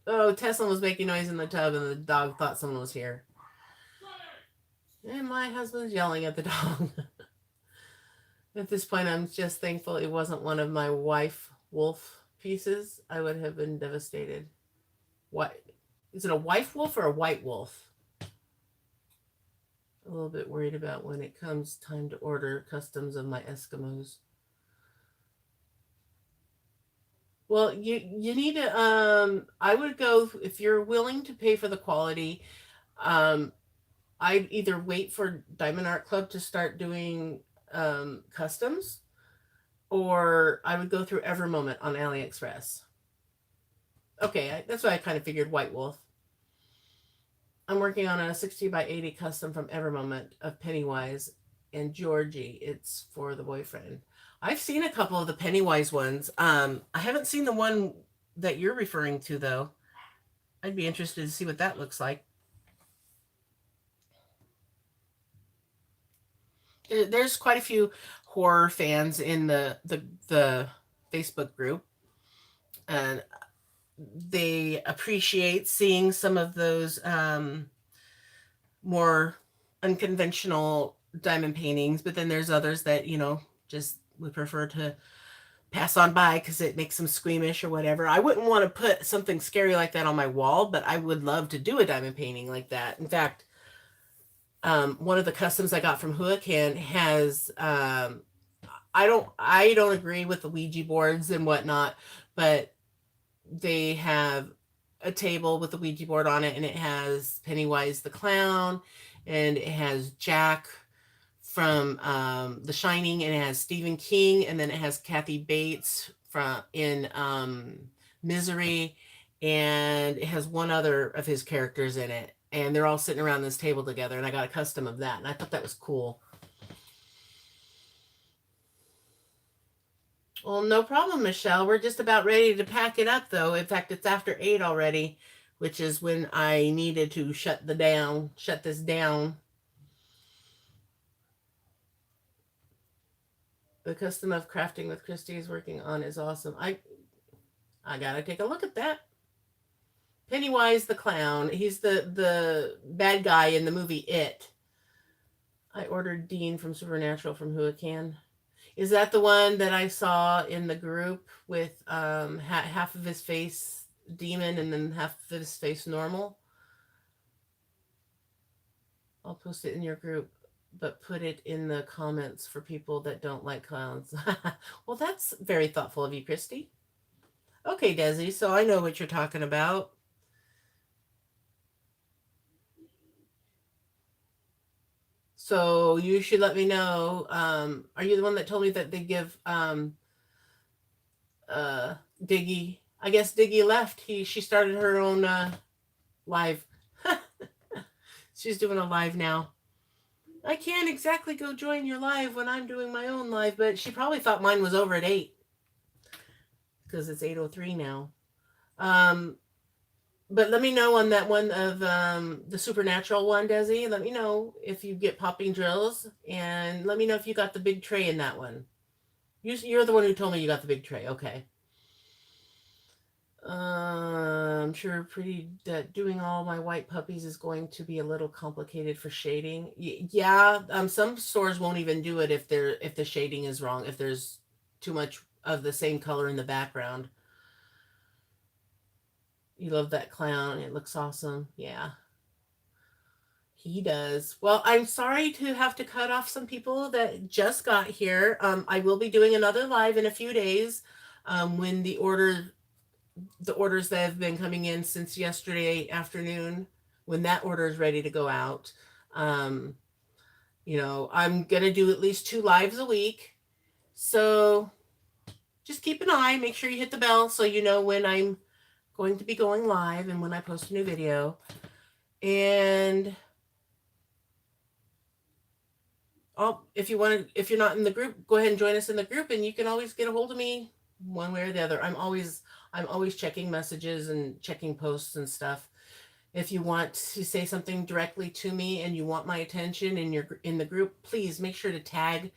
Oh, Tesla was making noise in the tub, and the dog thought someone was here. And my husband's yelling at the dog. At this point, I'm just thankful it wasn't one of my wife wolf pieces. I would have been devastated. What? Is it a wife wolf or a white wolf? A little bit worried about when it comes time to order customs of my Eskimos. Well, you need to I would go if you're willing to pay for the quality. I'd either wait for Diamond Art Club to start doing customs, or I would go through Every Moment on AliExpress. Okay, that's what I kind of figured. White Wolf. I'm working on a 60 by 80 custom from Every Moment of Pennywise and Georgie. It's for the boyfriend. I've seen a couple of the Pennywise ones. I haven't seen the one that you're referring to though. I'd be interested to see what that looks like. There's quite a few horror fans in the Facebook group, and they appreciate seeing some of those more unconventional diamond paintings. But then there's others that just would prefer to pass on by because it makes them squeamish or whatever. I wouldn't want to put something scary like that on my wall, but I would love to do a diamond painting like that. In fact, one of the customs I got from Huracan has I don't agree with the Ouija boards and whatnot, but they have a table with the Ouija board on it, and it has Pennywise the clown, and it has Jack from The Shining, and it has Stephen King, and then it has Kathy Bates from in Misery, and it has one other of his characters in it, and they're all sitting around this table together, and I got a custom of that, and I thought that was cool. Well, no problem, Michelle. We're just about ready to pack it up, though. In fact, it's after 8 already, which is when I needed to shut this down. The custom of crafting with Christy is working on is awesome. I gotta take a look at that. Pennywise the clown. He's the bad guy in the movie It. I ordered Dean from Supernatural from Whoacan. Is that the one that I saw in the group with half of his face demon and then half of his face normal? I'll post it in your group, but put it in the comments for people that don't like clowns. Well, that's very thoughtful of you, Christy. Okay, Desi, so I know what you're talking about. So you should let me know. Are you the one that told me that they give Diggy? I guess Diggy left. She started her own live. She's doing a live now. I can't exactly go join your live when I'm doing my own live, but she probably thought mine was over at 8 because it's 8:03 now. But let me know on that one of the supernatural one, Desi. Let me know if you get popping drills, and let me know if you got the big tray in that one. You're the one who told me you got the big tray. Okay. I'm sure pretty that doing all my white puppies is going to be a little complicated for shading. Yeah, some stores won't even do it if the shading is wrong, if there's too much of the same color in the background. You love that clown. It looks awesome. Yeah. He does. Well, I'm sorry to have to cut off some people that just got here. I will be doing another live in a few days when the orders that have been coming in since yesterday afternoon, when that order is ready to go out. I'm going to do at least 2 lives a week. So just keep an eye. Make sure you hit the bell so you know when I'm going to be going live and when I post a new video. And if you're not in the group, go ahead and join us in the group, and you can always get a hold of me one way or the other. I'm always checking messages and checking posts and stuff. If you want to say something directly to me and you want my attention in the group, please make sure to tag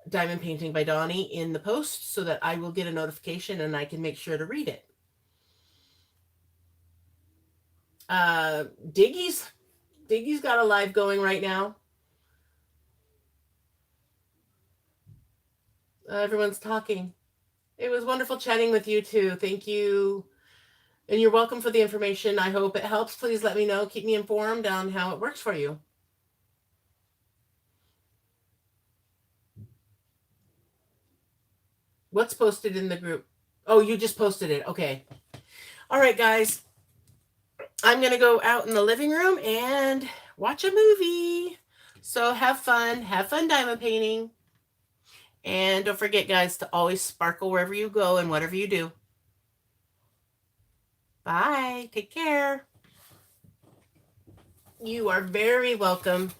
Diamond Painting by Donnie in the post so that I will get a notification and I can make sure to read it. Diggy's got a live going right now. Everyone's talking. It was wonderful chatting with you too. Thank you. And you're welcome for the information. I hope it helps. Please let me know. Keep me informed on how it works for you. What's posted in the group? Oh, you just posted it. Okay. All right, guys. I'm going to go out in the living room and watch a movie. So have fun. Have fun diamond painting. And don't forget, guys, to always sparkle wherever you go and whatever you do. Bye. Take care. You are very welcome.